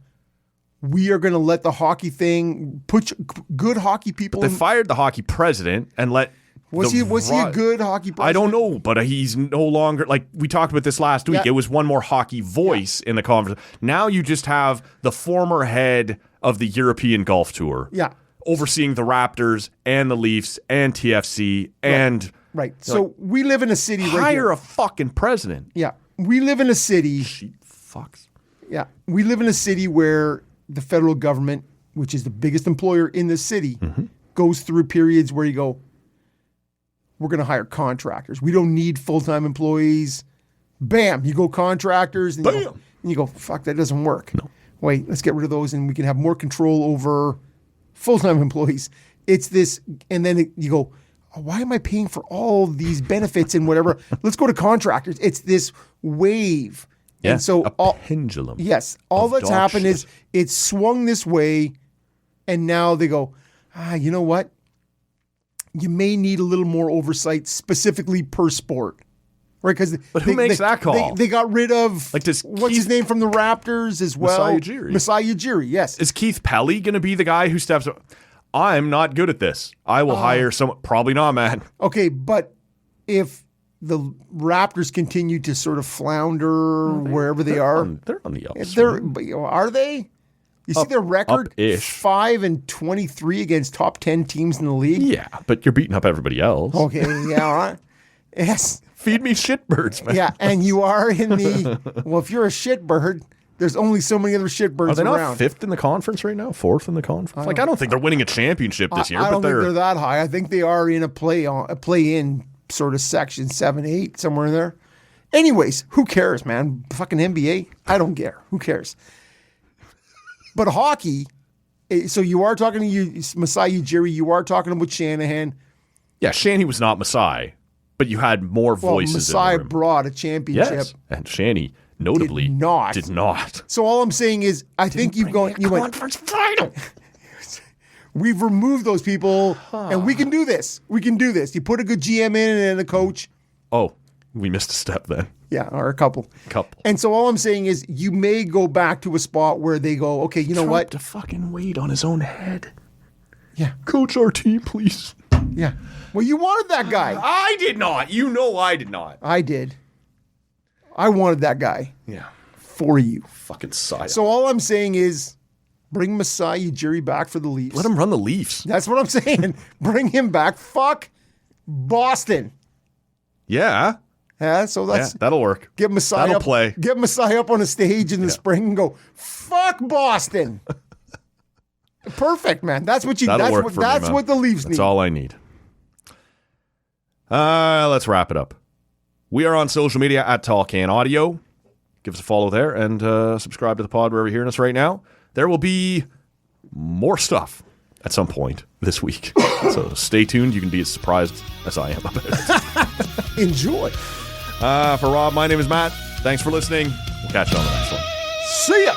we are going to let the hockey thing put good hockey people They in. fired the hockey president and let Was he a good hockey president? I don't know, but he's no longer, like we talked about this last week. Yeah. It was one more hockey voice in the conference. Now you just have the former head of the European Golf Tour. Yeah. Overseeing the Raptors and the Leafs and TFC and Right. So we live in a city right hire here. a fucking president. Yeah. We live in a city. She fucks. Yeah. We live in a city where the federal government, which is the biggest employer in the city, goes through periods where you go, we're going to hire contractors. We don't need full-time employees. Bam, you go contractors. And you go, fuck, that doesn't work. No. Wait, let's get rid of those and we can have more control over full-time employees. It's this, and then you go, why am I paying for all these benefits and whatever? Let's go to contractors. It's this wave. Yeah, and so pendulum. Yes. All that's dog happened shit. is it's swung this way, and now they go, you know what? You may need a little more oversight specifically per sport. Right? But who makes that call? They got rid of, Like, does what's his name from the Raptors as well? Masai Ujiri. Masai Ujiri, yes. Is Keith Pelly going to be the guy who steps up? I'm not good at this. I will hire someone. Probably not, man. Okay, but if the Raptors continue to sort of flounder wherever they are, They're on the upswing. are they? You see their record? Up-ish. 5-23 against top 10 teams in the league? Yeah, but you're beating up everybody else. Okay, yeah, all right. Yes. Feed me shitbirds, man. Yeah, and you are in the, well, if you're a shitbird, there's only so many other shitbirds Are they not around. fifth in the conference right now? Fourth in the conference? I don't think they're winning a championship this year. I don't but think they're that high. I think they are in a play-in sort of section 7, 8, somewhere in there. Anyways, who cares, man? Fucking NBA? I don't care. Who cares? But hockey, so you are talking to Masai Ujiri, you are talking about Shanahan. Yeah, Shanny was not Masai, but you had more voices Masai in the room. brought a championship. Yes, and Shanny notably did not. So all I'm saying is, I think you went. Conference final. We've removed those people, and we can do this. We can do this. You put a good GM in and a coach. Oh, we missed a step then. Yeah, or a couple. Couple. And so all I'm saying is, you may go back to a spot where they go, okay, you know Trump what? to fucking weight on his own head. Yeah, Coach our team, please. yeah. Well, you wanted that guy. I did not. You know I did not. I did. I wanted that guy Yeah. for you. Fucking side. So all I'm saying is, bring Masai Ujiri back for the Leafs. Let him run the Leafs. That's what I'm saying. Bring him back. Fuck Boston. Yeah. Yeah, so Yeah, that'll work. get Masai That'll up, play. Get Masai up on a stage in the spring and go, fuck Boston. Perfect, man. That's what you. That'll That's work what. for me, That's man. what the Leafs That's need. all I need. Let's wrap it up. We are on social media at Tall Can Audio. Give us a follow there and subscribe to the pod wherever you're hearing us right now. There will be more stuff at some point this week. So stay tuned. You can be as surprised as I am about it. Enjoy. For Rob, my name is Matt. Thanks for listening. We'll catch you on the next one. See ya.